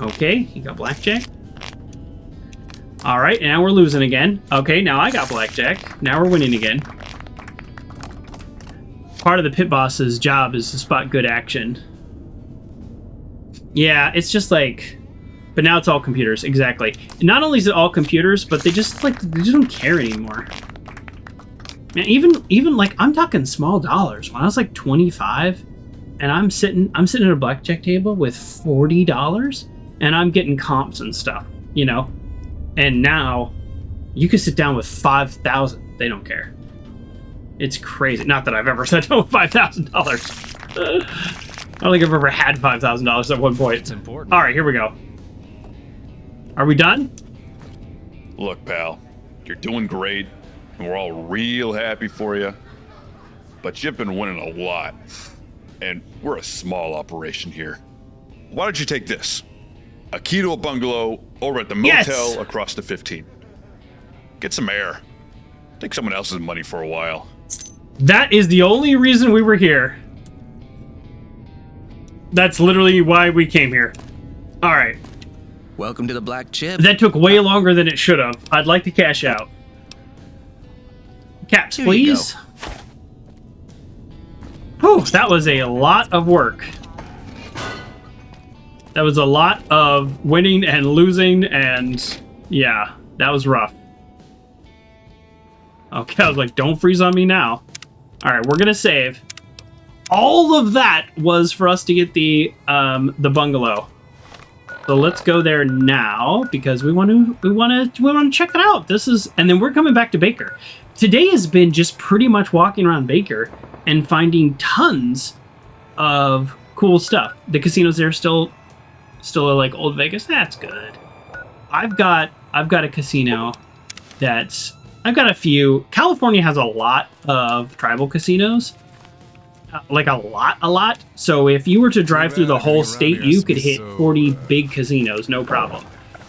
Okay, you got blackjack. All right, now we're losing again. Okay, now I got blackjack. Now we're winning again. Part of the pit boss's job is to spot good action. Yeah, it's just like, but now it's all computers. Exactly. And not only is it all computers, but they just don't care anymore. Man, even like, I'm talking small dollars. When I was like 25, and I'm sitting at a blackjack table with $40. And I'm getting comps and stuff, you know? And now, you can sit down with 5,000. They don't care. It's crazy. Not that I've ever sat down with $5,000. I don't think I've ever had $5,000 at one point. It's important. All right, here we go. Are we done? Look, pal, you're doing great, and we're all real happy for you. But you've been winning a lot, and we're a small operation here. Why don't you take this? A key to a bungalow over at the motel across the 15. Get some air. Take someone else's money for a while. That is the only reason we were here. That's literally why we came here. All right. Welcome to the Black Chip. That took way longer than it should have. I'd like to cash out. Caps, please. Whew, that was a lot of work. That was a lot of winning and losing, and yeah, that was rough. Okay, I was like, don't freeze on me now. All right, we're gonna save. All of that was for us to get the bungalow. So let's go there now because we want to check it out. And then we're coming back to Baker. Today has been just pretty much walking around Baker and finding tons of cool stuff. The casinos there still are like old Vegas. That's good. I've got a casino I've got a few. California has a lot of tribal casinos. Like a lot. So if you were to drive through the whole state, you could hit 40 big casinos, no problem.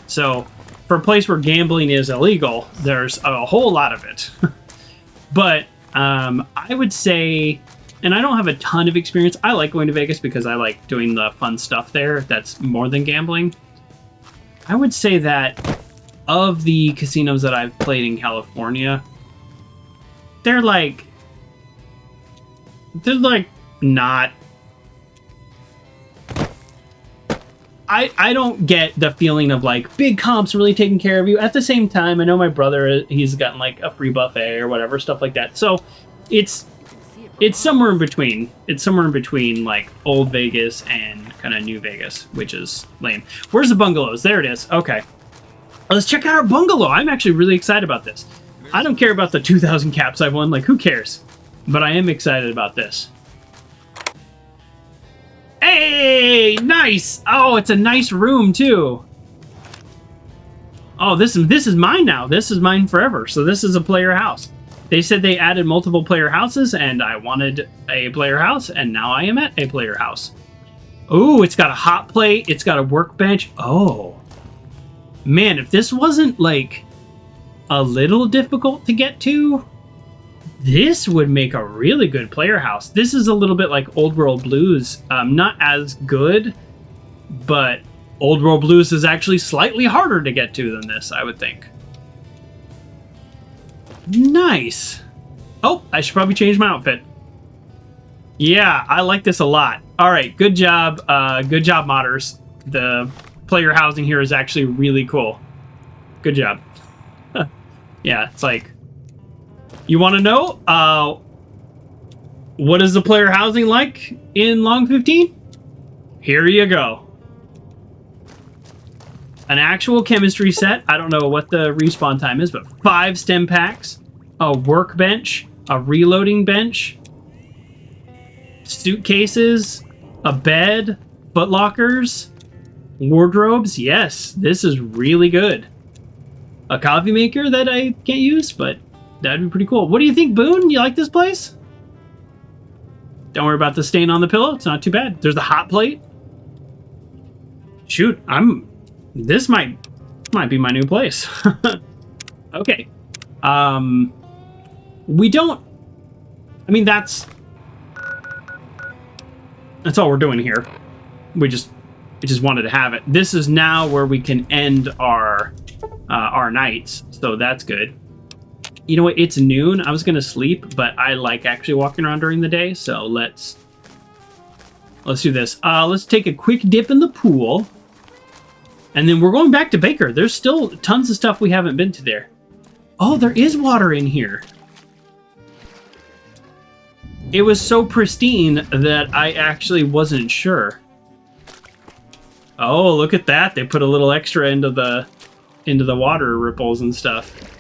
So for a place where gambling is illegal, there's a whole lot of it. But I would say, and I don't have a ton of experience. I like going to Vegas because I like doing the fun stuff there. That's more than gambling. I would say that of the casinos that I've played in California, they're like not. I don't get the feeling of like big comps really taking care of you. At the same time, I know my brother, he's gotten like a free buffet or whatever, stuff like that. So it's somewhere in between. It's somewhere in between like old Vegas and kind of new Vegas, which is lame. Where's the bungalows? There it is. Okay. Let's check out our bungalow. I'm actually really excited about this. I don't care about the 2,000 caps I've won. Like, who cares? But I am excited about this. Hey, nice. Oh, it's a nice room too. Oh, this is mine now. This is mine forever. So this is a player house. They said they added multiple player houses, and I wanted a player house, and now I am at a player house. Oh, it's got a hot plate. It's got a workbench. Oh, man, if this wasn't like a little difficult to get to, this would make a really good player house. This is a little bit like Old World Blues. Not as good, but Old World Blues is actually slightly harder to get to than this, I would think. Nice. Oh, I should probably change my outfit. Yeah, I like this a lot. All right, good job. Good job, modders. The player housing here is actually really cool. Good job. Yeah, it's like, you want to know what is the player housing like in Long 15? Here you go. An actual chemistry set. I don't know what the respawn time is, but 5 stem packs, a workbench, a reloading bench, suitcases, a bed, footlockers, wardrobes. Yes, this is really good. A coffee maker that I can't use, but that'd be pretty cool. What do you think, Boone? You like this place? Don't worry about the stain on the pillow. It's not too bad. There's the hot plate. Shoot, this might be my new place. Okay. We don't, I mean, that's all we're doing here. We just wanted to have it. This is now where we can end our nights, so that's good. You know what? It's noon. I was gonna sleep, but I like actually walking around during the day, so let's do this. Let's take a quick dip in the pool, and then we're going back to Baker. There's still tons of stuff we haven't been to there. Oh, there is water in here. It was so pristine that I actually wasn't sure. Oh, look at that. They put a little extra into the water ripples and stuff.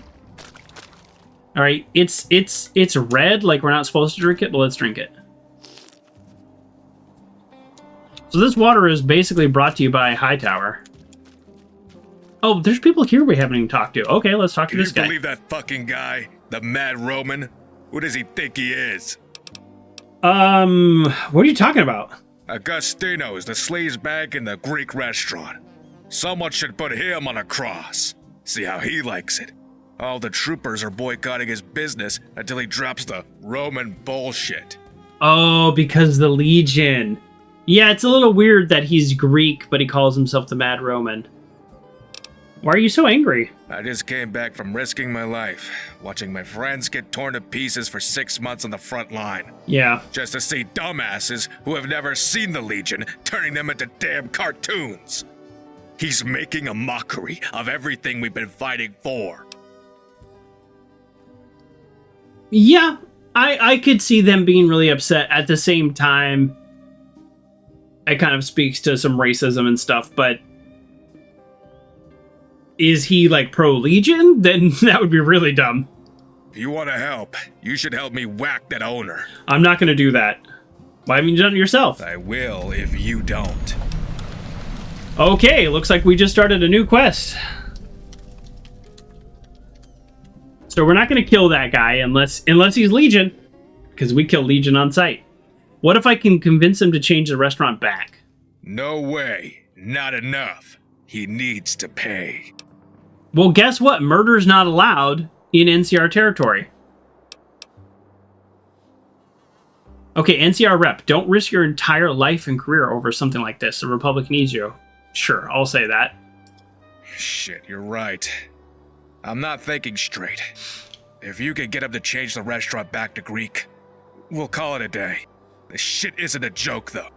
All right, it's red, like we're not supposed to drink it, but let's drink it. So this water is basically brought to you by Hightower. Oh, there's people here we haven't even talked to. Okay, let's talk to this guy. Can you believe that fucking guy? The Mad Roman? Who does he think he is? What are you talking about? Agostino's, the sleaze bag in the Greek restaurant. Someone should put him on a cross. See how he likes it. All the troopers are boycotting his business until he drops the Roman bullshit. Oh, because the Legion. Yeah, it's a little weird that he's Greek, but he calls himself the Mad Roman. Why are you so angry? I just came back from risking my life, watching my friends get torn to pieces for 6 months on the front line. Yeah. Just to see dumbasses who have never seen the Legion turning them into damn cartoons. He's making a mockery of everything we've been fighting for. Yeah, I could see them being really upset. At the same time, it kind of speaks to some racism and stuff, but is he like pro-Legion? Then that would be really dumb. If you want to help, you should help me whack that owner. I'm not going to do that. Why haven't you done it yourself? I will if you don't. Okay, looks like we just started a new quest. So we're not going to kill that guy unless he's Legion, because we kill Legion on sight. What if I can convince him to change the restaurant back? No way. Not enough. He needs to pay. Well, guess what? Murder's not allowed in NCR territory. Okay, NCR rep, don't risk your entire life and career over something like this. The Republic needs you. Sure, I'll say that. Shit, you're right. I'm not thinking straight. If you can get him to change the restaurant back to Greek, we'll call it a day. This shit isn't a joke, though.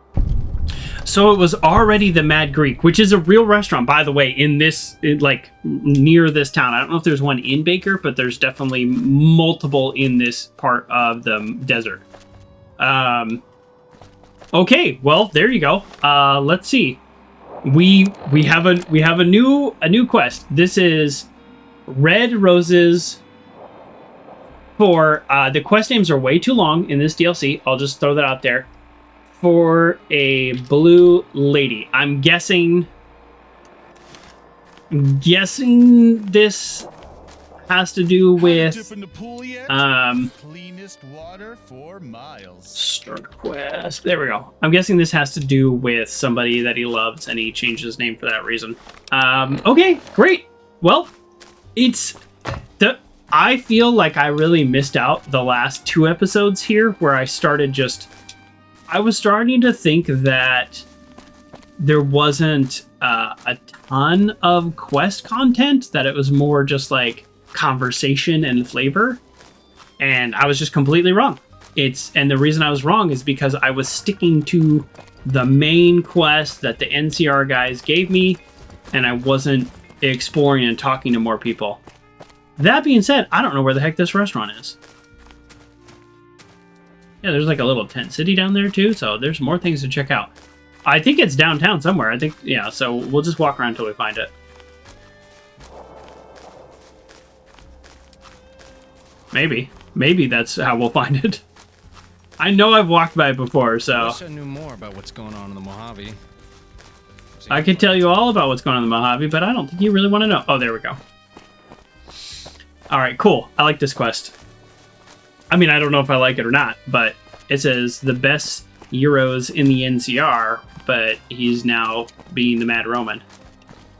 So it was already the Mad Greek, which is a real restaurant, by the way, like near this town. I don't know if there's one in Baker, but there's definitely multiple in this part of the desert. Okay, well, there you go. Let's see. We have a new quest. This is Red Roses for the quest names are way too long in this DLC. I'll just throw that out there. For a blue lady. I'm guessing this has to do with cleanest water for miles. Start quest. There we go. I'm guessing this has to do with somebody that he loves and he changed his name for that reason. Okay, great. Well, I feel like I really missed out the last 2 episodes here where I was starting to think that there wasn't a ton of quest content, that it was more just like conversation and flavor, and I was just completely wrong. And the reason I was wrong is because I was sticking to the main quest that the NCR guys gave me, and I wasn't exploring and talking to more people. That being said, I don't know where the heck this restaurant is. Yeah, there's like a little tent city down there too, so there's more things to check out. I think it's downtown somewhere. I think, yeah, so we'll just walk around until we find it. Maybe that's how we'll find it. I know I've walked by it before, so I wish I knew more about what's going on in the Mojave. I could tell you all about what's going on in the Mojave, but I don't think you really want to know. Oh, there we go. All right, cool. I like this quest. I mean, I don't know if I like it or not, but it says the best Euros in the NCR, but he's now being the Mad Roman.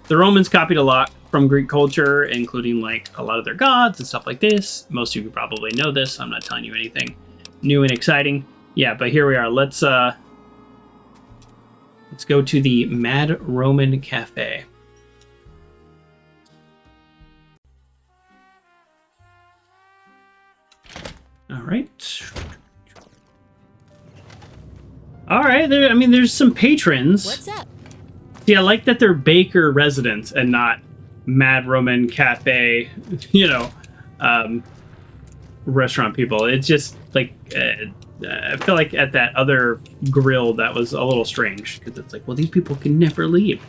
The Romans copied a lot from Greek culture, including like a lot of their gods and stuff like this. Most of you probably know this. I'm not telling you anything new and exciting. Yeah, but here we are. Let's go to the Mad Roman Cafe. All right. There's some patrons. What's up? See, I like that they're Baker residents and not Mad Roman Cafe, restaurant people. It's just like, I feel like at that other grill that was a little strange because it's like, well, these people can never leave,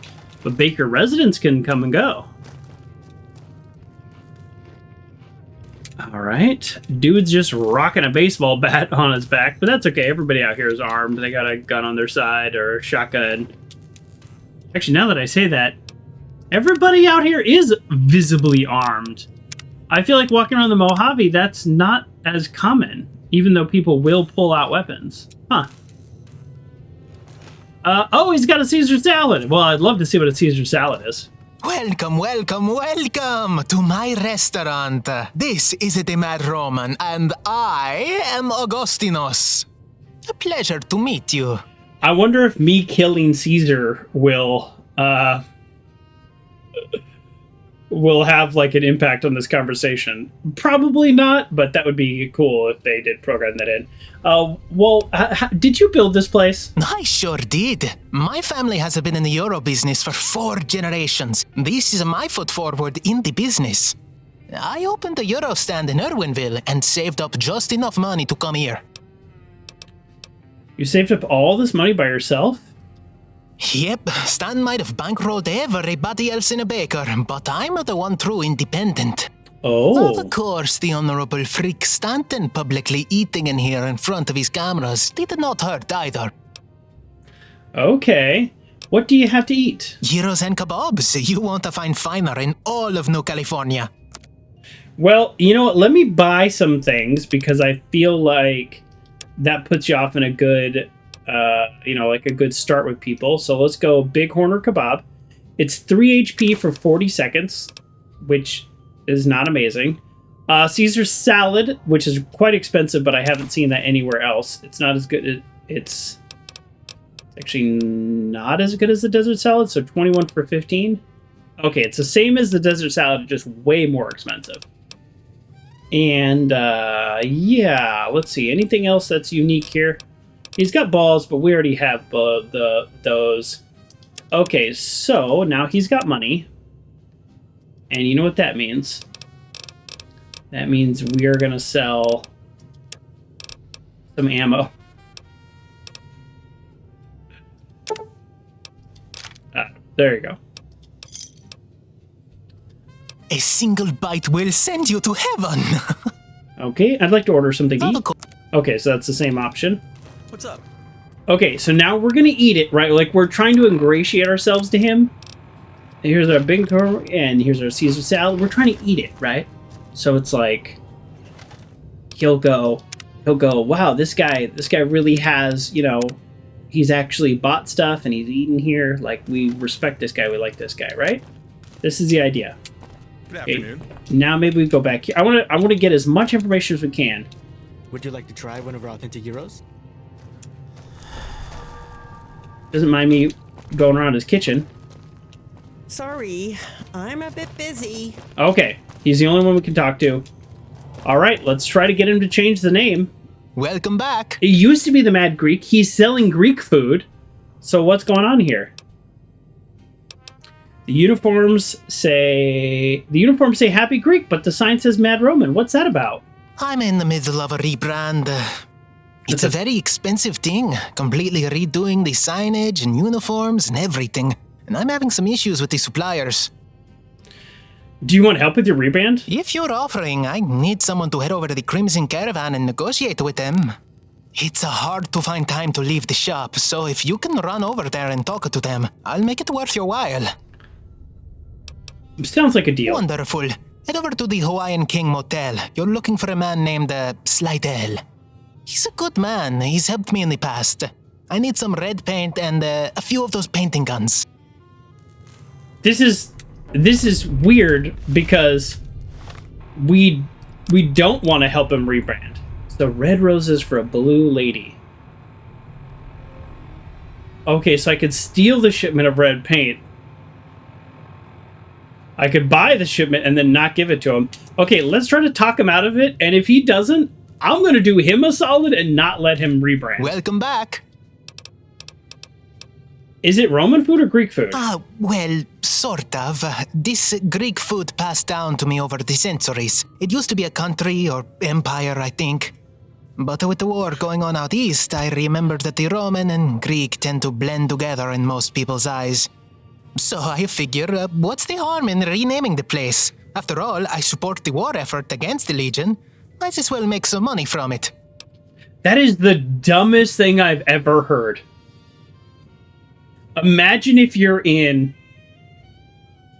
but Baker residents can come and go. All right, dude's just rocking a baseball bat on his back, but that's okay. Everybody out here is armed. They got a gun on their side or a shotgun. Actually, now that I say that, everybody out here is visibly armed. I feel like walking around the Mojave, that's not as common, even though people will pull out weapons. Huh. Oh, he's got a Caesar salad. Well, I'd love to see what a Caesar salad is. Welcome to my restaurant. This is the Mad Roman, and I am Augustinos. A pleasure to meet you. I wonder if me killing Caesar will will have like an impact on this conversation. Probably not, but that would be cool if they did program that in. Did you build this place? I sure did. My family has been in the Euro business for 4 generations. This is my foot forward in the business. I opened a Euro stand in Irwinville and saved up just enough money to come here. You saved up all this money by yourself? Yep, Stan might have bankrolled everybody else in a baker, but I'm the one true independent. Oh. Of course, the Honorable Freak Stanton publicly eating in here in front of his cameras did not hurt either. Okay. What do you have to eat? Gyros and kebabs. You won't find finer in all of New California. Well, you know what? Let me buy some things because I feel like that puts you off in a good... like a good start with people. So let's go Bighorn or Kebab. It's 3 HP for 40 seconds, which is not amazing. Caesar salad, which is quite expensive, but I haven't seen that anywhere else. It's not as good. It's actually not as good as the desert salad, so 21 for 15. Okay, it's the same as the desert salad, just way more expensive. And yeah, let's see. Anything else that's unique here? He's got balls, but we already have those. Okay, so now he's got money. And you know what that means? That means we are going to sell some ammo. There you go. A single bite will send you to heaven. Okay, I'd like to order something to eat. Okay, so that's the same option. What's up? Okay, so now we're gonna eat it, right? Like, we're trying to ingratiate ourselves to him. Here's our Bighorn, and here's our Caesar salad. We're trying to eat it, right? So it's like, he'll go, wow, this guy really has, he's actually bought stuff and he's eaten here. Like, we respect this guy, we like this guy, right? This is the idea. Good afternoon. Okay, now maybe we go back here. I want to get as much information as we can. Would you like to try one of our authentic gyros? Doesn't mind me going around his kitchen. Sorry, I'm a bit busy. Okay, he's the only one we can talk to. All right, let's try to get him to change the name. Welcome back. It used to be the Mad Greek. He's selling Greek food. So what's going on here? The uniforms say Happy Greek, but the sign says Mad Roman. What's that about? I'm in the middle of a rebrand. It's a very expensive thing, completely redoing the signage and uniforms and everything. And I'm having some issues with the suppliers. Do you want help with your rebrand? If you're offering, I need someone to head over to the Crimson Caravan and negotiate with them. It's hard to find time to leave the shop, so if you can run over there and talk to them, I'll make it worth your while. Sounds like a deal. Wonderful. Head over to the Hawaiian King Motel. You're looking for a man named Slidell. He's a good man. He's helped me in the past. I need some red paint and a few of those painting guns. This is weird because we don't want to help him rebrand. So red roses for a blue lady. Okay, so I could steal the shipment of red paint. I could buy the shipment and then not give it to him. Okay, let's try to talk him out of it. And if he doesn't, I'm going to do him a solid and not let him rebrand. Welcome back. Is it Roman food or Greek food? Well, sort of. This Greek food passed down to me over the centuries. It used to be a country or empire, I think. But with the war going on out east, I remembered that the Roman and Greek tend to blend together in most people's eyes. So I figure, what's the harm in renaming the place? After all, I support the war effort against the Legion. Might as well make some money from it. That is the dumbest thing I've ever heard. Imagine if you're in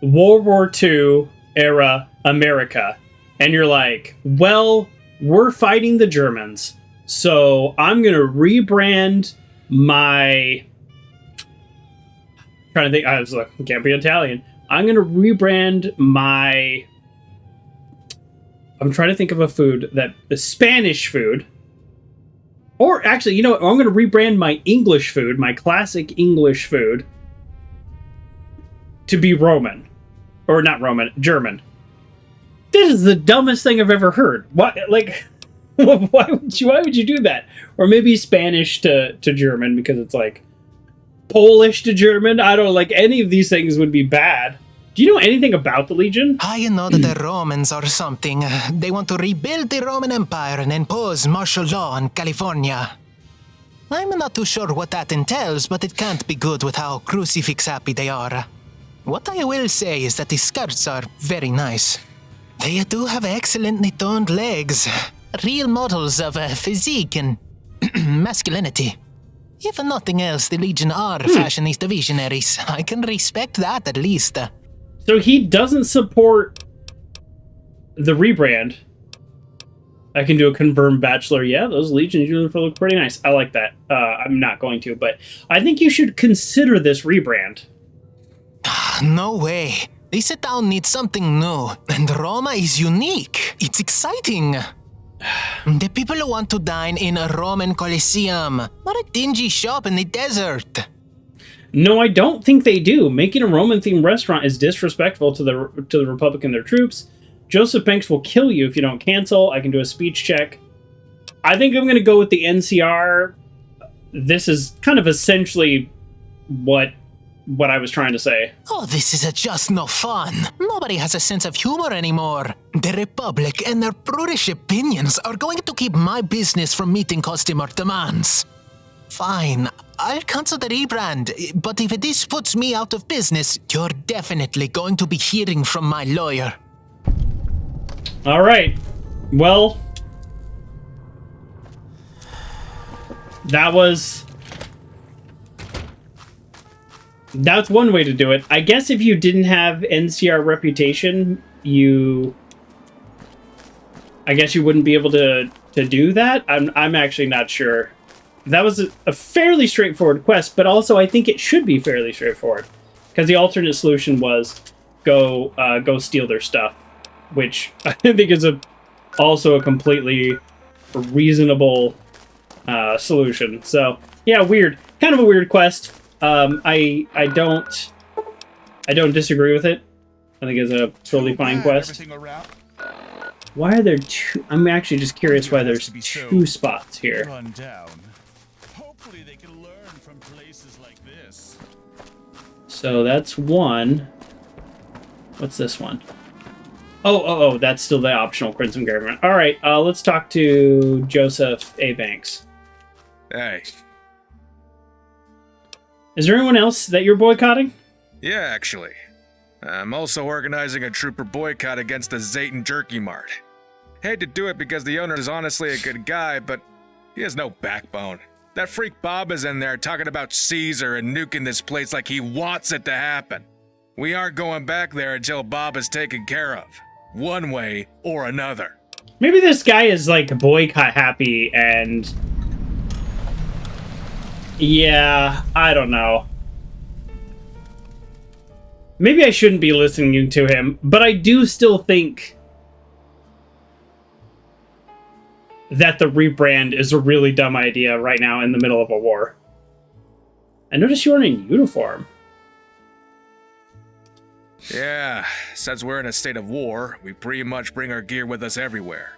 World War II era America, and you're like, well, we're fighting the Germans, so I'm going to rebrand my... trying to think, I was like, can't be Italian. I'm going to rebrand my... I'm trying to think of a food that... the Spanish food. Or actually, you know what? I'm going to rebrand my English food, my classic English food, to be Roman. Or not Roman, German. This is the dumbest thing I've ever heard. Why, like, why would you do that? Or maybe Spanish to German, because it's like Polish to German. I don't know, like, any of these things would be bad. Do you know anything about the Legion? I know that the Romans or something. They want to rebuild the Roman Empire and impose martial law on California. I'm not too sure what that entails, but it can't be good with how crucifix-happy they are. What I will say is that the skirts are very nice. They do have excellently toned legs. Real models of physique and masculinity. If nothing else, the Legion are fashionista visionaries. I can respect that at least. So he doesn't support the rebrand. I can do a confirmed bachelor. Yeah, those Legion uniforms look pretty nice. I like that. I'm not going to, but I think you should consider this rebrand. No way. The town needs something new, and Roma is unique. It's exciting. The people who want to dine in a Roman Colosseum, not a dingy shop in the desert. No, I don't think they do. Making a Roman-themed restaurant is disrespectful to the Republic and their troops. Joseph Banks will kill you if you don't cancel. I can do a speech check. I think I'm going to go with the NCR. This is kind of essentially what I was trying to say. Oh, this is just no fun. Nobody has a sense of humor anymore. The Republic and their brutish opinions are going to keep my business from meeting customer demands. Fine, I'll cancel the rebrand, but if this puts me out of business, you're definitely going to be hearing from my lawyer. All right. Well, that's one way to do it. I guess if you didn't have NCR reputation, I guess you wouldn't be able to do that. I'm actually not sure. That was a fairly straightforward quest, but also I think it should be fairly straightforward, because the alternate solution was go steal their stuff, which I think is also a completely reasonable solution. So yeah, weird, kind of a weird quest. I don't disagree with it. I think it's a totally fine quest. Why are there two? I'm actually just curious why there's two spots here. Hopefully they can learn from places like this. So that's one. What's this one? Oh, that's still the optional Crimson Government. All right, let's talk to Joseph A. Banks. Hey. Is there anyone else that you're boycotting? Yeah, actually. I'm also organizing a trooper boycott against the Zetan Jerky Mart. Hate to do it because the owner is honestly a good guy, but he has no backbone. That freak Bob is in there talking about Caesar and nuking this place like he wants it to happen. We aren't going back there until Bob is taken care of, one way or another. Maybe this guy is like boycott happy and... Yeah, I don't know. Maybe I shouldn't be listening to him, but I do still think that the rebrand is a really dumb idea right now in the middle of a war. I noticed you aren't in uniform. Yeah, since we're in a state of war, we pretty much bring our gear with us everywhere.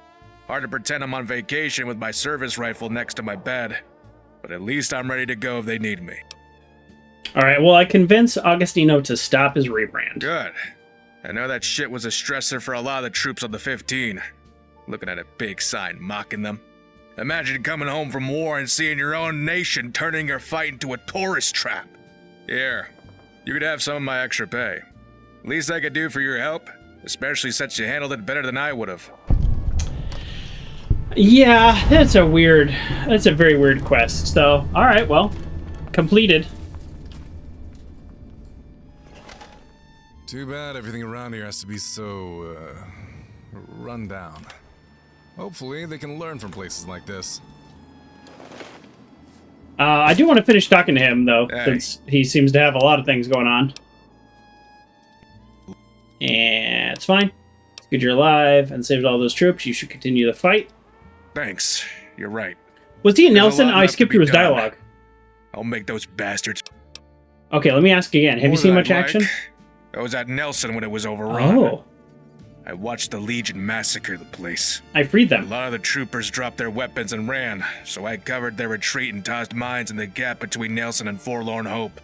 Hard to pretend I'm on vacation with my service rifle next to my bed, but at least I'm ready to go if they need me. Alright, well, I convinced Augustino to stop his rebrand. Good. I know that shit was a stressor for a lot of the troops on the 15. Looking at a big sign mocking them. Imagine coming home from war and seeing your own nation turning your fight into a tourist trap. Here, you could have some of my extra pay. Least I could do for your help, especially since you handled it better than I would have. Yeah, that's a very weird quest. So, alright, well, completed. Too bad everything around here has to be so, run down. Hopefully they can learn from places like this. I do want to finish talking to him, though, since he seems to have a lot of things going on. And it's fine. It's good you're alive and saved all those troops. You should continue the fight. Thanks. You're right. Was he a Nelson? I skipped through his dialogue. I'll make those bastards. Okay, let me ask again. Have you seen much action? I was at Nelson when it was overrun. Oh. I watched the Legion massacre the place. I freed them. A lot of the troopers dropped their weapons and ran, so I covered their retreat and tossed mines in the gap between Nelson and Forlorn Hope.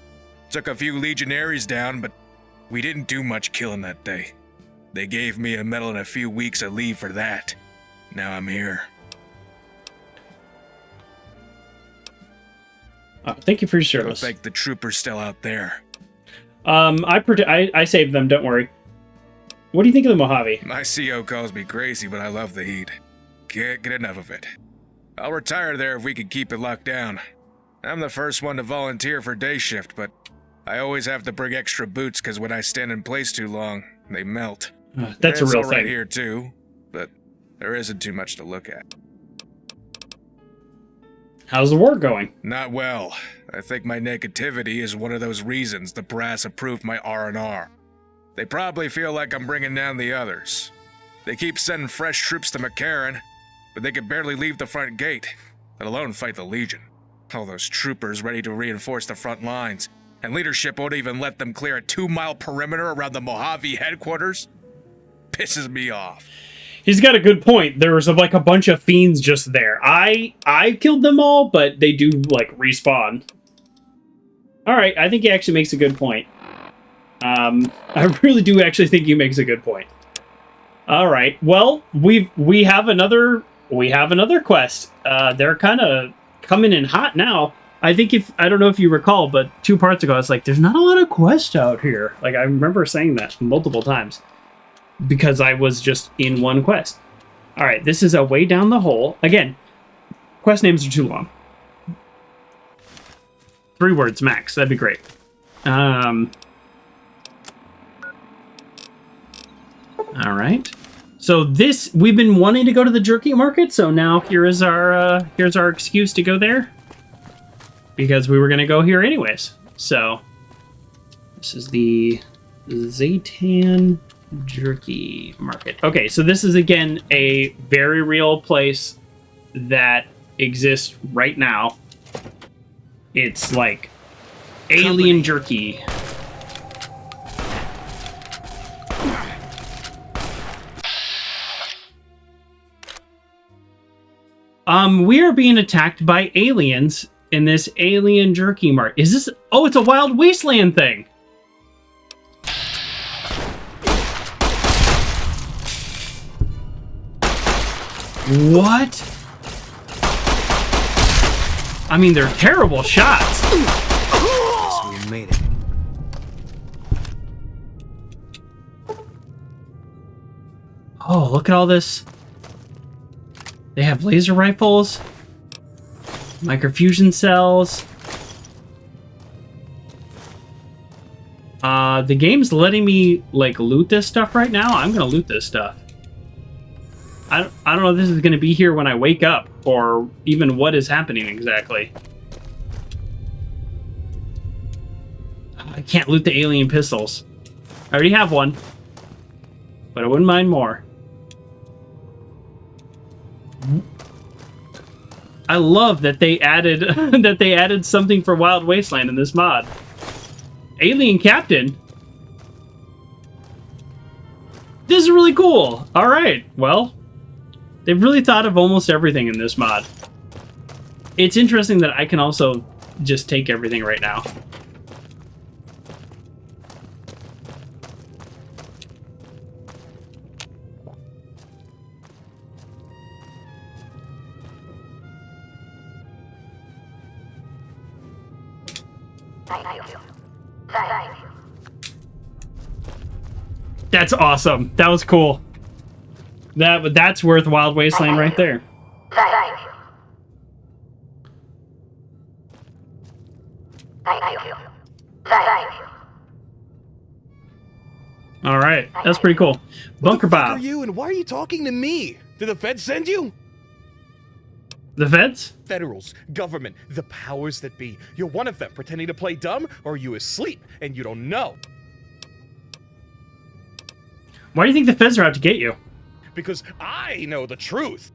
Took a few Legionaries down, but we didn't do much killing that day. They gave me a medal and a few weeks of leave for that. Now I'm here. Thank you for your service. Looks like the troopers still out there. I saved them, don't worry. What do you think of the Mojave? My CO calls me crazy, but I love the heat. Can't get enough of it. I'll retire there if we can keep it locked down. I'm the first one to volunteer for day shift, but I always have to bring extra boots because when I stand in place too long, they melt. That's a real all right thing. here too, but there isn't too much to look at. How's the war going? Not well. I think my negativity is one of those reasons the brass approved my R&R. They probably feel like I'm bringing down the others. They keep sending fresh troops to McCarran, but they can barely leave the front gate, let alone fight the Legion. All those troopers ready to reinforce the front lines, and leadership won't even let them clear a 2-mile perimeter around the Mojave headquarters? Pisses me off. He's got a good point. There was like a bunch of fiends just there. I killed them all, but they do like respawn. All right, I think he actually makes a good point. I really do actually think he makes a good point. All right, well, we have another quest. They're kind of coming in hot now. I think I don't know if you recall, but 2 parts ago I was like, there's not a lot of quests out here. Like I remember saying that multiple times because I was just in one quest. All right, this is a way down the hole. Again, quest names are too long. 3 words max. That'd be great. All right. So we've been wanting to go to the jerky market, so now here's our excuse to go there. Because we were going to go here anyways. So this is the Zetan Jerky Market. Okay, so this is again a very real place that exists right now. It's like alien jerky. We are being attacked by aliens in this alien jerky mart. Is this? Oh, it's a wild wasteland thing. What? I mean, they're terrible shots. So we made it. Oh, look at all this. They have laser rifles, microfusion cells. The game's letting me like loot this stuff right now. I'm gonna loot this stuff. I don't know if this is gonna be here when I wake up or even what is happening exactly. I can't loot the alien pistols. I already have one, but I wouldn't mind more. I love that they added that they added something for Wild Wasteland in this mod. Alien Captain. This is really cool. All right, well, they've really thought of almost everything in this mod. It's interesting that I can also just take everything right now. That's awesome. That was cool. That's worth Wild Wasteland right there. All right, that's pretty cool. Bunker Bob. Who are you and why are you talking to me? Did the feds send you? The feds? Federals, government, the powers that be. You're one of them, pretending to play dumb, or are you asleep and you don't know? Why do you think the feds are out to get you? Because I know the truth.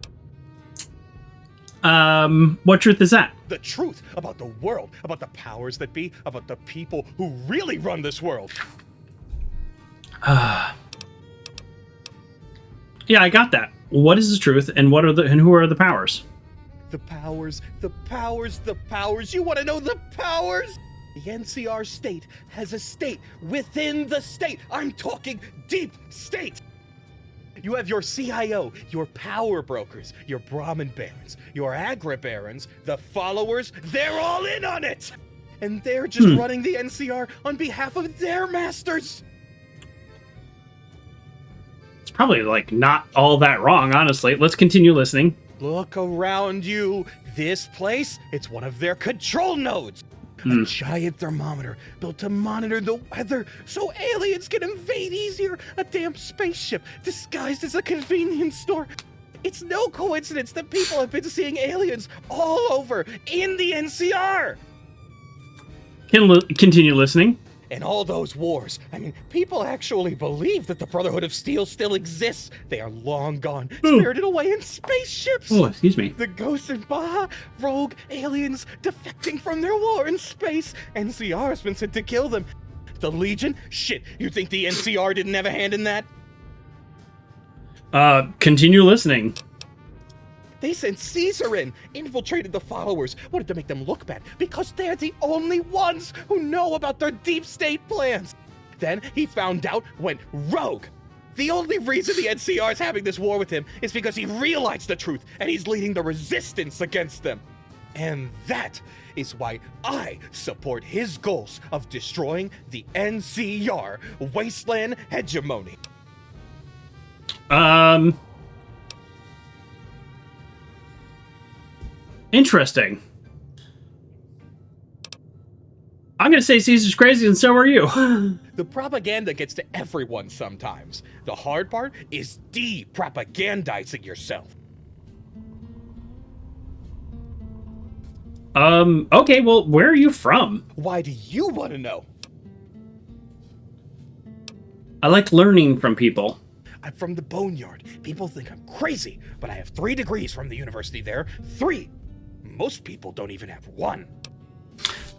What truth is that? The truth about the world, about the powers that be, about the people who really run this world. Yeah, I got that. What is the truth, and who are the powers? The powers, the powers, the powers. You want to know the powers? The NCR state has a state within the state. I'm talking deep state. You have your CIO, your power brokers, your Brahmin barons, your Agra barons, the followers. They're all in on it. And they're just running the NCR on behalf of their masters. It's probably like not all that wrong, honestly. Let's continue listening. Look around you. This place, it's one of their control nodes. A giant thermometer built to monitor the weather so aliens can invade easier. A damn spaceship disguised as a convenience store. It's no coincidence that people have been seeing aliens all over in the NCR. Continue listening. And all those wars. I mean, people actually believe that the Brotherhood of Steel still exists. They are long gone, spirited away in spaceships. Oh, excuse me. The ghosts in Baja, rogue aliens defecting from their war in space. NCR has been sent to kill them. The Legion? Shit, you think the NCR didn't have a hand in that? Continue listening. They sent Caesar in, infiltrated the followers, wanted to make them look bad because they're the only ones who know about their deep state plans. Then he found out, went rogue. The only reason the NCR is having this war with him is because he realized the truth and he's leading the resistance against them. And that is why I support his goals of destroying the NCR wasteland hegemony. Interesting. I'm gonna say Caesar's crazy, and so are you. The propaganda gets to everyone sometimes. The hard part is de-propagandizing yourself. Okay, well, where are you from? Why do you want to know? I like learning from people. I'm from the Boneyard. People think I'm crazy, but I have 3 degrees from the university there. 3. Most people don't even have 1.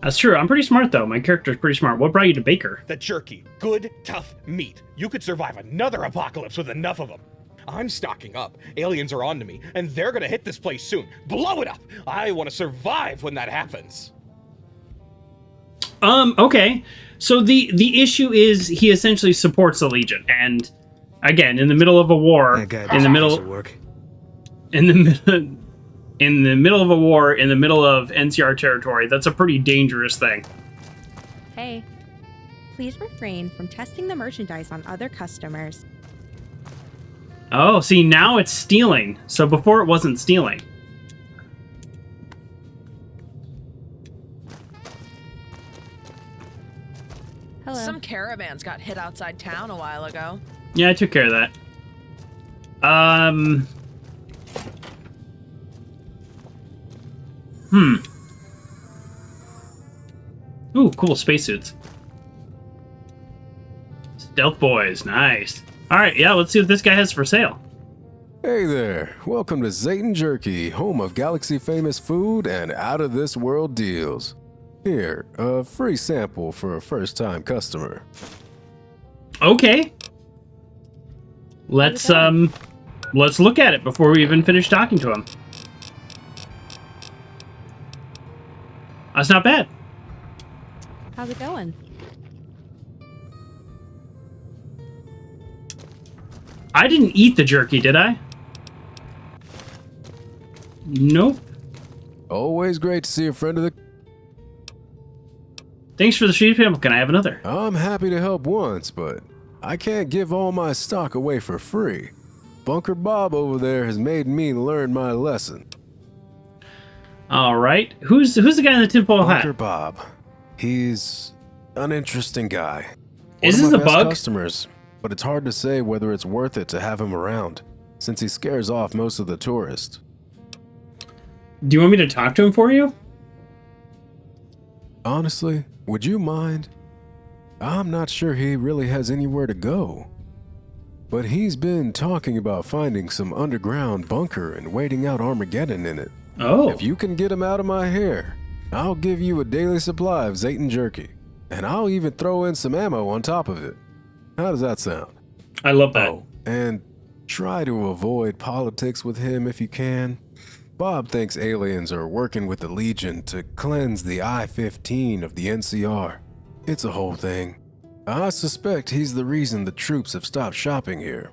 That's true. I'm pretty smart, though. My character's pretty smart. What brought you to Baker? The jerky. Good, tough meat. You could survive another apocalypse with enough of them. I'm stocking up. Aliens are onto me, and they're gonna hit this place soon. Blow it up! I want to survive when that happens. Okay. So the issue is he essentially supports the Legion, and again, in the middle of a war, in the middle of a war, in the middle of NCR territory, that's a pretty dangerous thing. Hey, please refrain from testing the merchandise on other customers. Oh, see, now it's stealing. So before it wasn't stealing. Hello. Some caravans got hit outside town a while ago. Yeah, I took care of that. Ooh, cool spacesuits. Stealth boys, nice. Alright, yeah, let's see what this guy has for sale. Hey there, welcome to Zetan Jerky, home of galaxy-famous food and out-of-this-world deals. Here, a free sample for a first-time customer. Okay. Let's look at it before we even finish talking to him. That's not bad. How's it going? I didn't eat the jerky, did I? Nope. Always great to see a friend of the... Thanks for the sheep sample. Can I have another? I'm happy to help once, but I can't give all my stock away for free. Bunker Bob over there has made me learn my lesson. All right. Who's the guy in the tinfoil hat? Bunker Bob. He's an interesting guy. Is this a bug? Customers, but it's hard to say whether it's worth it to have him around, since he scares off most of the tourists. Do you want me to talk to him for you? Honestly, would you mind? I'm not sure he really has anywhere to go. But he's been talking about finding some underground bunker and waiting out Armageddon in it. Oh. If you can get him out of my hair, I'll give you a daily supply of Zetan Jerky. And I'll even throw in some ammo on top of it. How does that sound? I love that. Oh, and try to avoid politics with him if you can. Bob thinks aliens are working with the Legion to cleanse the I-15 of the NCR. It's a whole thing. I suspect he's the reason the troops have stopped shopping here.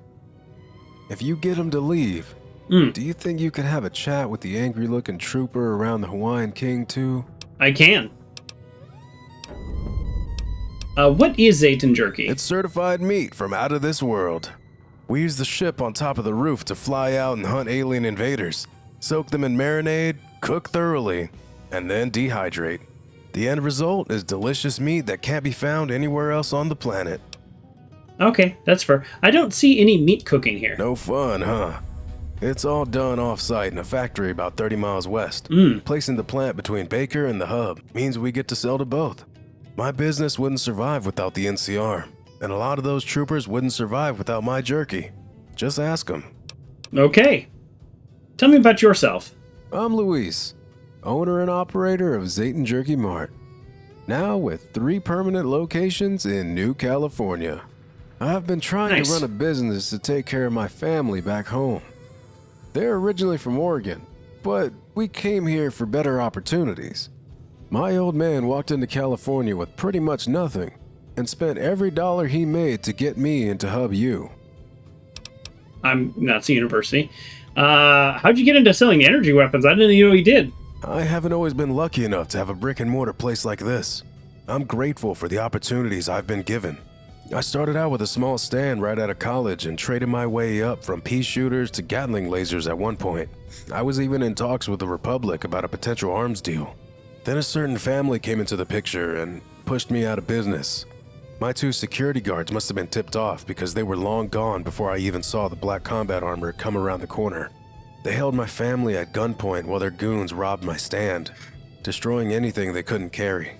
If you get him to leave, do you think you could have a chat with the angry-looking trooper around the Hawaiian King, too? I can. What is Zetan Jerky? It's certified meat from out of this world. We use the ship on top of the roof to fly out and hunt alien invaders, soak them in marinade, cook thoroughly, and then dehydrate. The end result is delicious meat that can't be found anywhere else on the planet. Okay, that's fair. I don't see any meat cooking here. No fun, huh? It's all done off-site in a factory about 30 miles west. Placing the plant between Baker and the hub means we get to sell to both. My business wouldn't survive without the NCR, and a lot of those troopers wouldn't survive without my jerky. Just ask them. Okay. Tell me about yourself. I'm Luis, owner and operator of Zetan Jerky Mart, now with 3 permanent locations in New California. I've been trying to run a business to take care of my family back home. They're originally from Oregon, but we came here for better opportunities. My old man walked into California with pretty much nothing and spent every dollar he made to get me into Hub U. I'm Nazi University. How'd you get into selling energy weapons? I didn't even know you did. I haven't always been lucky enough to have a brick and mortar place like this. I'm grateful for the opportunities I've been given. I started out with a small stand right out of college and traded my way up from pea shooters to Gatling lasers at one point. I was even in talks with the Republic about a potential arms deal. Then a certain family came into the picture and pushed me out of business. My 2 security guards must have been tipped off because they were long gone before I even saw the black combat armor come around the corner. They held my family at gunpoint while their goons robbed my stand, destroying anything they couldn't carry.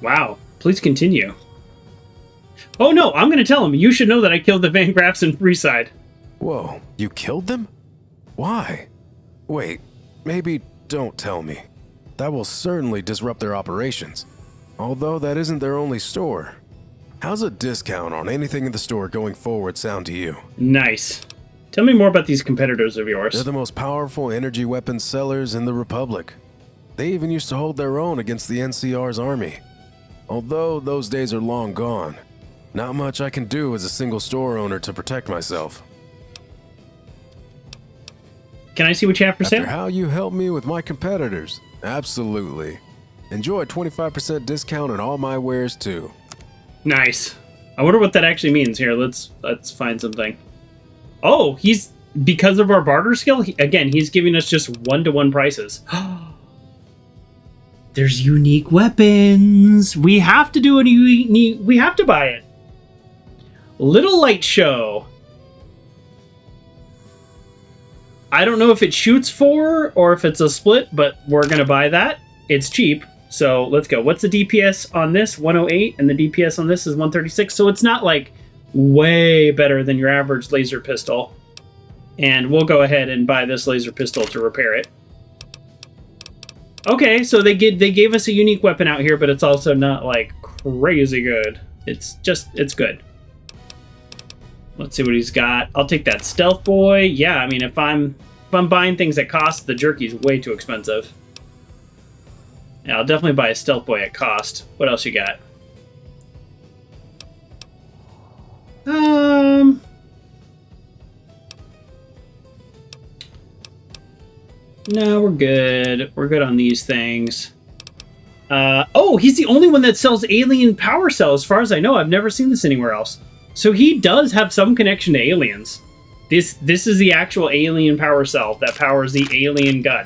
Wow. Please continue. Oh no, I'm gonna tell him. You should know that I killed the Van Graffs in Freeside. Whoa, you killed them? Why? Wait, maybe don't tell me. That will certainly disrupt their operations. Although that isn't their only store. How's a discount on anything in the store going forward sound to you? Nice. Tell me more about these competitors of yours. They're the most powerful energy weapons sellers in the Republic. They even used to hold their own against the NCR's army. Although those days are long gone, not much I can do as a single store owner to protect myself. Can I see what you have for sale? After how you helped me with my competitors, absolutely. Enjoy a 25% discount on all my wares too. Nice. I wonder what that actually means. Here, let's find something. Oh, because of our barter skill, he's giving us just 1-to-1 prices. There's unique weapons. We have to do a unique. We have to buy it. Lil Lightshow. I don't know if it shoots 4 or if it's a split, but we're gonna buy that. It's cheap, so let's go. What's the DPS on this? 108, and the DPS on this is 136. So it's not like way better than your average laser pistol. And we'll go ahead and buy this laser pistol to repair it. Okay, so they gave us a unique weapon out here, but it's also not like crazy good. It's good. Let's see what he's got. I'll take that stealth boy. Yeah, I mean if I'm buying things at cost, the jerky's way too expensive. Yeah, I'll definitely buy a stealth boy at cost. What else you got? No, we're good. We're good on these things. Oh, he's the only one that sells alien power cells, as far as I know. I've never seen this anywhere else. So he does have some connection to aliens. This is the actual alien power cell that powers the alien gun.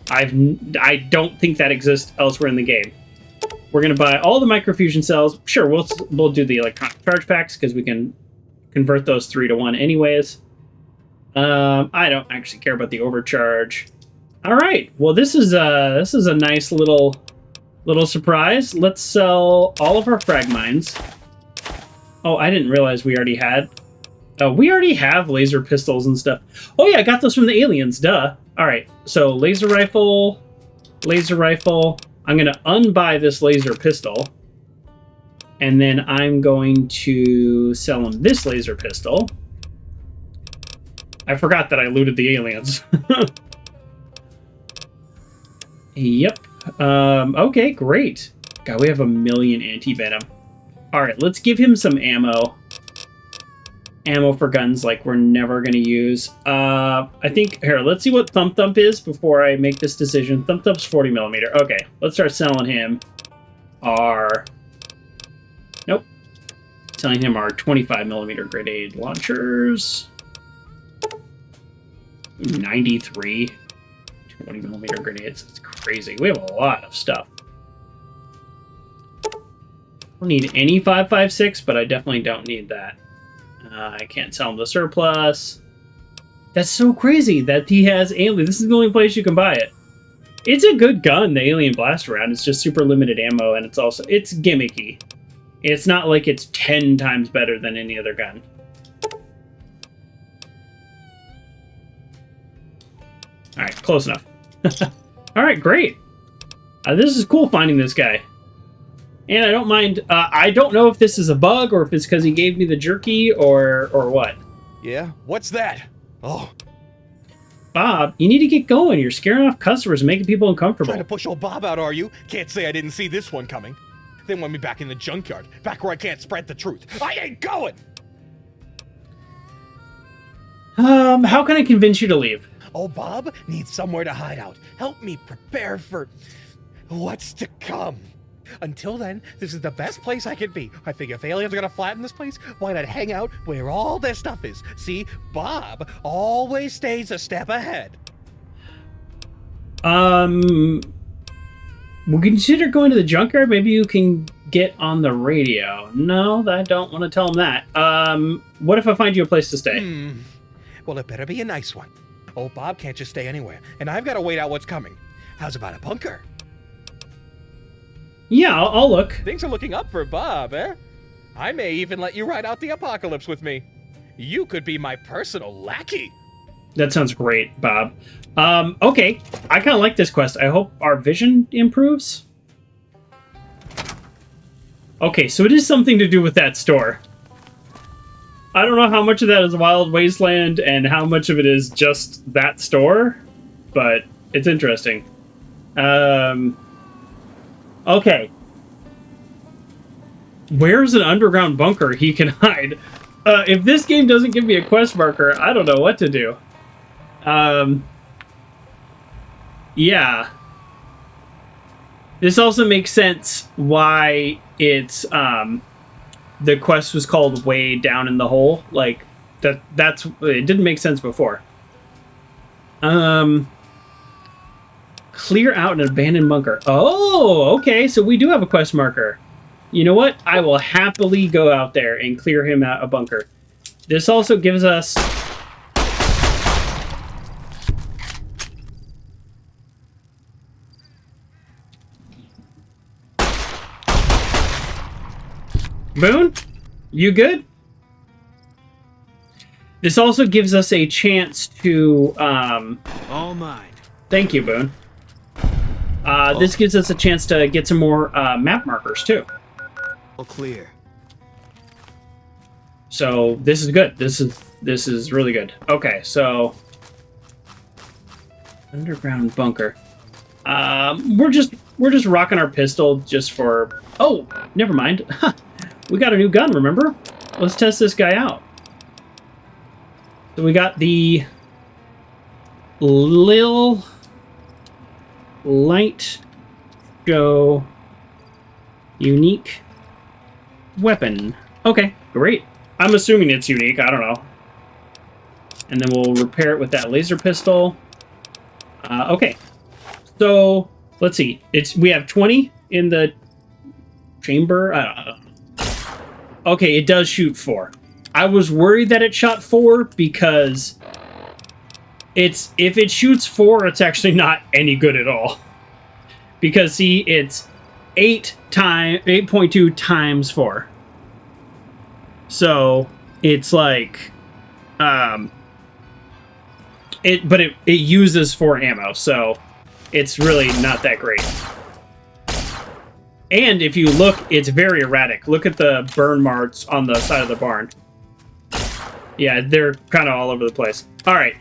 I don't think that exists elsewhere in the game. We're gonna buy all the microfusion cells. Sure, we'll do the electronic charge packs because we can convert those 3-to-1 anyways. I don't actually care about the overcharge. All right. Well, this is a nice little surprise. Let's sell all of our frag mines. Oh, I didn't realize we already had. We already have laser pistols and stuff. Oh yeah, I got those from the aliens. Duh. All right. So laser rifle. I'm gonna unbuy this laser pistol. And then I'm going to sell him this laser pistol. I forgot that I looted the aliens. Yep. Okay, great. God, we have 1 million anti-venom. Alright, let's give him some ammo. Ammo for guns like we're never going to use. I think, here, let's see what Thump Thump is before I make this decision. Thump Thump's 40 millimeter. Okay, let's start selling him our... Nope. Selling him our 25 millimeter grenade launchers. 93. 20 millimeter grenades. It's crazy. We have a lot of stuff. Don't need any 5.56, but I definitely don't need that. I can't sell him the surplus. That's so crazy that he has alien. This is the only place you can buy it. It's a good gun, the alien blast round. It's just super limited ammo, and it's gimmicky. It's not like it's 10 times better than any other gun. Alright, close enough. Alright, great. This is cool finding this guy. And I don't mind, I don't know if this is a bug or if it's because he gave me the jerky or what. Yeah? What's that? Oh. Bob, you need to get going. You're scaring off customers and making people uncomfortable. Trying to push old Bob out, are you? Can't say I didn't see this one coming. Then want me back in the junkyard, back where I can't spread the truth. I ain't going! How can I convince you to leave? Oh, Bob needs somewhere to hide out. Help me prepare for what's to come. Until then, this is the best place I could be. I figure if aliens are gonna flatten this place, why not hang out where all their stuff is? See, Bob always stays a step ahead. We'll consider going to the junkyard. Maybe you can get on the radio. No, I don't want to tell him that. What if I find you a place to stay? Well, it better be a nice one. Oh, Bob can't just stay anywhere, and I've got to wait out what's coming. How's about a bunker? Yeah, I'll look. Things are looking up for Bob, eh? I may even let you ride out the apocalypse with me. You could be my personal lackey. That sounds great, Bob. Okay. I kind of like this quest. I hope our vision improves. Okay, so it is something to do with that store. I don't know how much of that is Wild Wasteland and how much of it is just that store, but it's interesting. Okay. Where's an underground bunker he can hide? If this game doesn't give me a quest marker, I don't know what to do. Yeah. This also makes sense why it's, the quest was called Way Down in the Hole. Like, it didn't make sense before. Clear out an abandoned bunker. Oh, okay, so we do have a quest marker. You know what? I will happily go out there and clear him out a bunker. This also gives us... Boone? You good? This also gives us a chance to... All mine. Thank you, Boone. This gives us a chance to get some more map markers, too. All clear. So, this is good. This is really good. Okay, so... Underground bunker. We're just rocking our pistol just for... Oh, never mind. We got a new gun, remember? Let's test this guy out. So we got the Lil Lightshow unique weapon. Okay, great. I'm assuming it's unique. I don't know. And then we'll repair it with that laser pistol. Okay. So, let's see. We have 20 in the chamber. I don't know. Okay, it does shoot 4. I was worried that it shot 4 because if it shoots 4, it's actually not any good at all. Because see, it's 8.2 times 4. So it's like it uses 4 ammo, so it's really not that great. And if you look, it's very erratic. Look at the burn marks on the side of the barn. Yeah, they're kind of all over the place. All right,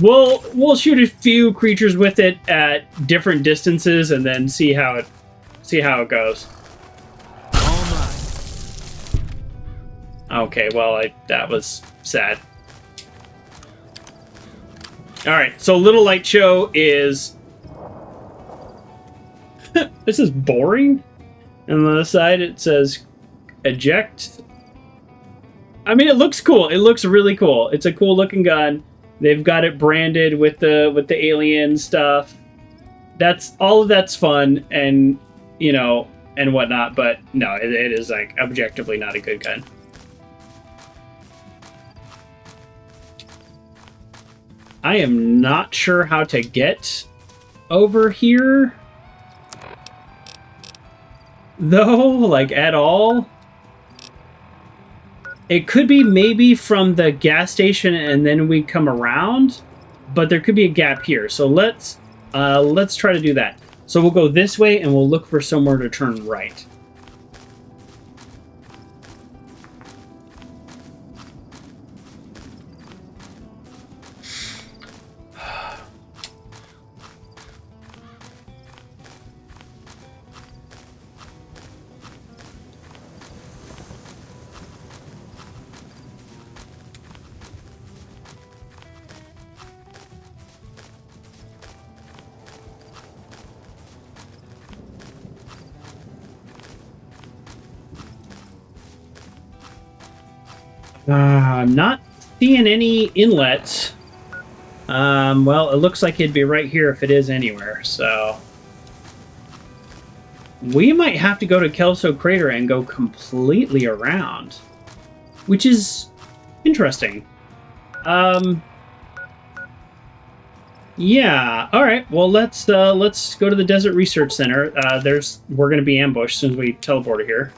we'll shoot a few creatures with it at different distances, and then see how it goes. Okay, well, that was sad. All right, so Lil Lightshow is. This is boring. And on the side it says eject. I mean, it looks cool. It looks really cool. It's a cool looking gun. They've got it branded with the alien stuff. That's all of that's fun and and whatnot, but no, it is like objectively not a good gun. I am not sure how to get over here, though, like at all. It could be maybe from the gas station and then we come around, but there could be a gap here. So let's try to do that. So we'll go this way and we'll look for somewhere to turn right. I'm not seeing any inlets. Well, it looks like it'd be right here if it is anywhere, so... We might have to go to Kelso Crater and go completely around. Which is interesting. Yeah, alright, well let's go to the Desert Research Center. We're gonna be ambushed as soon as we teleport here.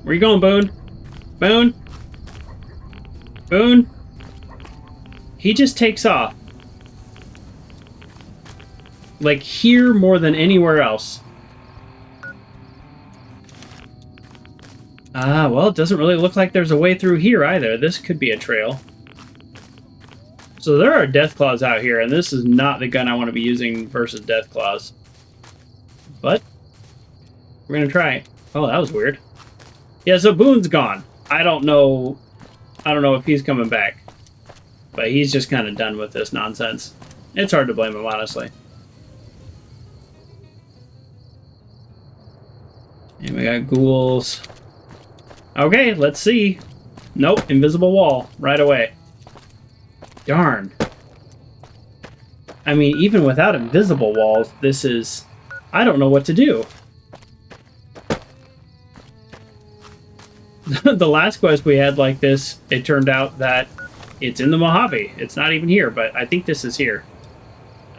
Where you going, Boone? Boone? Boone? He just takes off. Like here more than anywhere else. Well, it doesn't really look like there's a way through here either. This could be a trail. So there are Deathclaws out here, and this is not the gun I want to be using versus Deathclaws. But we're gonna try it. Oh, that was weird. Yeah, so Boone's gone. I don't know if he's coming back. But he's just kind of done with this nonsense. It's hard to blame him, honestly. And we got ghouls. Okay, let's see. Nope, invisible wall right away. Darn. I mean, even without invisible walls, this is... I don't know what to do. The last quest we had like this, it turned out that it's in the Mojave. It's not even here, but I think this is here.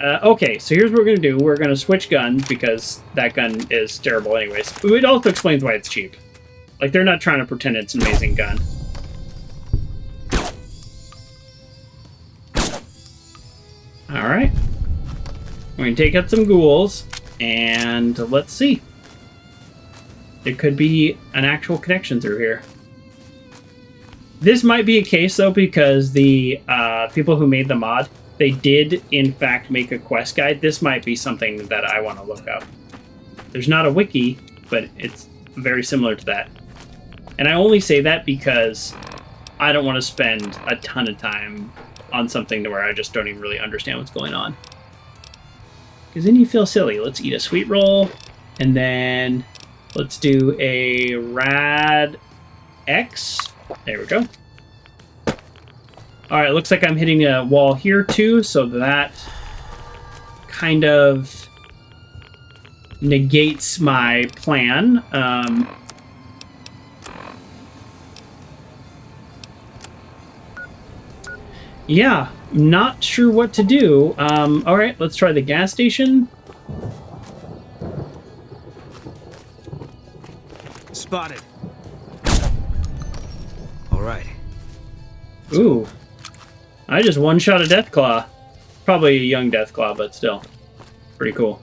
Okay, so here's what we're going to do. We're going to switch guns because that gun is terrible anyways. It also explains why it's cheap. Like, they're not trying to pretend it's an amazing gun. Alright. We're going to take out some ghouls, and let's see. There could be an actual connection through here. This might be a case, though, because the people who made the mod, they did, in fact, make a quest guide. This might be something that I want to look up. There's not a wiki, but it's very similar to that. And I only say that because I don't want to spend a ton of time on something to where I just don't even really understand what's going on. Because then you feel silly. Let's eat a sweet roll, and then let's do a rad X. There we go. Alright, looks like I'm hitting a wall here too, so that kind of negates my plan. Yeah, not sure what to do. Alright, let's try the gas station. Spotted. Alright. Ooh. I just one-shot a Deathclaw. Probably a young Deathclaw, but still. Pretty cool.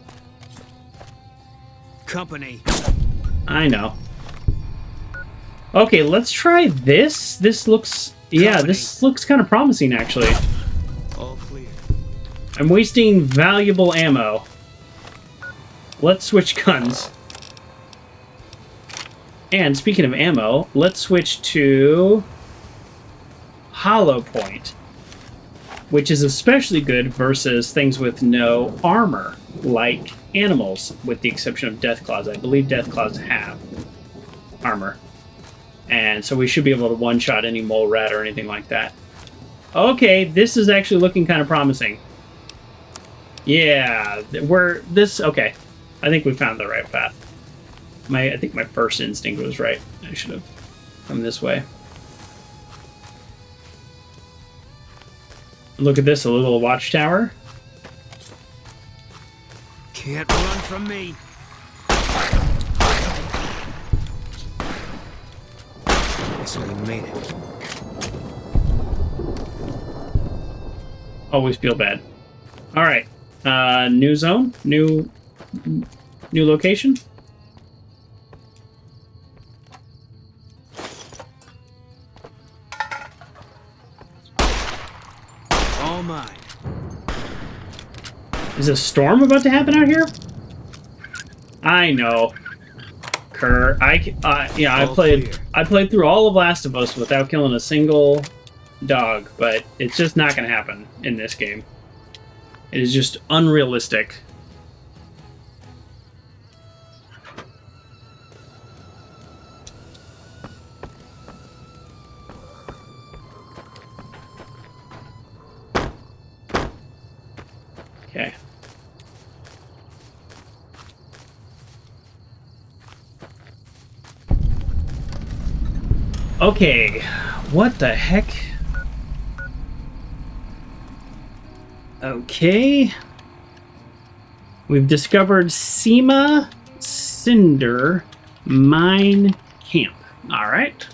company. I know. Okay, let's try this. This looks... Yeah, this looks kind of promising, actually. All clear. I'm wasting valuable ammo. Let's switch guns. And speaking of ammo, let's switch to Hollow Point, which is especially good versus things with no armor, like animals, with the exception of Deathclaws. I believe Deathclaws have armor. And so we should be able to one-shot any mole rat or anything like that. Okay, this is actually looking kind of promising. Yeah, okay. I think we found the right path. I think my first instinct was right. I should have come this way. Look at this, a little watchtower. Can't run from me. So you made it. Always feel bad. All right, new zone, new location. All mine. Is a storm about to happen out here? I know. Kerr, I played through all of Last of Us without killing a single dog, but it's just not going to happen in this game. It is just unrealistic. Okay. Okay, what the heck? Okay. We've discovered Cima Cinder Mine Camp. Alright.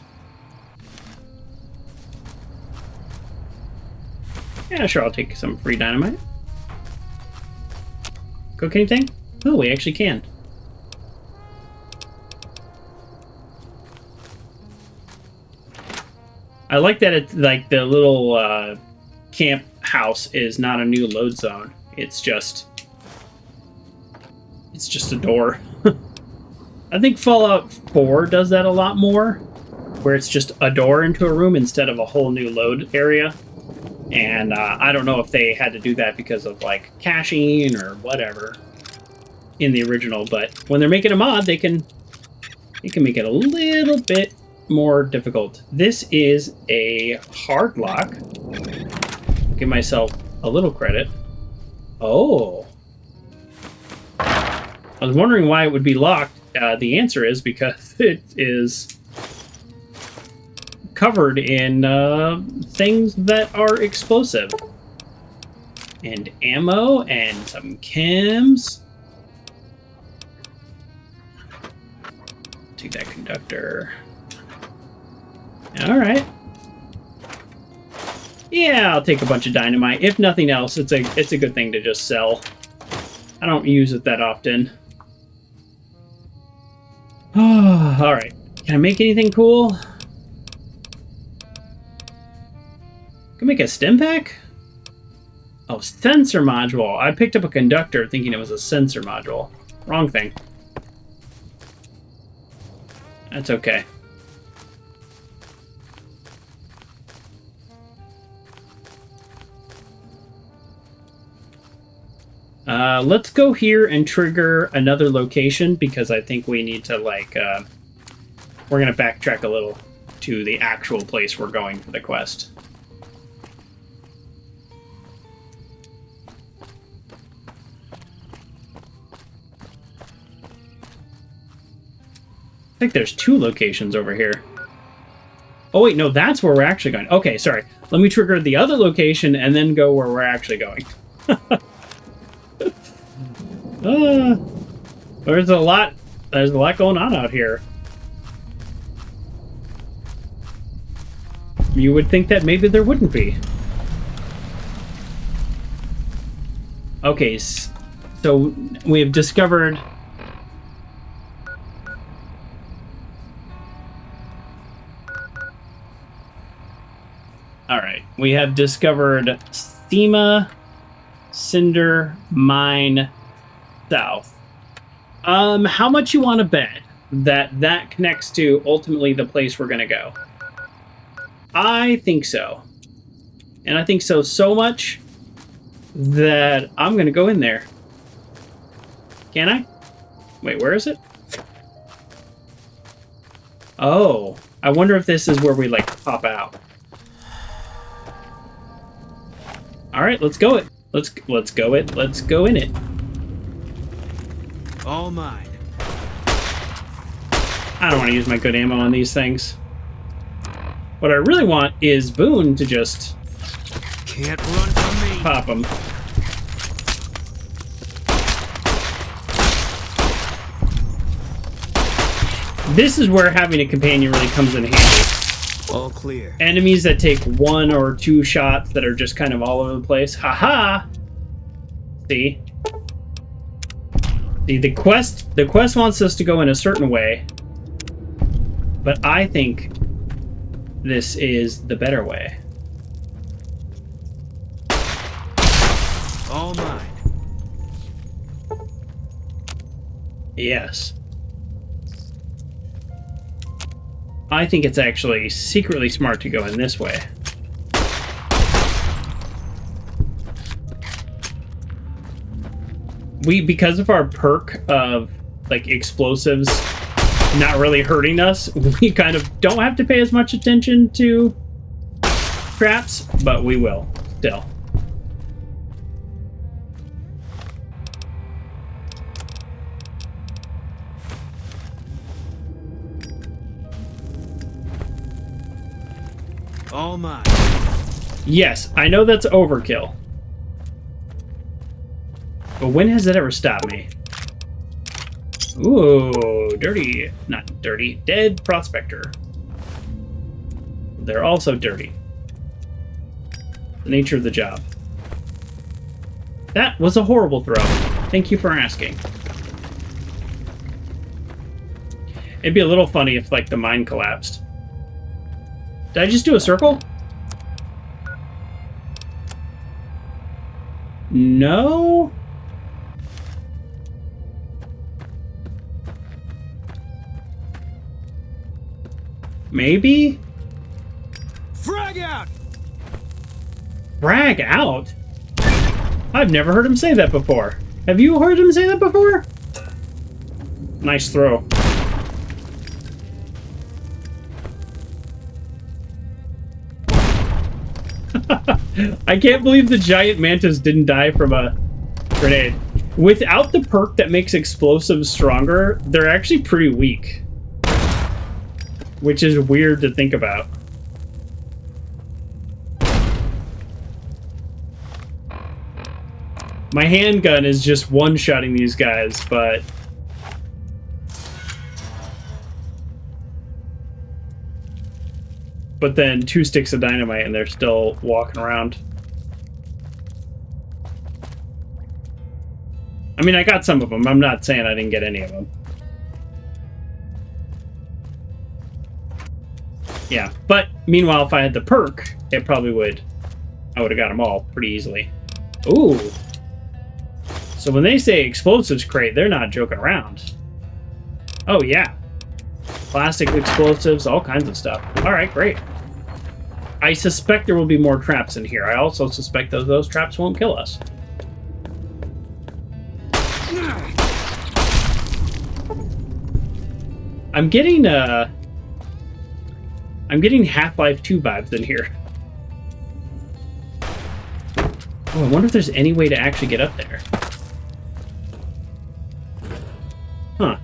Yeah, sure, I'll take some free dynamite. Cook anything? Oh, we actually can. I like that it's like the little camp house is not a new load zone. It's just a door. I think Fallout 4 does that a lot more, where it's just a door into a room instead of a whole new load area. And I don't know if they had to do that because of like caching or whatever in the original, but when they're making a mod, they can make it a little bit more difficult. This is a hard lock. Give myself a little credit. Oh. I was wondering why it would be locked. The answer is because it is covered in things that are explosive. And ammo and some chems. Take that conductor. Alright. Yeah, I'll take a bunch of dynamite. If nothing else, it's a good thing to just sell. I don't use it that often. Alright. Can I make anything cool? Can I make a stim pack? Oh, sensor module. I picked up a conductor thinking it was a sensor module. Wrong thing. That's okay. Let's go here and trigger another location because I think we need to, like, we're going to backtrack a little to the actual place we're going for the quest. I think there's two locations over here. Oh, wait, no, that's where we're actually going. Okay, sorry. Let me trigger the other location and then go where we're actually going. There's a lot going on out here. You would think that maybe there wouldn't be. Okay, so we have discovered Alright, we have discovered Cima Cinder Mine South. How much you want to bet that connects to ultimately the place we're gonna go? I think so. And I think so much that I'm gonna go in there. Can I? Wait, where is it? Oh, I wonder if this is where we, like, pop out. Alright, let's go it. Let's go it. Let's go in it. All mine. I don't want to use my good ammo on these things. What I really want is Boone to just... Can't run from me. Pop him. This is where having a companion really comes in handy. All clear. Enemies that take 1 or 2 shots that are just kind of all over the place. Haha! See? See, the quest wants us to go in a certain way. But I think this is the better way. All mine. Yes. I think it's actually secretly smart to go in this way. Because of our perk of, like, explosives not really hurting us, we kind of don't have to pay as much attention to traps, but we will still. All mine. Yes, I know that's overkill. But when has that ever stopped me? Ooh, dirty. Not dirty. Dead prospector. They're also dirty. The nature of the job. That was a horrible throw. Thank you for asking. It'd be a little funny if, like, the mine collapsed. Did I just do a circle? No? Maybe? Frag out! Frag out? I've never heard him say that before. Have you heard him say that before? Nice throw. I can't believe the giant mantis didn't die from a grenade. Without the perk that makes explosives stronger, they're actually pretty weak. Which is weird to think about. My handgun is just one-shotting these guys, but... But then 2 sticks of dynamite and they're still walking around. I mean, I got some of them. I'm not saying I didn't get any of them. Yeah, but meanwhile, if I had the perk, it probably would... I would have got them all pretty easily. Ooh! So when they say explosives crate, they're not joking around. Oh, yeah. Plastic explosives, all kinds of stuff. Alright, great. I suspect there will be more traps in here. I also suspect that those traps won't kill us. I'm getting Half-Life 2 vibes in here. Oh, I wonder if there's any way to actually get up there. Huh.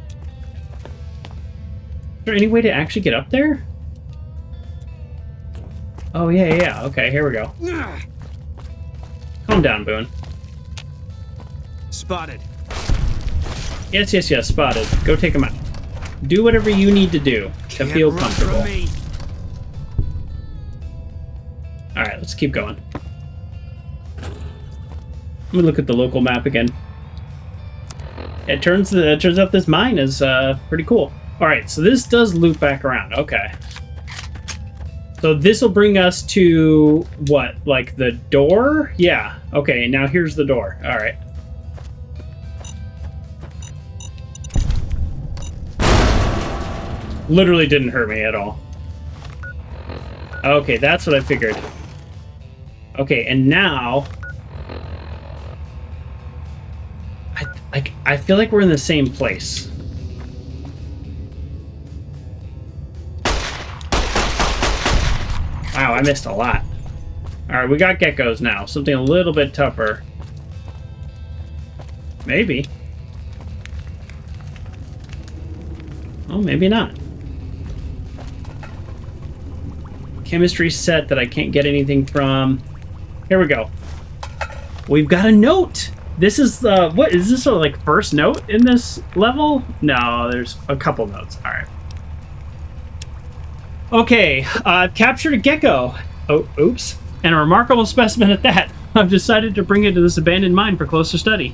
Is there any way to actually get up there? Oh, yeah. Okay, here we go. Calm down, Boone. Spotted. Yes, spotted. Go take him out. Do whatever you need to do to feel comfortable. Alright, let's keep going. Let me look at the local map again. It turns out this mine is pretty cool. Alright, so this does loop back around. Okay. So this will bring us to what? Like the door? Yeah. Okay, now here's the door. All right. Literally didn't hurt me at all. Okay, that's what I figured. Okay, and now I feel like we're in the same place. Wow, I missed a lot. Alright, we got geckos now. Something a little bit tougher. Maybe. Oh, maybe not. Chemistry set that I can't get anything from. Here we go. We've got a note! This is the... What, is this a, like, first note in this level? No, there's a couple notes. Alright. Okay, I've captured a gecko. Oh, oops. And a remarkable specimen at that. I've decided to bring it to this abandoned mine for closer study.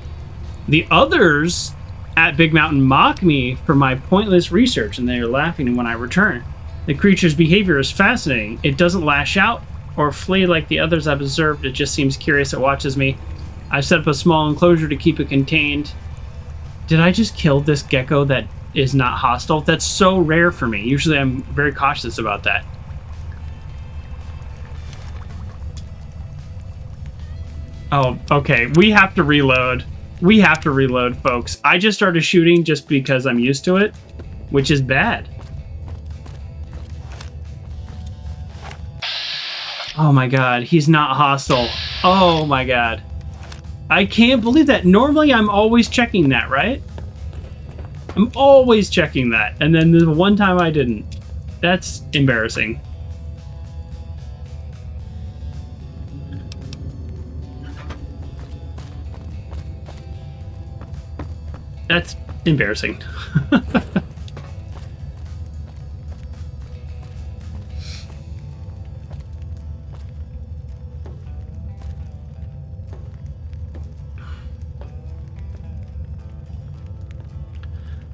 The others at Big Mountain mock me for my pointless research, and they are laughing when I return. The creature's behavior is fascinating. It doesn't lash out or flee like the others I've observed. It just seems curious. It watches me. I've set up a small enclosure to keep it contained. Did I just kill this gecko that is not hostile? That's so rare for me. Usually I'm very cautious about that. Oh, okay. We have to reload. We have to reload, folks. I just started shooting just because I'm used to it, which is bad. Oh my god, he's not hostile. Oh my god. I can't believe that. Normally I'm always checking that, right? I'm always checking that. And then the one time I didn't. That's embarrassing. That's embarrassing.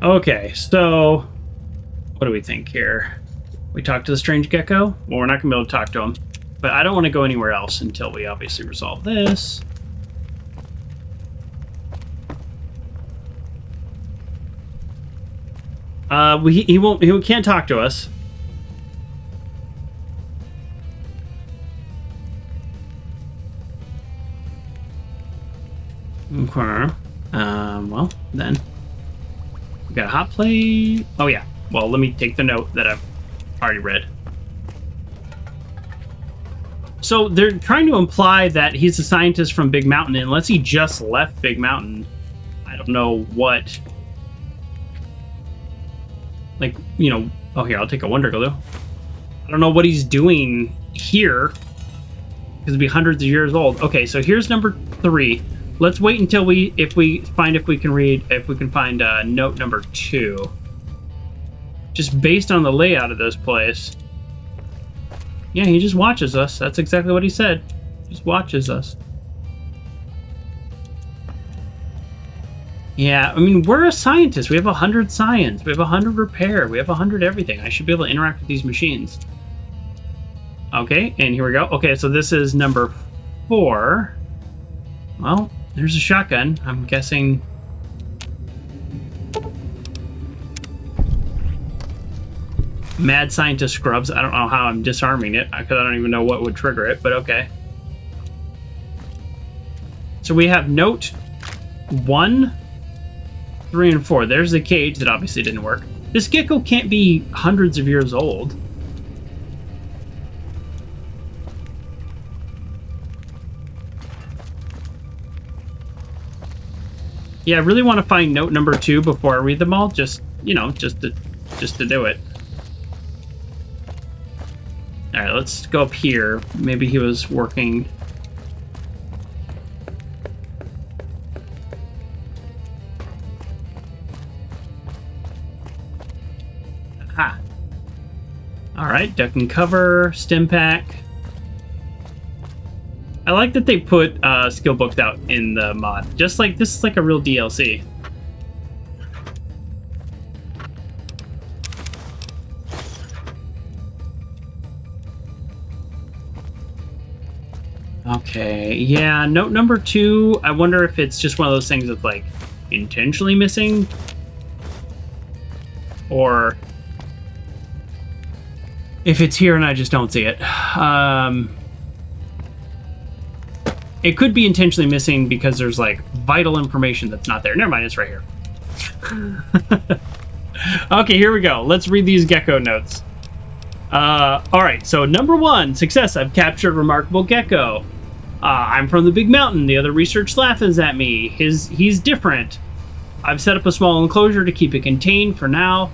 Okay, so what do we think here? We talk to the strange gecko? Well, we're not gonna be able to talk to him, but I don't want to go anywhere else until we obviously resolve this. He can't talk to us. Okay. Well, then. We got a hot plate. Oh, yeah. Well, let me take the note that I've already read. So they're trying to imply that he's a scientist from Big Mountain, unless he just left Big Mountain. I don't know what... Like, you know... Oh, here, I'll take a Wonder Glue. I don't know what he's doing here. Because it'd be hundreds of years old. Okay, so here's number 3. Let's wait until if we can find note number 2. Just based on the layout of this place. Yeah, he just watches us. That's exactly what he said. Just watches us. Yeah, I mean, we're a scientist. We have 100 science. We have 100 repair. We have 100 everything. I should be able to interact with these machines. Okay, and here we go. Okay, so this is number 4. Well, there's a shotgun. I'm guessing... Mad Scientist Scrubs. I don't know how I'm disarming it, because I don't even know what would trigger it, but okay. So we have note 1, 3, and 4. There's the cage that obviously didn't work. This gecko can't be hundreds of years old. Yeah, I really want to find note number 2 before I read them all. Just, you know, just to do it. All right, let's go up here. Maybe he was working. Aha. All right, duck and cover, stim pack. I like that they put skill books out in the mod. Just like, this is like a real DLC. Okay, yeah, note number 2, I wonder if it's just one of those things that's, like, intentionally missing? Or if it's here and I just don't see it. It could be intentionally missing because there's, like, vital information that's not there. Never mind, it's right here. Okay, here we go. Let's read these Gecko notes. Alright, so number 1, success. I've captured remarkable Gecko. I'm from the big mountain. The other research laughs at me. He's different. I've set up a small enclosure to keep it contained for now.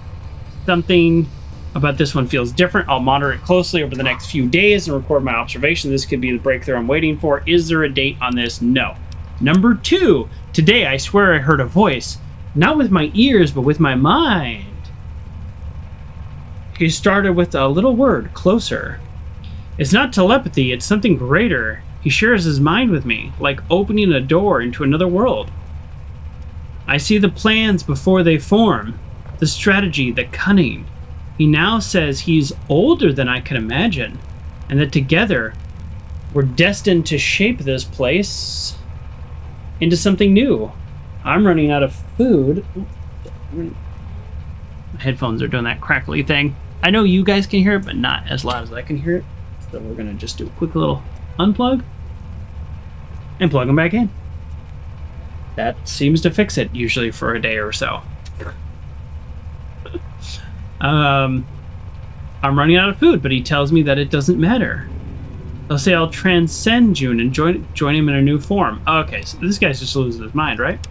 Something about this one feels different. I'll monitor it closely over the next few days and record my observation. This could be the breakthrough I'm waiting for. Is there a date on this? No. Number 2, today I swear I heard a voice. Not with my ears, but with my mind. He started with a little word, closer. It's not telepathy, it's something greater. He shares his mind with me, like opening a door into another world. I see the plans before they form, the strategy, the cunning. He now says he's older than I can imagine, and that together we're destined to shape this place into something new. I'm running out of food. My headphones are doing that crackly thing. I know you guys can hear it, but not as loud as I can hear it. So we're gonna just do a quick little unplug and plug them back in. That seems to fix it, usually for a day or so. I'm running out of food, but he tells me that it doesn't matter. They'll say I'll transcend June and join him in a new form. Okay, so this guy's just losing his mind, right?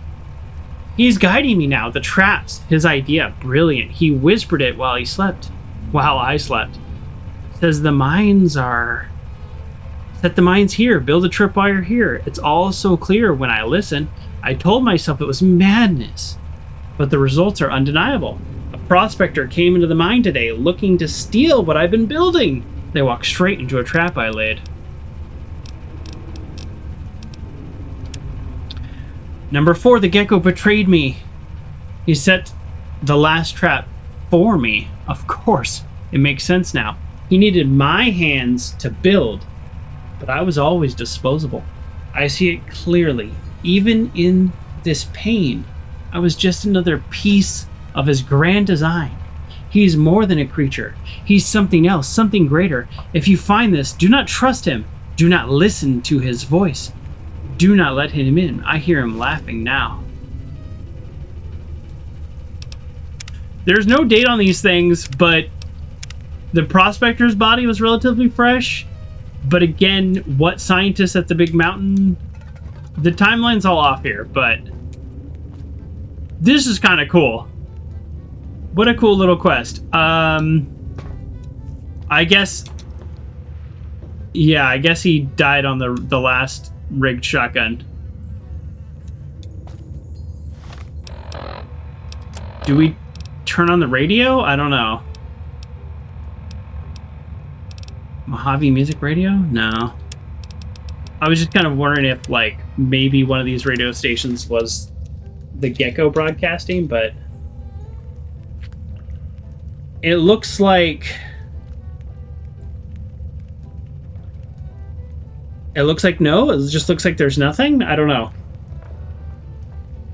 He's guiding me now. The traps, his idea, brilliant. He whispered it while I slept. Says the mines are... Set the mines here. Build a tripwire here. It's all so clear when I listen. I told myself it was madness. But the results are undeniable. A prospector came into the mine today looking to steal what I've been building. They walked straight into a trap I laid. Number 4, the Gecko betrayed me. He set the last trap for me. Of course, it makes sense now. He needed my hands to build, but I was always disposable. I see it clearly. Even in this pain, I was just another piece of his grand design. He's more than a creature. He's something else, something greater. If you find this, do not trust him. Do not listen to his voice. Do not let him in. I hear him laughing now. There's no date on these things, but the prospector's body was relatively fresh. But again, what scientists at the big mountain... The timeline's all off here, but... This is kind of cool. What a cool little quest. I guess... Yeah, I guess he died on the last rigged shotgun. Do we turn on the radio? I don't know. Mojave music radio? No. I was just kind of wondering if, like, maybe one of these radio stations was the Gecko broadcasting, but it looks like... It looks like no. It just looks like there's nothing. I don't know.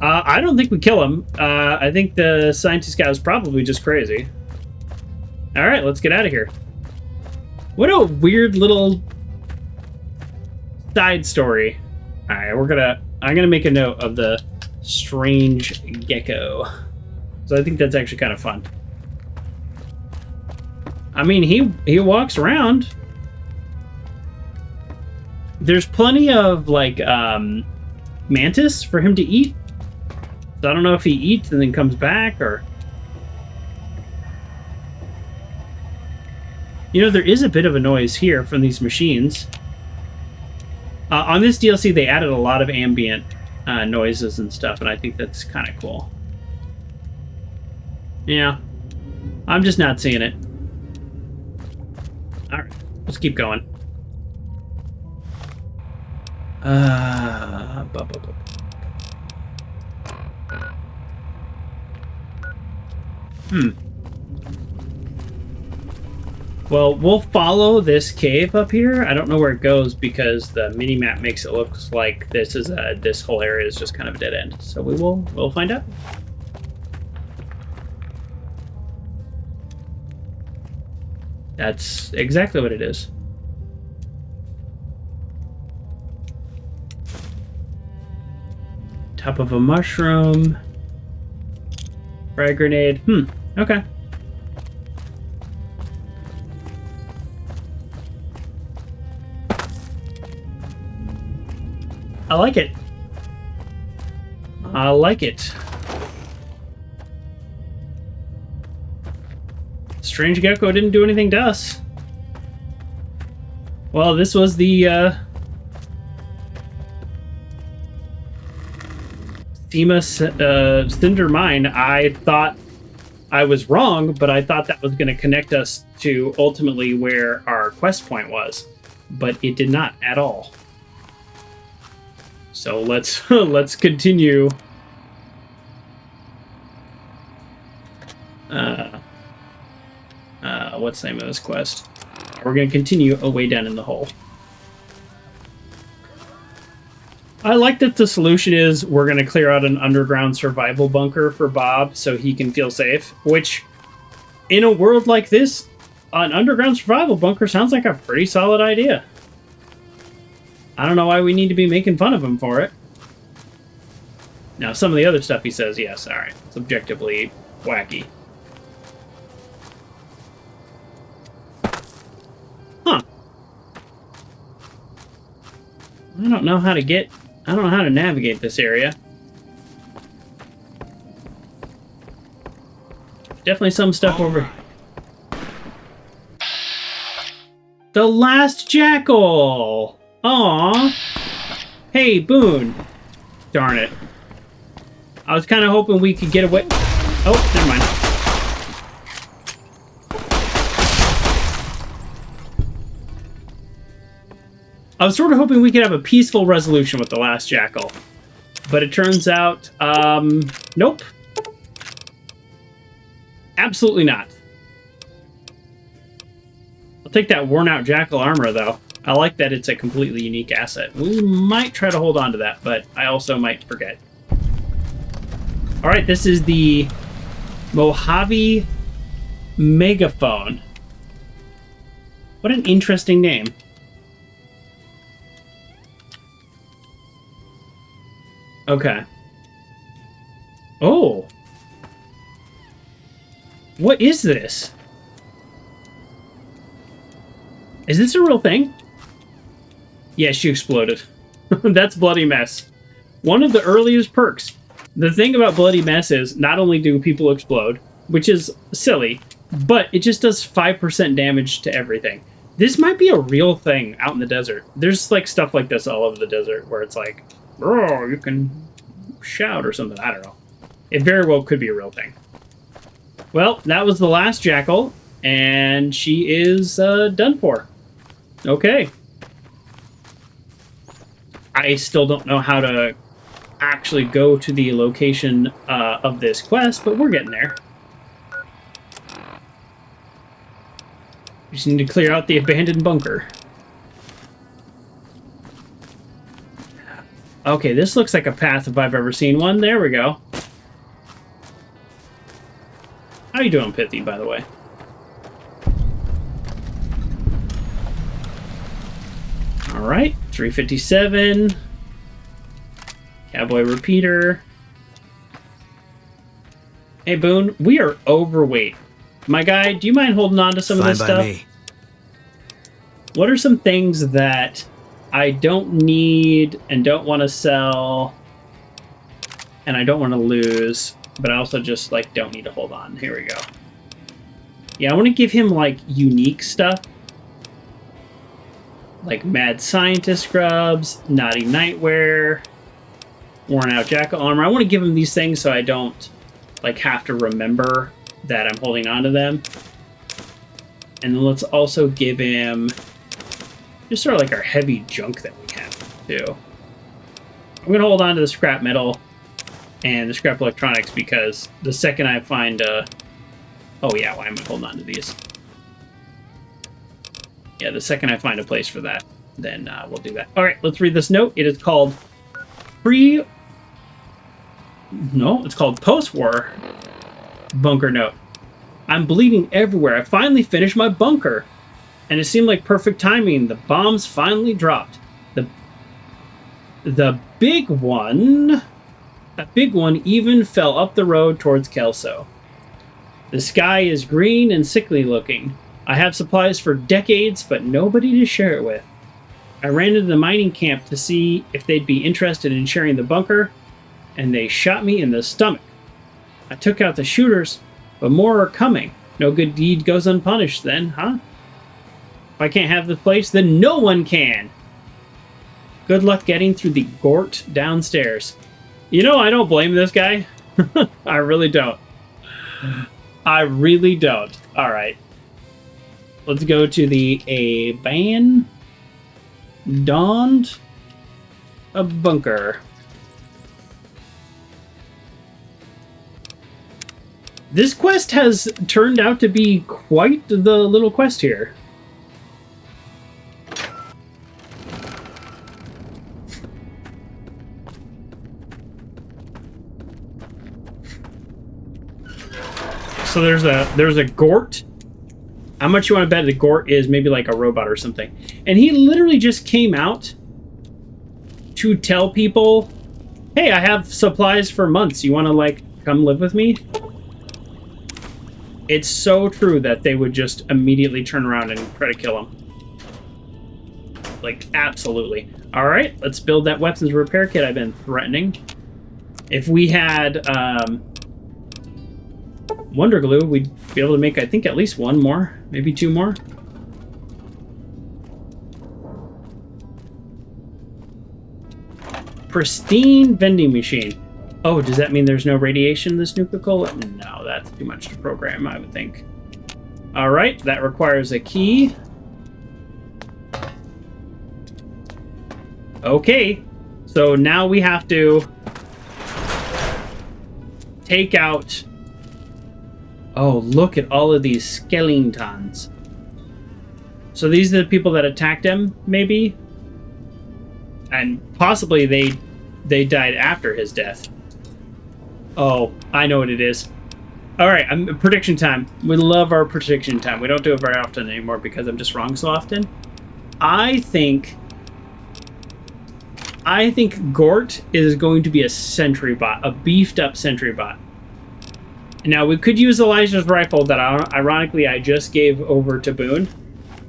I don't think we kill him. I think the scientist guy was probably just crazy. All right, let's get out of here. What a weird little side story. All right, I'm gonna make a note of the strange Gecko. So I think that's actually kind of fun. I mean, he walks around. There's plenty of, like, mantis for him to eat. So I don't know if he eats and then comes back, or... You know, there is a bit of a noise here from these machines. On this DLC, they added a lot of ambient noises and stuff, and I think that's kind of cool. Yeah. I'm just not seeing it. Alright, let's keep going. Well, we'll follow this cave up here. I don't know where it goes because the mini-map makes it look like this whole area is just kind of a dead end. So we'll find out. That's exactly what it is. Top of a mushroom. Frag grenade. Okay. I like it. I like it. Strange Gecko didn't do anything to us. Well, this was the Cima Cinder Mine. I thought I was wrong, but I thought that was going to connect us to ultimately where our quest point was, but it did not at all. So let's continue. What's the name of this quest? We're going to continue away down in the hole. I like that the solution is we're going to clear out an underground survival bunker for Bob so he can feel safe, which in a world like this, an underground survival bunker sounds like a pretty solid idea. I don't know why we need to be making fun of him for it. Now, some of the other stuff he says, yes, alright, it's objectively wacky. Huh. I don't know how to navigate this area. Definitely some stuff over. The last jackal! Aww. Hey, Boone. Darn it. I was kind of hoping we could get away. Oh, never mind. I was sort of hoping we could have a peaceful resolution with the last jackal. But it turns out, nope. Absolutely not. I'll take that worn out jackal armor, though. I like that it's a completely unique asset. We might try to hold on to that, but I also might forget. Alright, this is the Mojave Megaphone. What an interesting name. Okay. Oh. What is this? Is this a real thing? Yeah, she exploded. That's Bloody Mess. One of the earliest perks. The thing about Bloody Mess is not only do people explode, which is silly, but it just does 5% damage to everything. This might be a real thing out in the desert. There's like stuff like this all over the desert where it's like, oh, you can shout or something. I don't know. It very well could be a real thing. Well, that was the last jackal, and she is done for. Okay. I still don't know how to actually go to the location of this quest, but we're getting there. We just need to clear out the abandoned bunker. Okay, this looks like a path if I've ever seen one. There we go. How you doing, Pithy, by the way? Alright, 357. Cowboy repeater. Hey, Boone, we are overweight. My guy, do you mind holding on to some of this stuff? Me. What are some things that I don't need and don't want to sell and I don't want to lose, but I also just like don't need to hold on? Here we go. Yeah, I want to give him like unique stuff. Like Mad Scientist scrubs, Naughty Nightwear, worn out jackal armor. I want to give him these things so I don't like have to remember that I'm holding on to them. And then let's also give him just sort of like our heavy junk that we have too. I'm gonna hold on to the scrap metal and the scrap electronics because the second I find oh yeah, why am I holding on to these? Yeah, the second I find a place for that, then we'll do that. All right, let's read this note. It is called it's called Post-War Bunker Note. I'm bleeding everywhere. I finally finished my bunker. And it seemed like perfect timing. The bombs finally dropped. The big one... A big one even fell up the road towards Kelso. The sky is green and sickly looking. I have supplies for decades, but nobody to share it with. I ran into the mining camp to see if they'd be interested in sharing the bunker, and they shot me in the stomach. I took out the shooters, but more are coming. No good deed goes unpunished then, huh? If I can't have the place, then no one can. Good luck getting through the gort downstairs. You know, I don't blame this guy. I really don't. I really don't. All right. Let's go to the abandoned bunker. This quest has turned out to be quite the little quest here. So there's a Gort. How much you want to bet the Gort is maybe like a robot or something? And he literally just came out to tell people, hey, I have supplies for months. You want to like come live with me? It's so true that they would just immediately turn around and try to kill him. Like, absolutely. All right, let's build that weapons repair kit I've been threatening. If we had Wonder Glue, we'd be able to make, I think, at least one more, maybe two more. Pristine vending machine. Oh, does that mean there's no radiation in this Nuka-Cola? No, that's too much to program, I would think. All right, that requires a key. Okay, so now we have to take out... Oh, look at all of these skeletons. So these are the people that attacked him, maybe? And possibly they died after his death. Oh, I know what it is. All right, prediction time. We love our prediction time. We don't do it very often anymore because I'm just wrong so often. I think Gort is going to be a sentry bot, a beefed up sentry bot. Now, we could use Elijah's rifle that, ironically, I just gave over to Boone.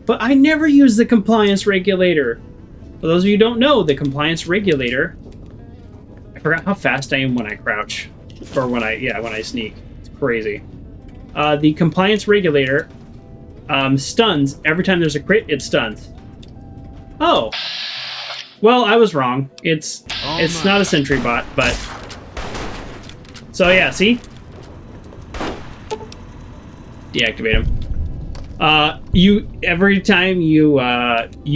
But I never use the compliance regulator. For those of you who don't know, the compliance regulator... I forgot how fast I am when I crouch. Or when I sneak. It's crazy. The compliance regulator stuns. Every time there's a crit, it stuns. Oh. Well, I was wrong. It's not a sentry bot, but... So, yeah, see? Deactivate him. Every time you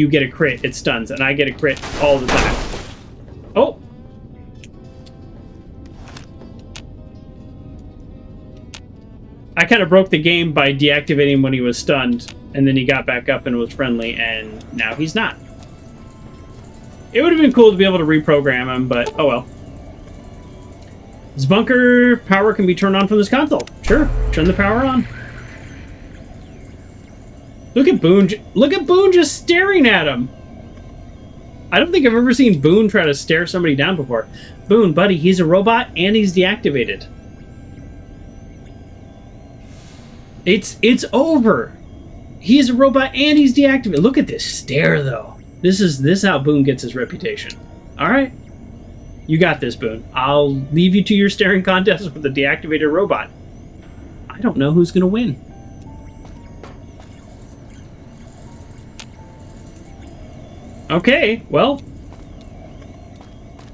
get a crit, it stuns, and I get a crit all the time. Oh! I kind of broke the game by deactivating him when he was stunned, and then he got back up and was friendly, and now he's not. It would have been cool to be able to reprogram him, but oh well. This bunker power can be turned on from this console. Sure, turn the power on. Look at Boone. Look at Boone just staring at him. I don't think I've ever seen Boone try to stare somebody down before. Boone, buddy, he's a robot and he's deactivated. It's over. He's a robot and he's deactivated. Look at this stare, though. This is how Boone gets his reputation. All right, you got this, Boone. I'll leave you to your staring contest with the deactivated robot. I don't know who's gonna win. Okay, well,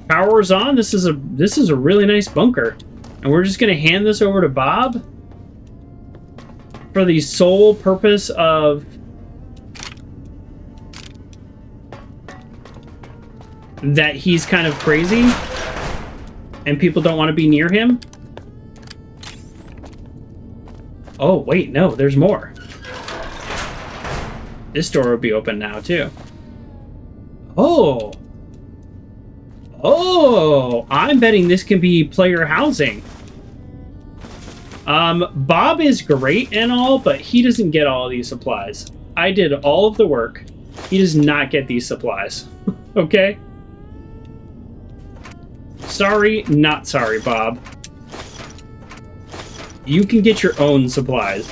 power's on. This is a really nice bunker, and we're just gonna hand this over to Bob for the sole purpose of that he's kind of crazy, and people don't want to be near him. Oh wait, no, there's more. This door will be open now, too. Oh! Oh! I'm betting this can be player housing. Bob is great and all, but he doesn't get all of these supplies. I did all of the work. He does not get these supplies. Okay? Sorry, not sorry, Bob. You can get your own supplies.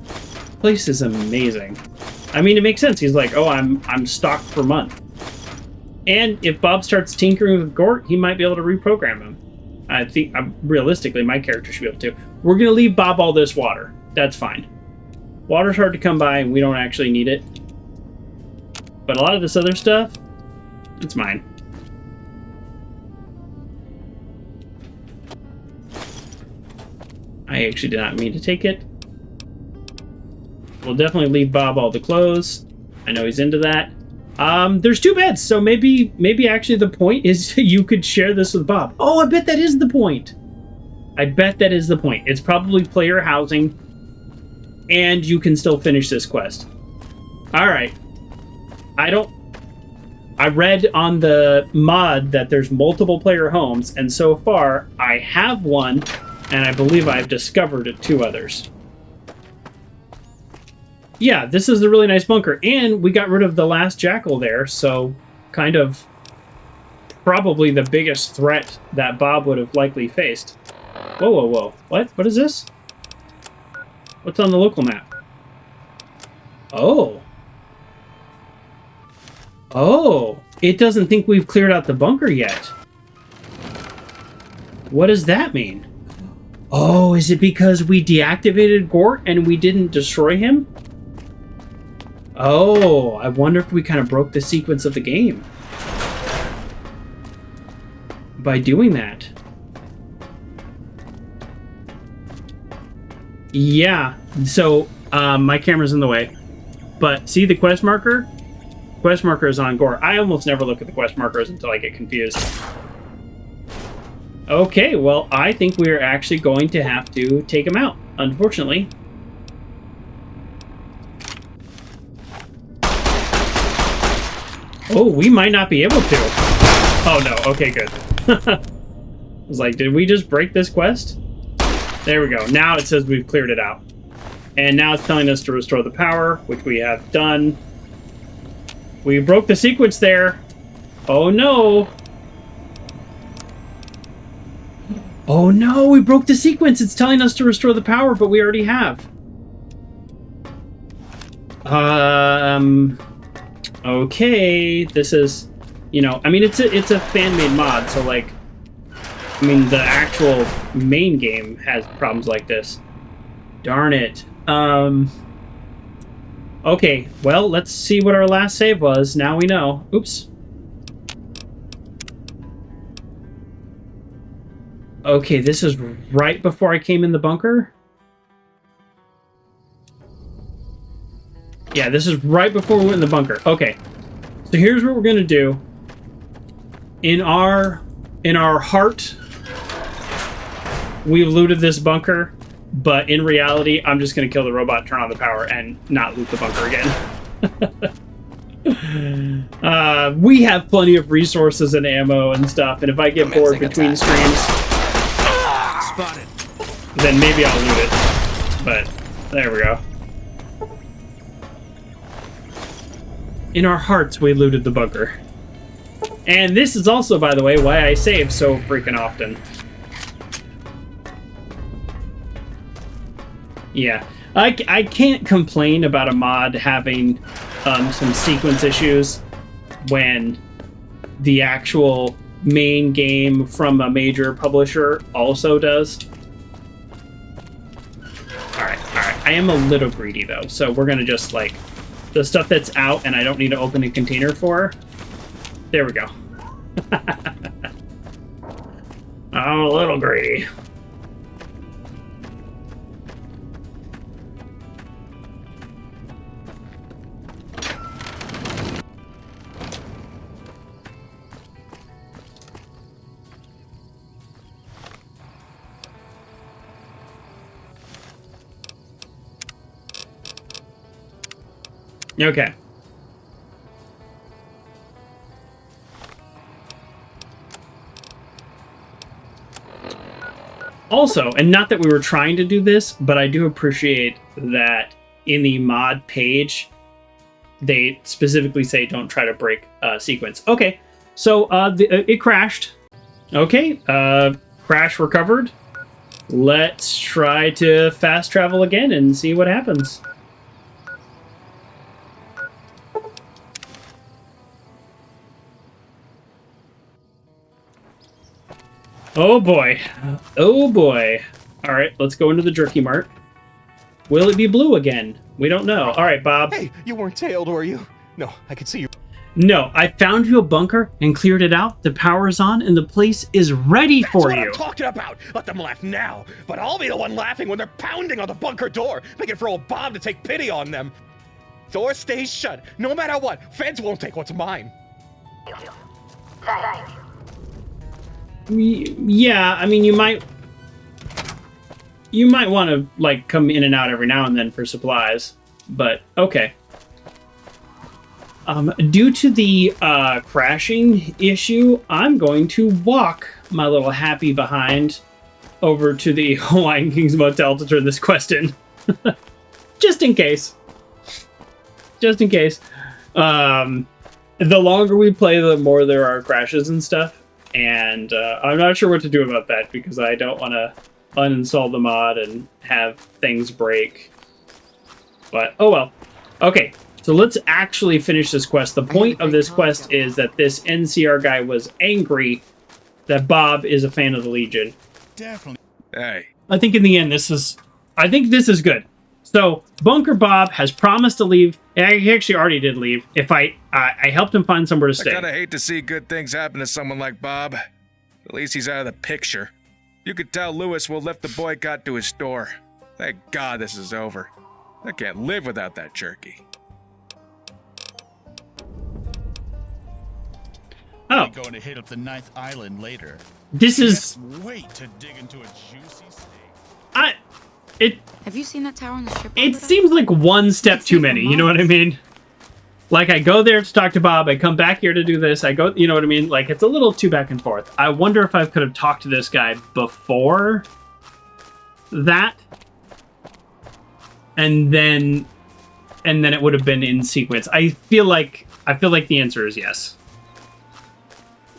This place is amazing. I mean, it makes sense. He's like, oh, I'm stocked for a month. And if Bob starts tinkering with Gort, he might be able to reprogram him. I think, realistically, my character should be able to. We're going to leave Bob all this water. That's fine. Water's hard to come by, and we don't actually need it. But a lot of this other stuff, it's mine. I actually did not mean to take it. We'll definitely leave Bob all the clothes. I know he's into that. There's 2 beds, so maybe actually the point is you could share this with Bob. Oh, I bet that is the point. I bet that is the point. It's probably player housing, and you can still finish this quest. All right. I read on the mod that there's multiple player homes, and so far I have one, and I believe I've discovered 2 others. Yeah, this is a really nice bunker, and we got rid of the last jackal there, so kind of probably the biggest threat that Bob would have likely faced. Whoa, whoa, whoa. What? What is this? What's on the local map? Oh. Oh, it doesn't think we've cleared out the bunker yet. What does that mean? Oh, is it because we deactivated Gort and we didn't destroy him? Oh, I wonder if we kind of broke the sequence of the game by doing that. Yeah, so my camera's in the way, but see the quest marker? Quest marker is on Gort. I almost never look at the quest markers until I get confused. Okay, well, I think we're actually going to have to take him out, unfortunately. Oh, we might not be able to. Oh, no. Okay, good. I was like, did we just break this quest? There we go. Now it says we've cleared it out. And now it's telling us to restore the power, which we have done. We broke the sequence there. Oh, no. Oh, no. We broke the sequence. It's telling us to restore the power, but we already have. Okay, this is, you know, I mean, it's a fan-made mod, so, like, I mean, the actual main game has problems like this. Darn it. Okay, well, let's see what our last save was. Now we know. Oops. Okay, this is right before I came in the bunker? Yeah, this is right before we went in the bunker. Okay, so here's what we're gonna do. In our heart, we looted this bunker, but in reality, I'm just gonna kill the robot, turn on the power, and not loot the bunker again. We have plenty of resources and ammo and stuff, and if I get bored between streams, then maybe I'll loot it. But there we go. In our hearts, we looted the bunker. And this is also, by the way, why I save so freaking often. Yeah, I can't complain about a mod having some sequence issues when the actual main game from a major publisher also does. Alright. I am a little greedy, though, so we're gonna just, like, the stuff that's out and I don't need to open a container for. There we go. I'm a little greedy. Okay. Also, and not that we were trying to do this, but I do appreciate that in the mod page, they specifically say don't try to break sequence. Okay, so it crashed. Okay, crash recovered. Let's try to fast travel again and see what happens. Oh boy. Oh boy. Alright, let's go into the Jerky Mart. Will it be blue again? We don't know. Alright, Bob. Hey, you weren't tailed, were you? No, I could see you. No, I found you a bunker and cleared it out. The power's on and the place is ready for you. That's what I'm talking about. Let them laugh now, but I'll be the one laughing when they're pounding on the bunker door, making for old Bob to take pity on them. Door stays shut, no matter what. Feds won't take what's mine. Yeah, I mean, you might want to, like, come in and out every now and then for supplies, but okay. Due to the crashing issue, I'm going to walk my little happy behind over to the Hawaiian King's Motel to turn this quest in. Just in case. Just in case. The longer we play, the more there are crashes and stuff. And I'm not sure what to do about that because I don't want to uninstall the mod and have things break. But, oh well. Okay, so let's actually finish this quest. The point of this quest is that this NCR guy was angry that Bob is a fan of the Legion. Definitely. Hey. I think in the end, this is good. So, Bunker Bob has promised to leave. He actually already did leave. If I helped him find somewhere to stay. I kinda hate to see good things happen to someone like Bob. At least he's out of the picture. You could tell Lewis will lift the boycott to his store. Thank God this is over. I can't live without that jerky. Oh. Going to hit up the 9th island later. This is... Can't wait to dig into a juicy steak. Have you seen that tower on the strip? It seems like one step too many, you know what I mean? Like, I go there to talk to Bob, I come back here to do this, I go, you know what I mean? Like, it's a little too back and forth. I wonder if I could have talked to this guy before that. And then it would have been in sequence. I feel like the answer is yes.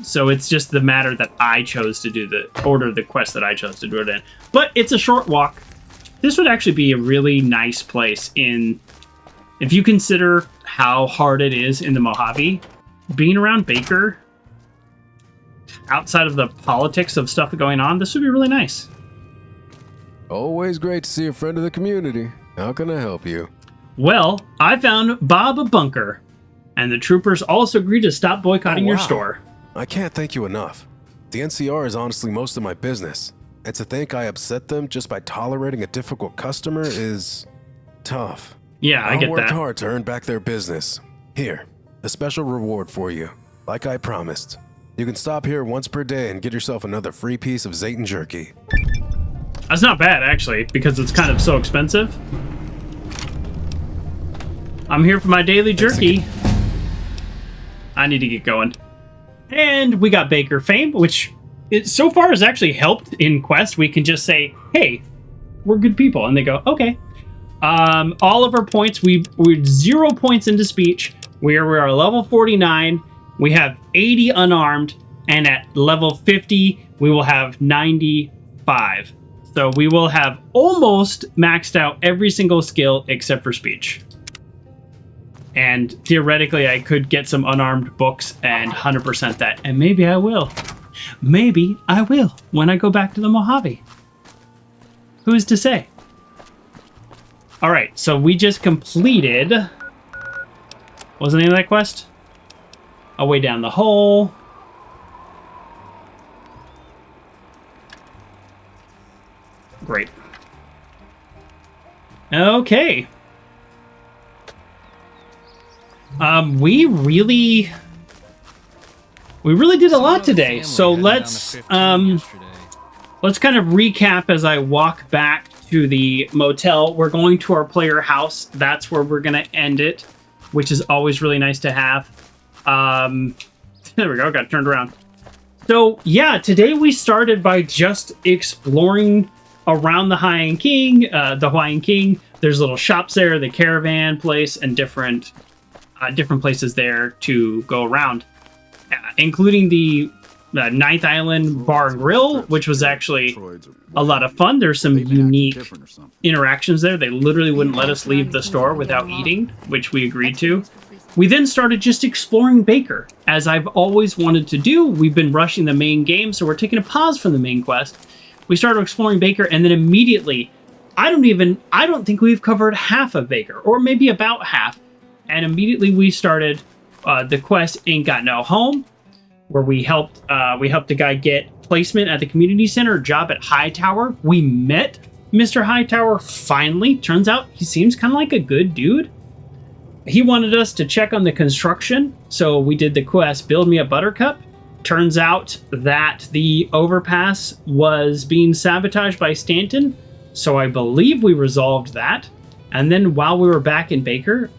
So it's just the matter that I chose to do the quest that I chose to do it in. But it's a short walk. This would actually be a really nice place if you consider how hard it is in the Mojave. Being around Baker, outside of the politics of stuff going on, this would be really nice. Always great to see a friend of the community. How can I help you? Well, I found Bob a bunker, and the troopers also agreed to stop boycotting your store. I can't thank you enough. The NCR is honestly most of my business, and to think I upset them just by tolerating a difficult customer is tough. Yeah, I get that. I'll work hard to earn back their business. Here, a special reward for you, like I promised. You can stop here once per day and get yourself another free piece of Zetan Jerky. That's not bad, actually, because it's kind of so expensive. I'm here for my daily jerky. I need to get going. And we got Baker fame, which so far has actually helped in Quest. We can just say, hey, we're good people. And they go, okay. All of our points, we're 0 points into speech. We are level 49. We have 80 unarmed. And at level 50, we will have 95. So we will have almost maxed out every single skill except for speech. And theoretically, I could get some unarmed books and 100% that. And maybe I will. Maybe I will when I go back to the Mojave. Who's to say? All right, so we just completed... What was the name of that quest? A way down the hole. Great. Okay. We really did a lot today. So let's kind of recap as I walk back to the motel. We're going to our player house. That's where we're going to end it. which is always really nice to have. There we go, got turned around. So yeah, today we started by just exploring around the Hawaiian King. There's little shops there, the caravan place, and different places there to go around, including the Ninth Island Bar and Grill, which was actually a lot of fun. There's some unique interactions there. They literally wouldn't let us leave the store without eating, which we agreed to. We then started just exploring Baker, as I've always wanted to do. We've been rushing the main game, so we're taking a pause from the main quest. We started exploring Baker, and then immediately, I don't think we've covered half of Baker, or maybe about half. And immediately we started the quest Ain't Got No Home, where we helped a guy get placement at the community center, job at Hightower. We met Mr. Hightower finally. Turns out he seems kind of like a good dude. He wanted us to check on the construction, so we did the quest Build Me Up Buttercup. Turns out that the overpass was being sabotaged by Stanton, so I believe we resolved that. And then while we were back in Baker,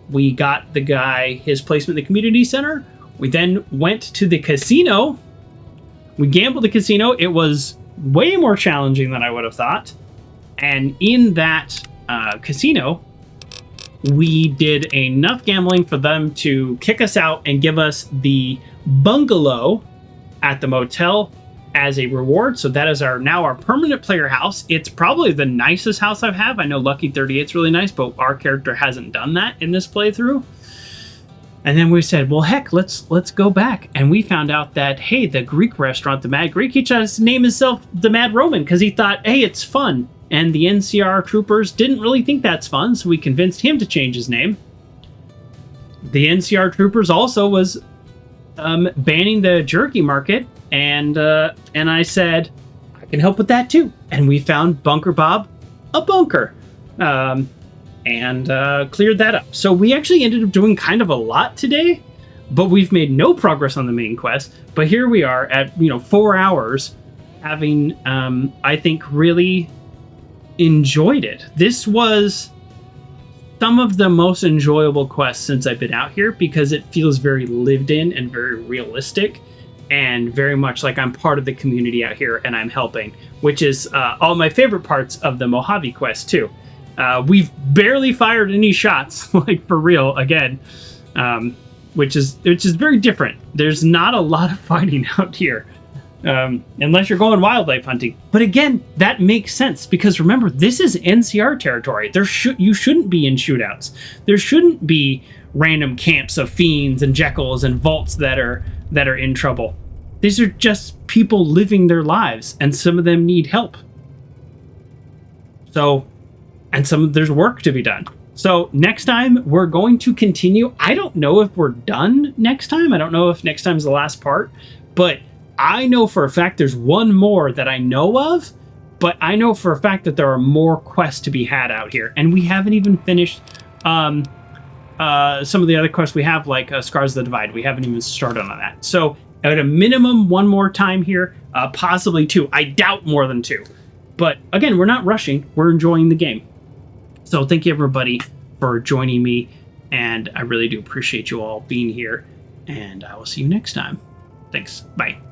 we got the guy his placement in the community center. We then went to the casino. We gambled the casino. It was way more challenging than I would have thought. And in that casino, we did enough gambling for them to kick us out and give us the bungalow at the motel as a reward. So that is now our permanent player house. It's probably the nicest house I have. I know Lucky 38's really nice, but our character hasn't done that in this playthrough. And then we said, well, heck, let's go back. And we found out that, hey, the Greek restaurant, the Mad Greek, he tried to name himself the Mad Roman because he thought, hey, it's fun. And the NCR troopers didn't really think that's fun, so we convinced him to change his name. The NCR troopers also was banning the jerky market, and I said, I can help with that too. And we found Bunker Bob a bunker. And cleared that up. So we actually ended up doing kind of a lot today, but we've made no progress on the main quest. But here we are at 4 hours, having I think really enjoyed it. This was some of the most enjoyable quests since I've been out here because it feels very lived in and very realistic, and very much like I'm part of the community out here and I'm helping, which is all my favorite parts of the Mojave quest too. We've barely fired any shots, like for real, again, which is very different. There's not a lot of fighting out here, unless you're going wildlife hunting. But again, that makes sense because remember, this is NCR territory. You shouldn't be in shootouts. There shouldn't be random camps of fiends and Geckos and vaults that are in trouble. These are just people living their lives, and some of them need help. And there's work to be done. So next time we're going to continue. I don't know if we're done next time. I don't know if next time's the last part, but I know for a fact there's one more that I know of, but I know for a fact that there are more quests to be had out here. And we haven't even finished some of the other quests we have, like Scars of the Divide. We haven't even started on that. So at a minimum, one more time here, possibly 2. I doubt more than 2. But again, we're not rushing. We're enjoying the game. So thank you, everybody, for joining me, and I really do appreciate you all being here, and I will see you next time. Thanks. Bye.